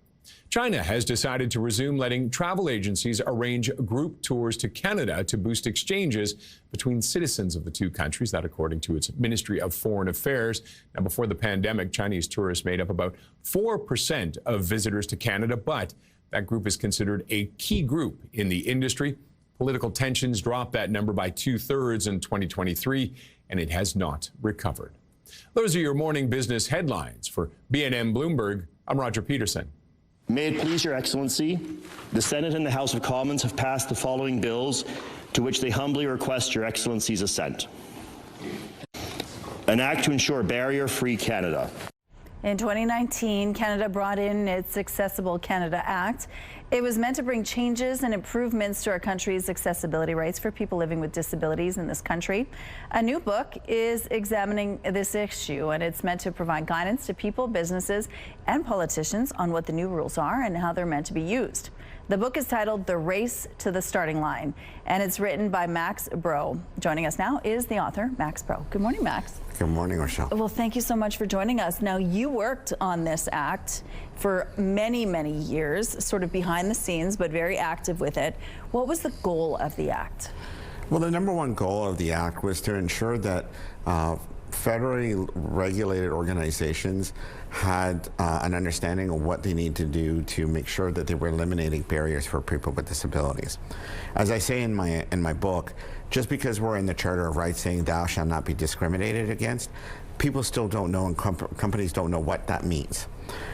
China has decided to resume letting travel agencies arrange group tours to Canada to boost exchanges between citizens of the two countries. That according to its Ministry of Foreign Affairs. Now, before the pandemic, Chinese tourists made up about 4% of visitors to Canada, but that group is considered a key group in the industry. Political tensions dropped that number by 2/3 in 2023, and it has not recovered. Those are your morning business headlines. For BNN Bloomberg, I'm Roger Peterson. May it please Your Excellency, the Senate and the House of Commons have passed the following bills to which they humbly request Your Excellency's assent. An act to ensure barrier-free Canada. In 2019, Canada brought in its Accessible Canada Act. It was meant to bring changes and improvements to our country's accessibility rights for people living with disabilities in this country. A new book is examining this issue, and it's meant to provide guidance to people, businesses, and politicians on what the new rules are and how they're meant to be used. The book is titled The Race to the Starting Line, and it's written by Max Bro. Joining us now is the author, Max Bro. Good morning, Max. Good morning, Rochelle. Well, thank you so much for joining us. Now, you worked on this act for many, many years, sort of behind the scenes, but very active with it. What was the goal of the act? Well, the number one goal of the act was to ensure that federally regulated organizations had an understanding of what they need to do to make sure that they were eliminating barriers for people with disabilities. As I say in my book, just because we're in the Charter of Rights saying thou shalt not be discriminated against, people still don't know and companies don't know what that means.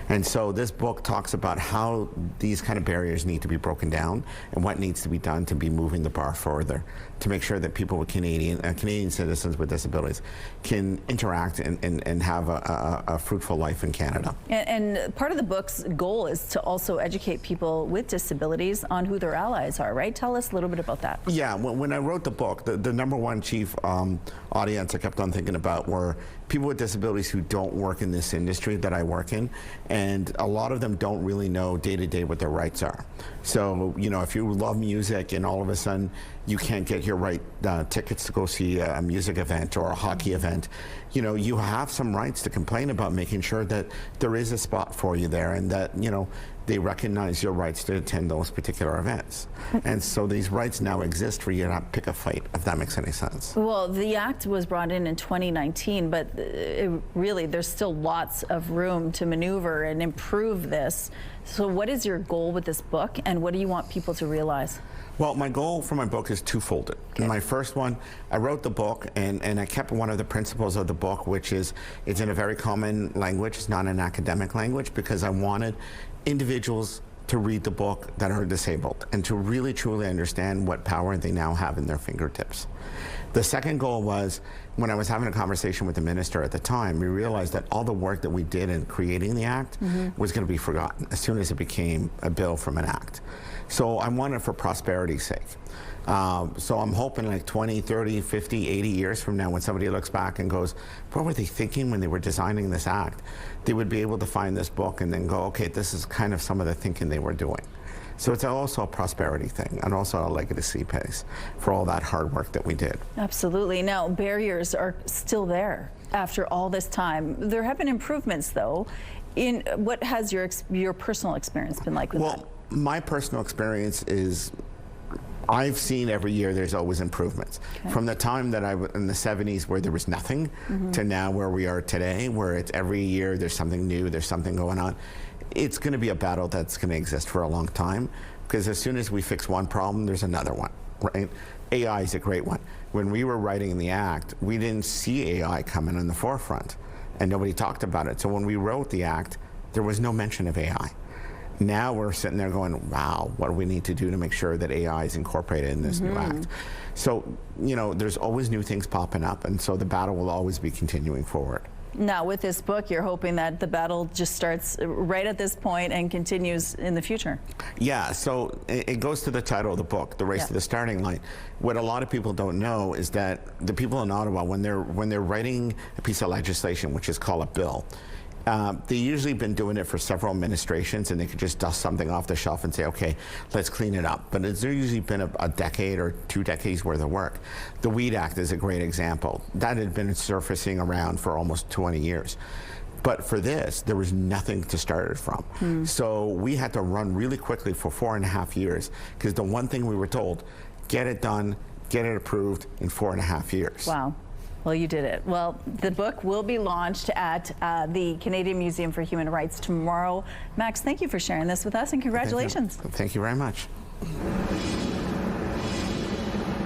And so this book talks about how these kind of barriers need to be broken down and what needs to be done to be moving the bar further to make sure that people with Canadian citizens with disabilities can interact and have a fruitful life in Canada. And part of the book's goal is to also educate people with disabilities on who their allies are, right? Tell us a little bit about that. Yeah, when I wrote the book, the number one chief audience I kept on thinking about were people with disabilities who don't work in this industry that I work in, and a lot of them don't really know day to day what their rights are. So, you know, if you love music and all of a sudden you can't get your right tickets to go see a music event or a hockey event, you know, you have some rights to complain about, making sure that there is a spot for you there and that, you know, they recognize your rights to attend those particular events. And so these rights now exist for you to pick a fight, if that makes any sense. Well, the act was brought in 2019, but really there's still lots of room to maneuver and improve this. So what is your goal with this book, and what do you want people to realize? Well, my goal for my book is twofold. Okay. My first one, I wrote the book and I kept one of the principles of the book, which is it's in a very common language. It's not an academic language, because I wanted individuals to read the book that are disabled and to really truly understand what power they now have in their fingertips. The second goal was, when I was having a conversation with the minister at the time, we realized that all the work that we did in creating the act was going to be forgotten as soon as it became a bill from an act. So I wanted it for prosperity's sake. So I'm hoping like 20, 30, 50, 80 years from now, when somebody looks back and goes, what were they thinking when they were designing this act? They would be able to find this book and then go, okay, this is kind of some of the thinking they were doing. So it's also a prosperity thing and also a legacy piece for all that hard work that we did. Absolutely. Now, barriers are still there after all this time. There have been improvements, though. In what has your personal experience been like with that? Well, my personal experience is I've seen every year there's always improvements. Okay. From the time that I was in the 70s where there was nothing to now where we are today, where it's every year there's something new, there's something going on. It's going to be a battle that's going to exist for a long time, because as soon as we fix one problem, there's another one, right? AI is a great one. When we were writing the act, we didn't see AI coming in the forefront. and nobody talked about it. So when we wrote the act, there was no mention of AI. Now we're sitting there going, wow, what do we need to do to make sure that AI is incorporated in this new act? So, you know, there's always new things popping up, and so the battle will always be continuing forward. Now, with this book, you're hoping that the battle just starts right at this point and continues in the future. Yeah, so it goes to the title of the book, The Race to the Starting Line. What a lot of people don't know is that the people in Ottawa, when they're writing a piece of legislation, which is called a bill, they've usually been doing it for several administrations, and they could just dust something off the shelf and say, okay, let's clean it up. But it's usually been a decade or 2 decades worth of work. The Weed Act is a great example. That had been surfacing around for almost 20 years. But for this, there was nothing to start it from. So we had to run really quickly for 4.5 years, because the one thing we were told, get it done, get it approved in 4.5 years. Wow. Well, you did it. Well, the book will be launched at the Canadian Museum for Human Rights tomorrow. Max, thank you for sharing this with us, and congratulations. Thank you very much.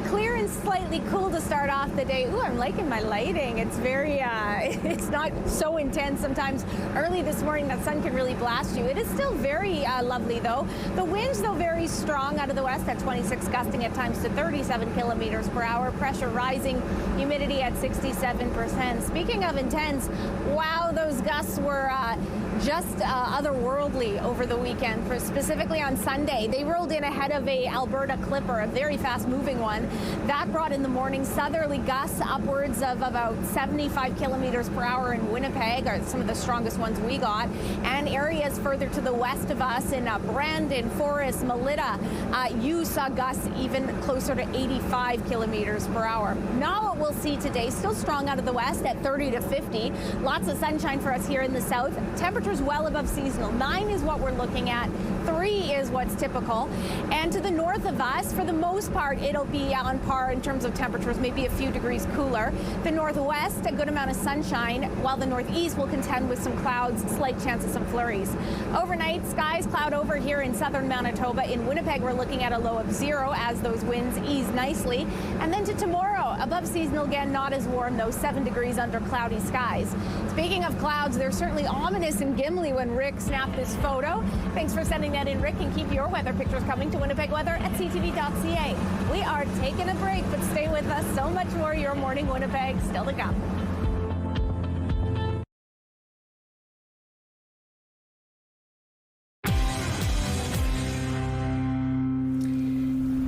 Clear and slightly cool to start off the day. Ooh, I'm liking my lighting. It's very, it's not so intense. Sometimes early this morning that sun can really blast you. It is still very lovely though. The winds though very strong out of the west at 26, gusting at times to 37 kilometers per hour. Pressure rising, humidity at 67%. Speaking of intense, wow, those gusts were just otherworldly over the weekend. Specifically on Sunday, they rolled in ahead of a Alberta Clipper, a very fast moving one. That brought in the morning southerly gusts upwards of about 75 kilometers per hour in Winnipeg, are some of the strongest ones we got, and areas further to the west of us in Brandon, Forest, Melita, you saw gusts even closer to 85 kilometers per hour. Now what we'll see today, still strong out of the west at 30 to 50. Lots of sunshine for us here in the south. Temperatures well above seasonal. 9 is what we're looking at. 3 is what's typical. And to the north of us, for the most part, it'll be on par in terms of temperatures, maybe a few degrees cooler. The northwest, a good amount of sunshine, while the northeast will contend with some clouds, slight chance of some flurries. Overnight, skies cloud over here in southern Manitoba. In Winnipeg, we're looking at a low of 0 as those winds ease nicely. And then to tomorrow, above seasonal again, not as warm though, 7 degrees under cloudy skies. Speaking of clouds, they're certainly ominous in Gimli when Rick snapped this photo. Thanks for sending that in, Rick, and keep your weather pictures coming to Winnipeg Weather at CTV.ca. We are taking a break, but stay with us. So much more Your Morning Winnipeg still to come.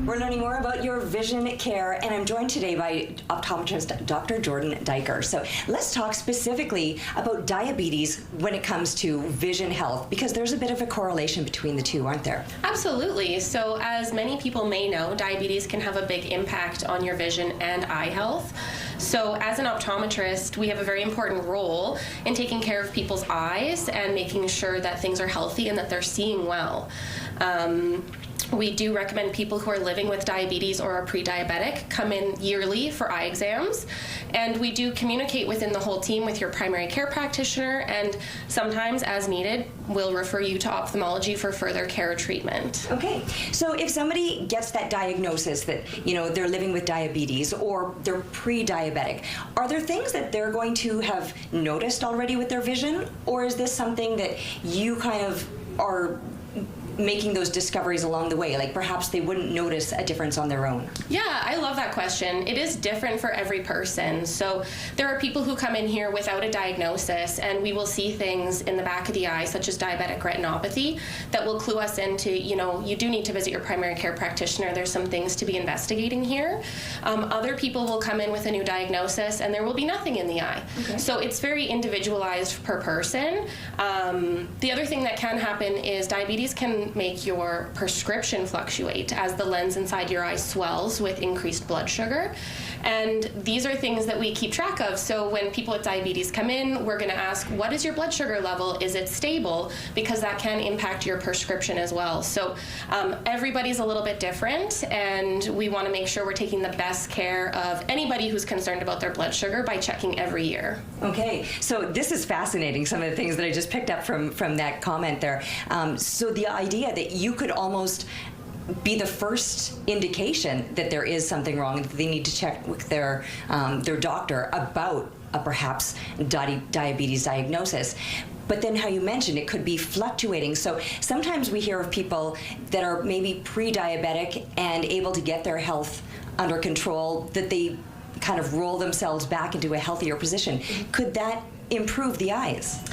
We're learning more about your vision care, and I'm joined today by optometrist Dr. Jordan Diker. So let's talk specifically about diabetes when it comes to vision health, because there's a bit of a correlation between the two, aren't there? Absolutely. So as many people may know, diabetes can have a big impact on your vision and eye health. So as an optometrist, we have a very important role in taking care of people's eyes and making sure that things are healthy and that they're seeing well. We do recommend people who are living with diabetes or are pre-diabetic come in yearly for eye exams, and we do communicate within the whole team with your primary care practitioner, and sometimes as needed we'll refer you to ophthalmology for further care or treatment. Okay, so if somebody gets that diagnosis that, you know, they're living with diabetes or they're pre-diabetic, are there things that they're going to have noticed already with their vision, or is this something that you kind of are making those discoveries along the way? Like perhaps they wouldn't notice a difference on their own. Yeah, I love that question. It is different for every person. So there are people who come in here without a diagnosis, and we will see things in the back of the eye, such as diabetic retinopathy, that will clue us into, you know, you do need to visit your primary care practitioner. There's some things to be investigating here. Other people will come in with a new diagnosis and there will be nothing in the eye. Okay. So it's very individualized per person. The other thing that can happen is diabetes can make your prescription fluctuate as the lens inside your eye swells with increased blood sugar. And these are things that we keep track of. So when people with diabetes come in, we're going to ask, what is your blood sugar level? Is it stable? Because that can impact your prescription as well. So everybody's a little bit different, and we want to make sure we're taking the best care of anybody who's concerned about their blood sugar by checking every year. Okay, so this is fascinating, some of the things that I just picked up from that comment there. So the idea that you could almost be the first indication that there is something wrong, that they need to check with their doctor about a perhaps diabetes diagnosis. But then how you mentioned it could be fluctuating. So sometimes we hear of people that are maybe pre-diabetic and able to get their health under control, that they kind of roll themselves back into a healthier position. Could that improve the eyes?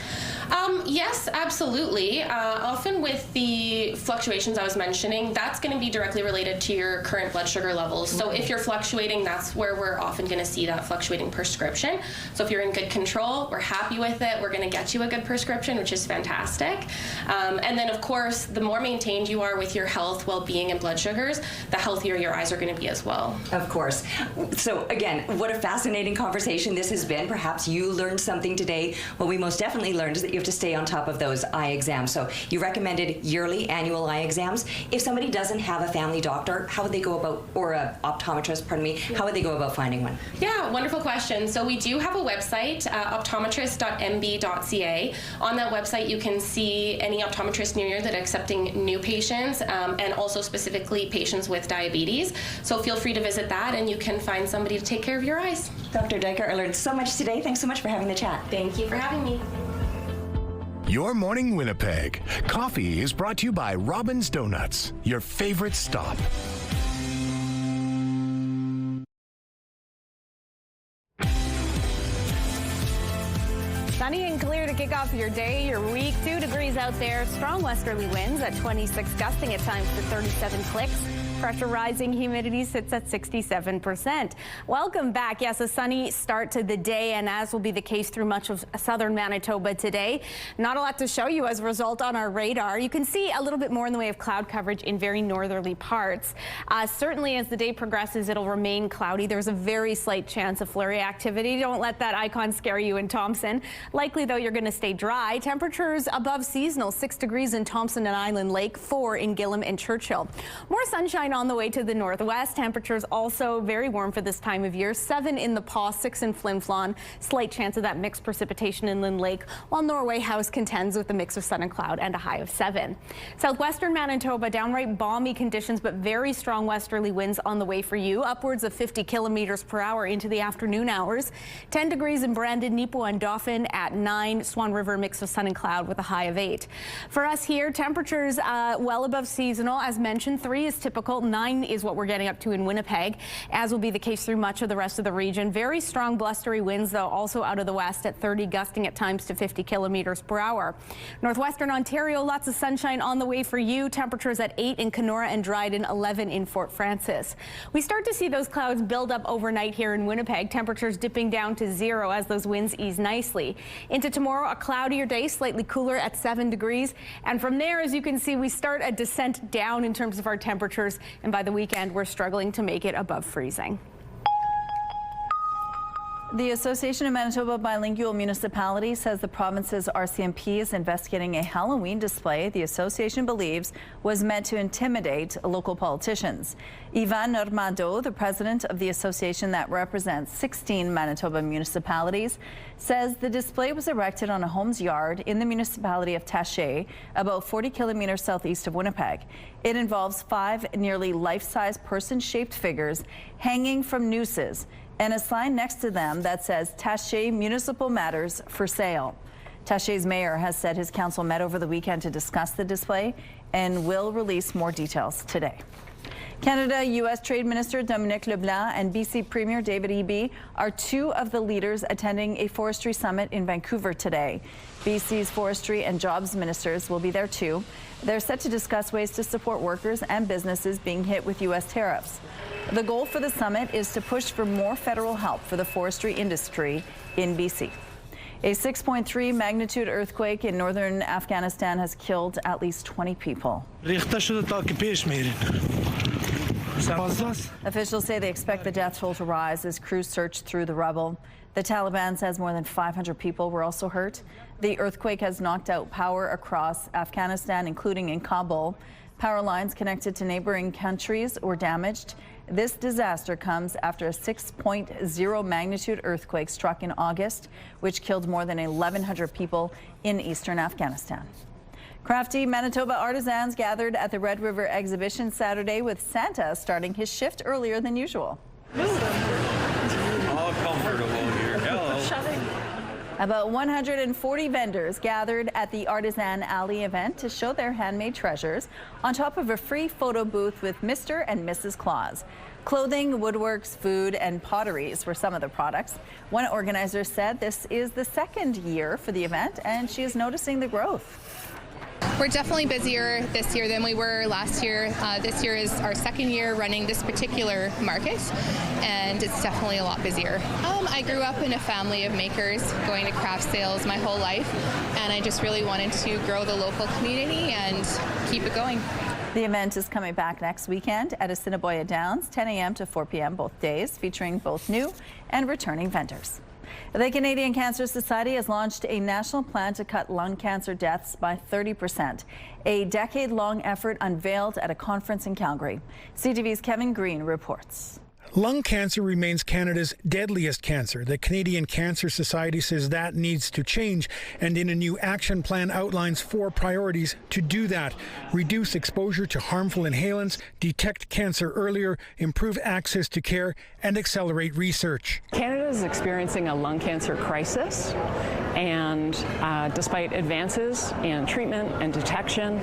Yes, absolutely. Often with the fluctuations I was mentioning, that's going to be directly related to your current blood sugar levels. So if you're fluctuating, that's where we're often going to see that fluctuating prescription. So if you're in good control, we're happy with it, we're going to get you a good prescription, which is fantastic. And then, of course, the more maintained you are with your health, well-being, and blood sugars, the healthier your eyes are going to be as well. Of course. So again, what a fascinating conversation this has been. Perhaps you learned something today. What we most definitely learned is that you have to stay on top of those eye exams. So you recommended yearly annual eye exams. If somebody doesn't have a family doctor, how would they go about, or an optometrist, pardon me, how would they go about finding one? Yeah, wonderful question. So we do have a website, optometrist.mb.ca. On that website, you can see any optometrist near you that are accepting new patients, and also specifically patients with diabetes. So feel free to visit that, and you can find somebody to take care of your eyes. Dr. Diker, I learned so much today. Thanks so much for having the chat. Thank you for having me. Your Morning Winnipeg. Coffee is brought to you by Robin's Donuts, your favorite stop. Sunny and clear to kick off your day, your week. 2 degrees out there. Strong westerly winds at 26, gusting at times to 37 clicks. Pressure rising, humidity sits at 67%. Welcome back. Yes, a sunny start to the day, and as will be the case through much of southern Manitoba today. Not a lot to show you as a result on our radar. You can see a little bit more in the way of cloud coverage in very northerly parts. Certainly as the day progresses, it'll remain cloudy. There's a very slight chance of flurry activity. Don't let that icon scare you in Thompson. Likely, though, you're going to stay dry. Temperatures above seasonal, 6 degrees in Thompson and Island Lake, 4 in Gillam and Churchill. More sunshine on the way to the northwest. Temperatures also very warm for this time of year. 7 in the Paw, 6 in Flin Flon. Slight chance of that mixed precipitation in Lynn Lake, while Norway House contends with a mix of sun and cloud and a high of 7. Southwestern Manitoba, downright balmy conditions, but very strong westerly winds on the way for you, upwards of 50 kilometers per hour into the afternoon hours. 10 degrees in Brandon, Nepo, and Dauphin at 9. Swan River, mix of sun and cloud with a high of 8. For us here, temperatures well above seasonal. As mentioned, 3 is typical. 9 is what we're getting up to in Winnipeg, as will be the case through much of the rest of the region. Very strong blustery winds, though, also out of the west at 30, gusting at times to 50 kilometers per hour. Northwestern Ontario, lots of sunshine on the way for you. Temperatures at 8 in Kenora and Dryden, 11 in Fort Francis. We start to see those clouds build up overnight here in Winnipeg. Temperatures dipping down to 0 as those winds ease nicely. Into tomorrow, a cloudier day, slightly cooler at 7 degrees. And from there, as you can see, we start a descent down in terms of our temperatures. And by the weekend, we're struggling to make it above freezing. The Association of Manitoba Bilingual Municipalities says the province's RCMP is investigating a Halloween display the association believes was meant to intimidate local politicians. Ivan Normando, the president of the association that represents 16 Manitoba municipalities, says the display was erected on a home's yard in the municipality of Taché, about 40 kilometers southeast of Winnipeg. It involves 5 nearly life-size person-shaped figures hanging from nooses and a sign next to them that says Taché Municipal Matters for Sale. Taché's mayor has said his council met over the weekend to discuss the display and will release more details today. Canada-U.S. Trade Minister Dominic LeBlanc and BC Premier David Eby are 2 of the leaders attending a forestry summit in Vancouver today. BC's forestry and jobs ministers will be there too. They're set to discuss ways to support workers and businesses being hit with U.S. tariffs. The goal for the summit is to push for more federal help for the forestry industry in BC. A 6.3 magnitude earthquake in northern Afghanistan has killed at least 20 people. Officials say they expect the death toll to rise as crews search through the rubble. The Taliban says more than 500 people were also hurt. The earthquake has knocked out power across Afghanistan, including in Kabul. Power lines connected to neighboring countries were damaged. This disaster comes after a 6.0 magnitude earthquake struck in August, which killed more than 1,100 people in eastern Afghanistan. Crafty Manitoba artisans gathered at the Red River exhibition Saturday, with Santa starting his shift earlier than usual. All comfortable here. Hello. About 140 vendors gathered at the Artisan Alley event to show their handmade treasures on top of a free photo booth with Mr. and Mrs. Claus. Clothing, woodworks, food, and potteries were some of the products. One organizer said this is the second year for the event, and she is noticing the growth. We're definitely busier this year than we were last year. This year is our second year running this particular market, and it's definitely a lot busier. I grew up in a family of makers, going to craft sales my whole life, and I just really wanted to grow the local community and keep it going. The event is coming back next weekend at Assiniboia Downs, 10 a.m. to 4 p.m. both days, featuring both new and returning vendors. The Canadian Cancer Society has launched a national plan to cut lung cancer deaths by 30%. A decade-long effort unveiled at a conference in Calgary. CTV's Kevin Green reports. Lung cancer remains Canada's deadliest cancer. The Canadian Cancer Society says that needs to change, and in a new action plan outlines 4 priorities to do that: reduce exposure to harmful inhalants, detect cancer earlier, improve access to care, and accelerate research. Canada is experiencing a lung cancer crisis, and despite advances in treatment and detection,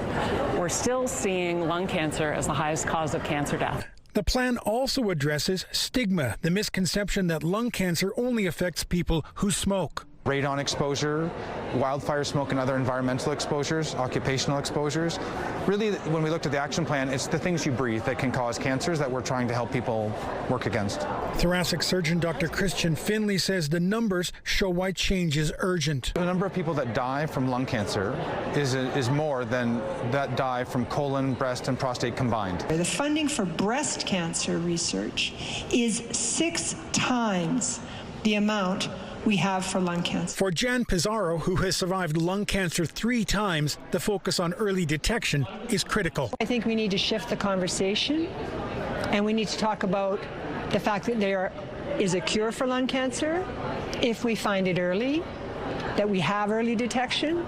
we're still seeing lung cancer as the highest cause of cancer death. The plan also addresses stigma, the misconception that lung cancer only affects people who smoke. Radon exposure, wildfire smoke, and other environmental exposures, occupational exposures. Really, when we looked at the action plan, it's the things you breathe that can cause cancers that we're trying to help people work against. Thoracic surgeon Dr. Christian Finley says the numbers show why change is urgent. The number of people that die from lung cancer is more than that die from colon, breast, and prostate combined. The funding for breast cancer research is 6 times the amount we have for lung cancer. For Jan Pizarro, who has survived lung cancer 3 times, the focus on early detection is critical. I think we need to shift the conversation, and we need to talk about the fact that there is a cure for lung cancer if we find it early, that we have early detection,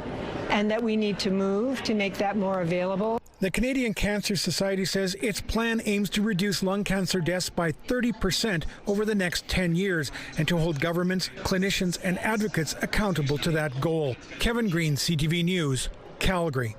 and that we need to move to make that more available. The Canadian Cancer Society says its plan aims to reduce lung cancer deaths by 30% over the next 10 years and to hold governments, clinicians, and advocates accountable to that goal. Kevin Green, CTV News, Calgary.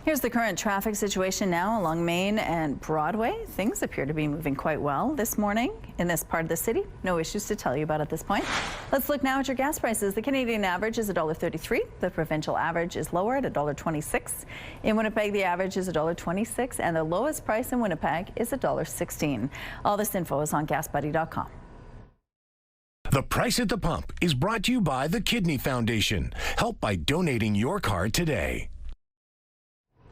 Here's the current traffic situation now along Main and Broadway. Things appear to be moving quite well this morning in this part of the city. No issues to tell you about at this point. Let's look now at your gas prices. The Canadian average is $1.33. The provincial average is lower at $1.26. In Winnipeg, the average is $1.26, and the lowest price in Winnipeg is $1.16. All this info is on GasBuddy.com. The Price at the Pump is brought to you by the Kidney Foundation. Help by donating your card today.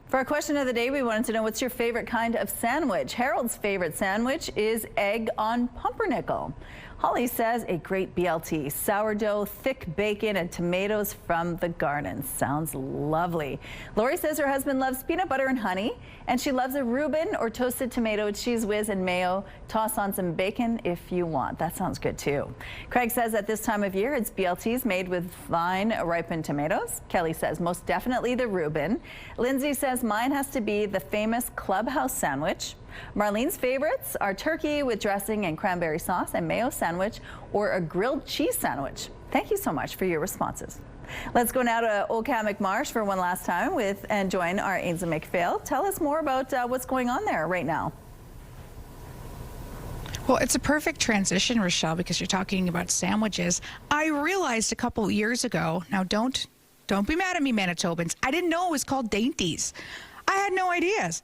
For our question of the day, we wanted to know, what's your favorite kind of sandwich? Harold's favorite sandwich is egg on pumpernickel. Holly says a great BLT, sourdough, thick bacon, and tomatoes from the garden. Sounds lovely. Lori says her husband loves peanut butter and honey, and she loves a Reuben or toasted tomato, cheese whiz, and mayo. Toss on some bacon if you want. That sounds good too. Craig says at this time of year, it's BLTs made with fine ripened tomatoes. Kelly says most definitely the Reuben. Lindsay says mine has to be the famous Clubhouse sandwich. Marlene's favorites are turkey with dressing and cranberry sauce and mayo sandwich, or a grilled cheese sandwich. Thank you so much for your responses. Let's go now to Oka-McMarsh for one last time and join our Ainsley McPhail. Tell us more about what's going on there right now. Well, it's a perfect transition, Rochelle, because you're talking about sandwiches. I realized a couple years ago, now don't be mad at me, Manitobans, I didn't know it was called Dainties. I had no ideas.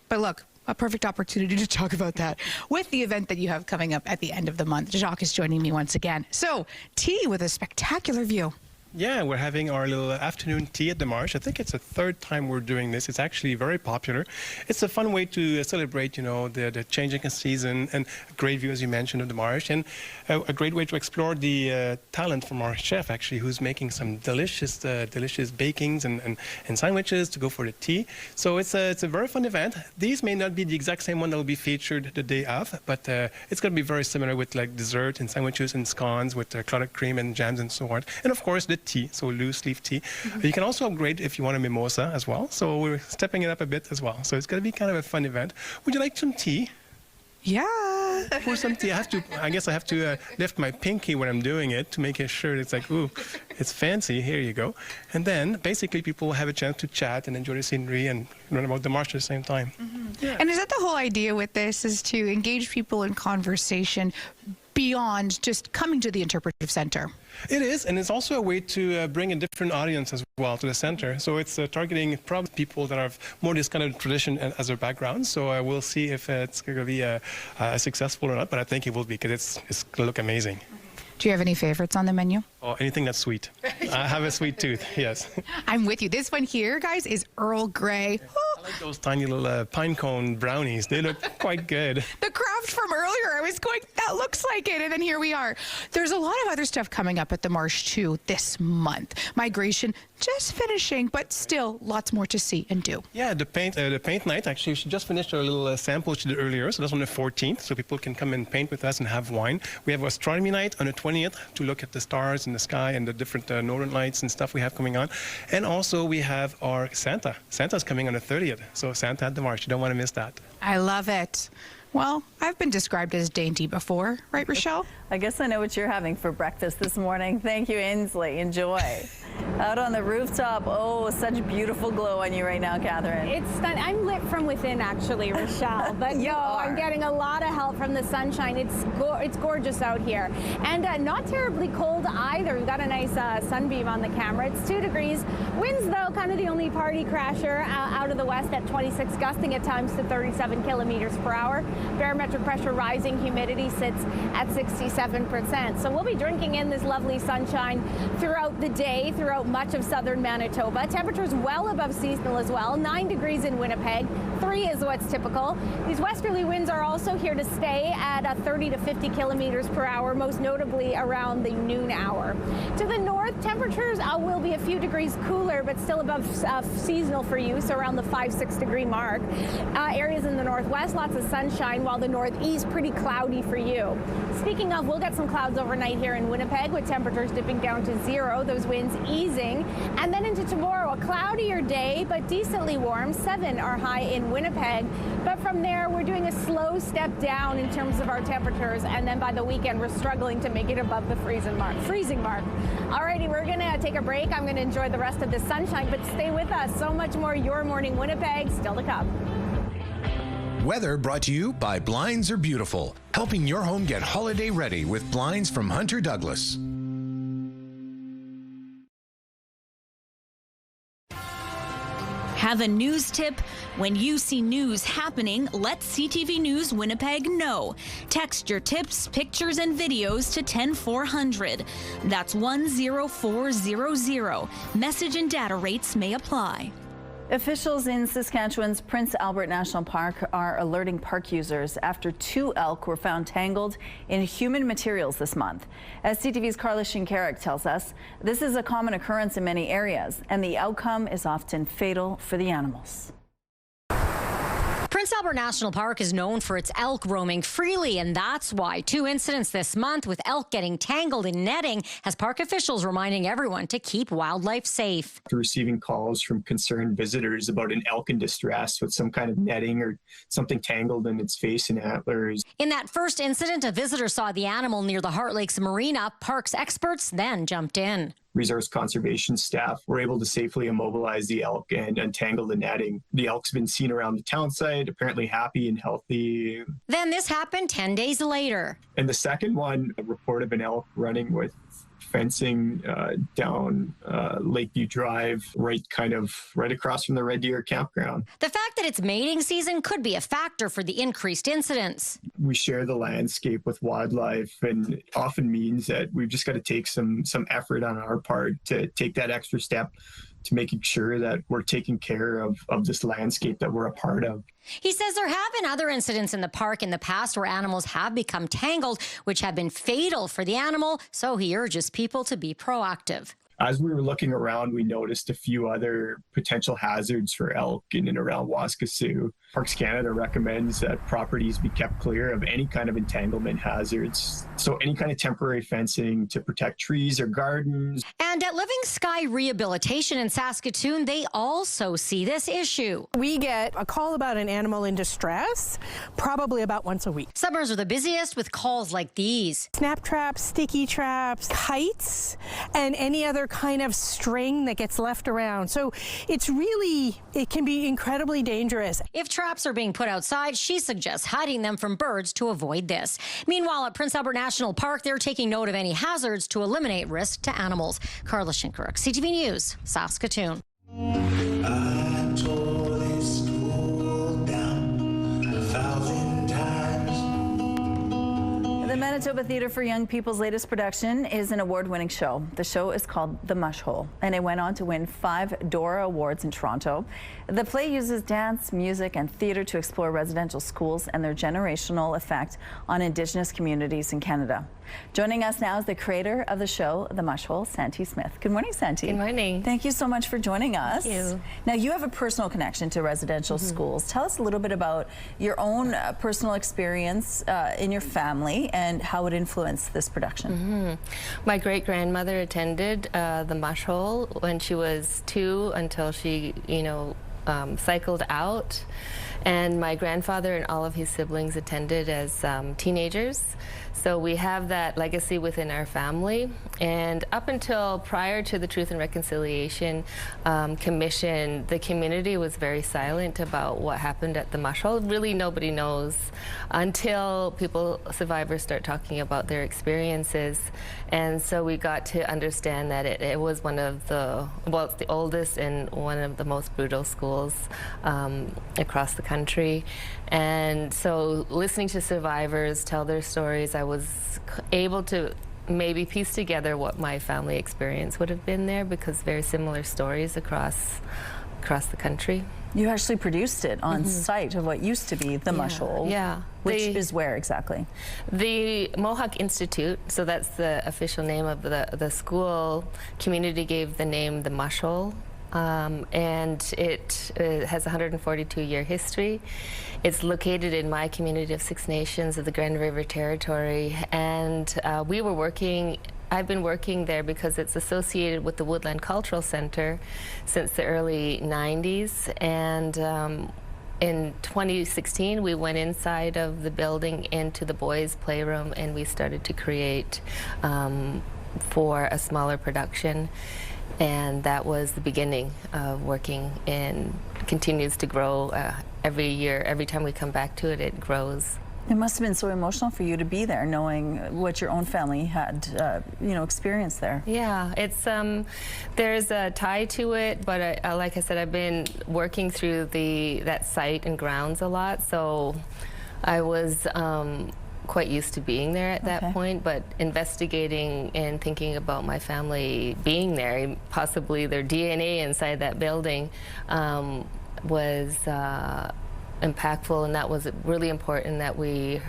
But look, a perfect opportunity to talk about that with the event that you have coming up at the end of the month. Jacques is joining me once again. So, tea with a spectacular view. Yeah, we're having our little afternoon tea at the Marsh. I think it's the 3rd time we're doing this. It's actually very popular. It's a fun way to celebrate, the changing season, and a great view, as you mentioned, of the Marsh, and a great way to explore the talent from our chef, actually, who's making some delicious bakings and sandwiches to go for the tea. So it's a very fun event. These may not be the exact same one that will be featured the day of, but it's going to be very similar with like dessert and sandwiches and scones with clotted cream and jams and so on. And of course, the tea, so loose leaf tea. You can also upgrade if you want a mimosa as well. So we're stepping it up a bit as well. So it's going to be kind of a fun event. Would you like some tea? Yeah. Pour some tea. I guess I have to lift my pinky when I'm doing it to make sure it's like, ooh, it's fancy. Here you go. And then basically people will have a chance to chat and enjoy the scenery and learn about the marsh at the same time. Yeah. And is that the whole idea with this, is to engage people in conversation beyond just coming to the interpretive center? It is, and it's also a way to bring a different audience as well to the center. So it's targeting probably people that have more this kind of tradition as their background. So we'll see if it's going to be successful or not, but I think it will be, because it's going to look amazing. Do you have any favorites on the menu? Oh, anything that's sweet. I have a sweet tooth, yes. I'm with you. This one here, guys, is Earl Grey. I like those tiny little pine cone brownies. They look quite good. The craft from earlier, I was going, that looks like it, and then here we are. There's a lot of other stuff coming up at the Marsh, too, this month. Migration just finishing, but still lots more to see and do. Yeah, the paint night, actually, she just finished our little sample she did earlier, so that's on the 14th, so people can come and paint with us and have wine. We have astronomy night on the 20th to look at the stars in the sky and the different northern lights and stuff we have coming on. And also we have our Santa. Santa's coming on the 30th, so Santa at the Marsh, you don't want to miss that. I love it. Well, I've been described as dainty before, right, Rochelle? I guess I know what you're having for breakfast this morning. Thank you, Ainsley. Enjoy. Out on the rooftop, oh, such beautiful glow on you right now, Catherine. It's stunning. I'm lit from within, actually, Rochelle. But no, I'm getting a lot of help from the sunshine. It's gorgeous out here. And not terribly cold either. We've got a nice sunbeam on the camera. It's 2 degrees. Winds, though, kind of the only party crasher out of the west at 26, gusting at times to 37 kilometers per hour. Barometric pressure rising, humidity sits at 67%. So we'll be drinking in this lovely sunshine throughout the day, throughout much of southern Manitoba. Temperatures well above seasonal as well. 9 degrees in Winnipeg. 3 is what's typical. These westerly winds are also here to stay at 30 to 50 kilometers per hour, most notably around the noon hour. To the north, temperatures will be a few degrees cooler, but still above seasonal for you, so around the 5-6 degree mark. Areas in the northwest, lots of sunshine, while the northeast pretty cloudy for you. Speaking of, we'll get some clouds overnight here in Winnipeg with temperatures dipping down to 0, those winds easing. And then into tomorrow, a cloudier day, but decently warm. 7 are high in Winnipeg. But from there, we're doing a slow step down in terms of our temperatures. And then by the weekend, we're struggling to make it above the freezing mark. Alrighty, we're going to take a break. I'm going to enjoy the rest of the sunshine, but stay with us. So much more Your Morning Winnipeg still to come. Weather brought to you by Blinds Are Beautiful, helping your home get holiday ready with blinds from Hunter Douglas. Have a news tip? When you see news happening, let CTV News Winnipeg know. Text your tips, pictures, and videos to 10400. That's 10400. Message and data rates may apply. Officials in Saskatchewan's Prince Albert National Park are alerting park users after 2 elk were found tangled in human materials this month. As CTV's Carla Shinkarik tells us, this is a common occurrence in many areas, and the outcome is often fatal for the animals. Prince Albert National Park is known for its elk roaming freely, and that's why 2 incidents this month with elk getting tangled in netting has park officials reminding everyone to keep wildlife safe. Receiving calls from concerned visitors about an elk in distress with some kind of netting or something tangled in its face and antlers. In that first incident, a visitor saw the animal near the Heart Lakes Marina. Parks experts then jumped in. Resource conservation staff were able to safely immobilize the elk and untangle the netting. The elk's been seen around the town site, apparently happy and healthy. Then this happened 10 days later. And the second one, a report of an elk running with fencing down Lakeview Drive, right across from the Red Deer campground. The fact that it's mating season could be a factor for the increased incidents. We share the landscape with wildlife, and it often means that we've just got to take some effort on our part to take that extra step to making sure that we're taking care of this landscape that we're a part of. He says there have been other incidents in the park in the past where animals have become tangled, which have been fatal for the animal, so he urges people to be proactive. As we were looking around, we noticed a few other potential hazards for elk in and around Waskesiu. Parks Canada recommends that properties be kept clear of any kind of entanglement hazards. So any kind of temporary fencing to protect trees or gardens. And at Living Sky Rehabilitation in Saskatoon, they also see this issue. We get a call about an animal in distress probably about once a week. Summers are the busiest with calls like these. Snap traps, sticky traps, kites, and any other kind of string that gets left around. So it can be incredibly dangerous. If traps are being put outside, she suggests hiding them from birds to avoid this. Meanwhile, at Prince Albert National Park, they're taking note of any hazards to eliminate risk to animals. Carla Shinkaruk, CTV News, Saskatoon. The Manitoba Theatre for Young People's latest production is an award-winning show. The show is called The Mush Hole, and it went on to win 5 Dora Awards in Toronto. The play uses dance, music, and theatre to explore residential schools and their generational effect on Indigenous communities in Canada. Joining us now is the creator of the show, The Mush Hole, Santi Smith. Good morning, Santi. Good morning. Thank you so much for joining us. Thank you. Now, you have a personal connection to residential schools. Tell us a little bit about your own personal experience in your family and how it influenced this production. My great-grandmother attended the Mush Hole when she was 2 until she, cycled out. And my grandfather and all of his siblings attended as teenagers. So we have that legacy within our family. And up until prior to the Truth and Reconciliation Commission, the community was very silent about what happened at the Mush Hole. Really nobody knows until survivors start talking about their experiences. And so we got to understand that it was one of it's the oldest and one of the most brutal schools across the country. And so listening to survivors tell their stories, I was able to maybe piece together what my family experience would have been there, because very similar stories across the country. You actually produced it on site of what used to be the Mush Hole. Yeah. Which is where exactly? The Mohawk Institute, so that's the official name of the school. Community gave the name the Mush Hole. And it has a 142-year history. It's located in my community of 6 Nations of the Grand River Territory, and I've been working there because it's associated with the Woodland Cultural Center since the early 90s, and in 2016 we went inside of the building into the boys' playroom, and we started to create for a smaller production. And that was the beginning of working, and continues to grow every year. Every time we come back to it, it grows. It must have been so emotional for you to be there, knowing what your own family had, experienced there. Yeah, it's there's a tie to it, but like I said, I've been working through that site and grounds a lot, so I was quite used to being there at that point, but investigating and thinking about my family being there, possibly their DNA inside that building, was impactful, and that was really important that we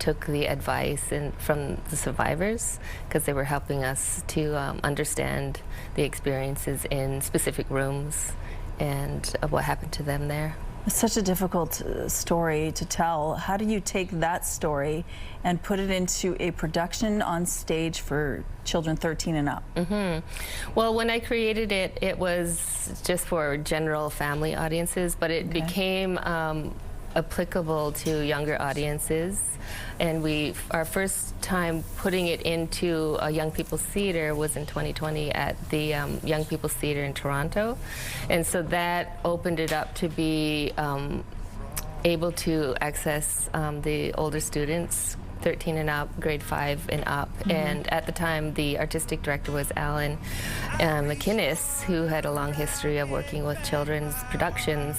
took the advice from the survivors, because they were helping us to understand the experiences in specific rooms and what happened to them there. It's such a difficult story to tell. How do you take that story and put it into a production on stage for children 13 and up? Well, when I created it, it was just for general family audiences, but it became applicable to younger audiences. And our first time putting it into a Young People's Theatre was in 2020 at the Young People's Theatre in Toronto. And so that opened it up to be able to access the older students, 13 and up, grade 5 and up. And at the time, the artistic director was Alan McInnes, who had a long history of working with children's productions.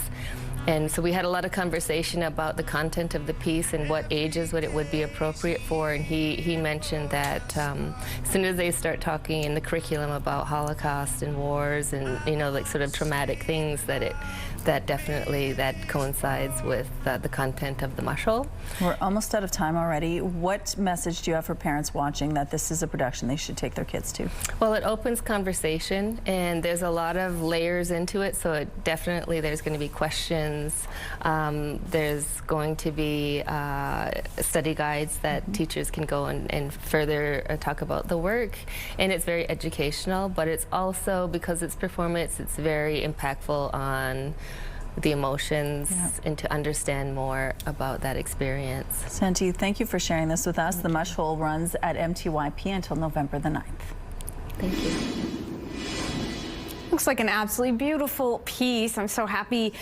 And so we had a lot of conversation about the content of the piece and what ages it would be appropriate for. And he mentioned that as soon as they start talking in the curriculum about Holocaust and wars and, you know, like sort of traumatic things, that definitely coincides with the content of the mashal. We're almost out of time already. What message do you have for parents watching that this is a production they should take their kids to? Well, it opens conversation, and there's a lot of layers into it, so there's going to be questions. There's going to be study guides that teachers can go and further talk about the work, and it's very educational, but it's also, because it's performance, it's very impactful on the emotions and to understand more about that experience. Santi, thank you for sharing this with us. The Mush Hole runs at MTYP until November the 9th. Thank you. Looks like an absolutely beautiful piece. I'm so happy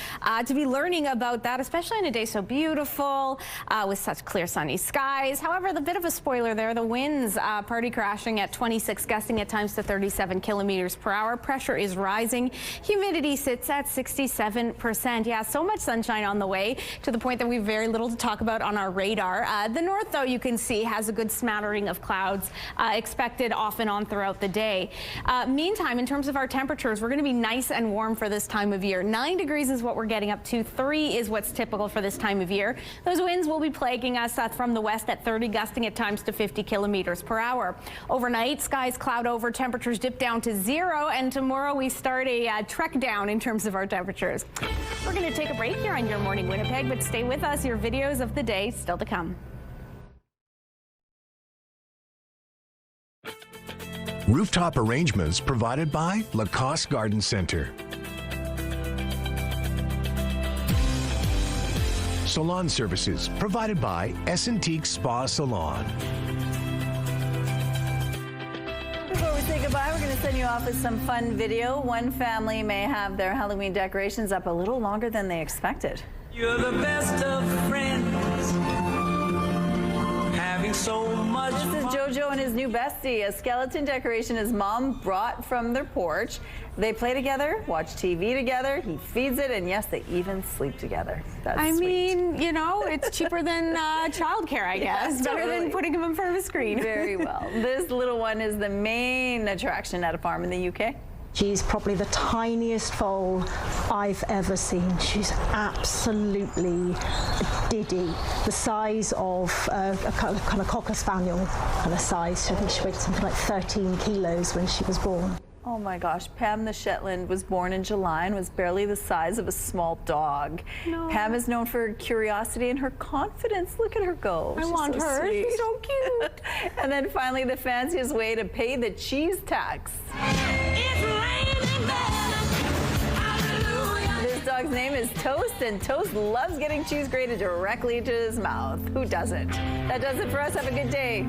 to be learning about that, especially on a day so beautiful with such clear sunny skies. However, the bit of a spoiler there, the winds party crashing at 26, gusting at times to 37 kilometers per hour. Pressure is rising. Humidity sits at 67%. Yeah, so much sunshine on the way to the point that we have very little to talk about on our radar. The north, though, you can see has a good smattering of clouds expected off and on throughout the day. Meantime, in terms of our temperatures, we're going to be nice and warm for this time of year. 9 degrees is what we're getting up to. 3 is what's typical for this time of year. Those winds will be plaguing us from the west at 30, gusting at times to 50 kilometers per hour. Overnight, skies cloud over, temperatures dip down to 0, and tomorrow we start a trek down in terms of our temperatures. We're going to take a break here on Your Morning Winnipeg, but stay with us. Your videos of the day still to come. Rooftop arrangements provided by Lacoste Garden Center. Salon services provided by Essentique Spa Salon. Before we say goodbye, we're going to send you off with some fun video. One family may have their Halloween decorations up a little longer than they expected. You're the best of friends. Having so much This is Jojo and his new bestie, a skeleton decoration his mom brought from their porch. They play together, watch TV together, he feeds it, and yes, they even sleep together. That's I sweet. mean, you know, it's cheaper than childcare, I guess. Yeah, Better than putting him in front of a screen. Very well. This little one is the main attraction at a farm in the UK. She's probably the tiniest foal I've ever seen. She's absolutely diddy. The size of a kind of Cocker Spaniel kind of size. I think she weighed something like 13 kilos when she was born. Oh my gosh, Pam the Shetland was born in July and was barely the size of a small dog. No. Pam is known for her curiosity and her confidence. Look at her go. I want so her. Sweet. She's so cute. And then finally, the fanciest way to pay the cheese tax. This dog's name is Toast, and Toast loves getting cheese grated directly into his mouth. Who doesn't? That does it for us. Have a good day.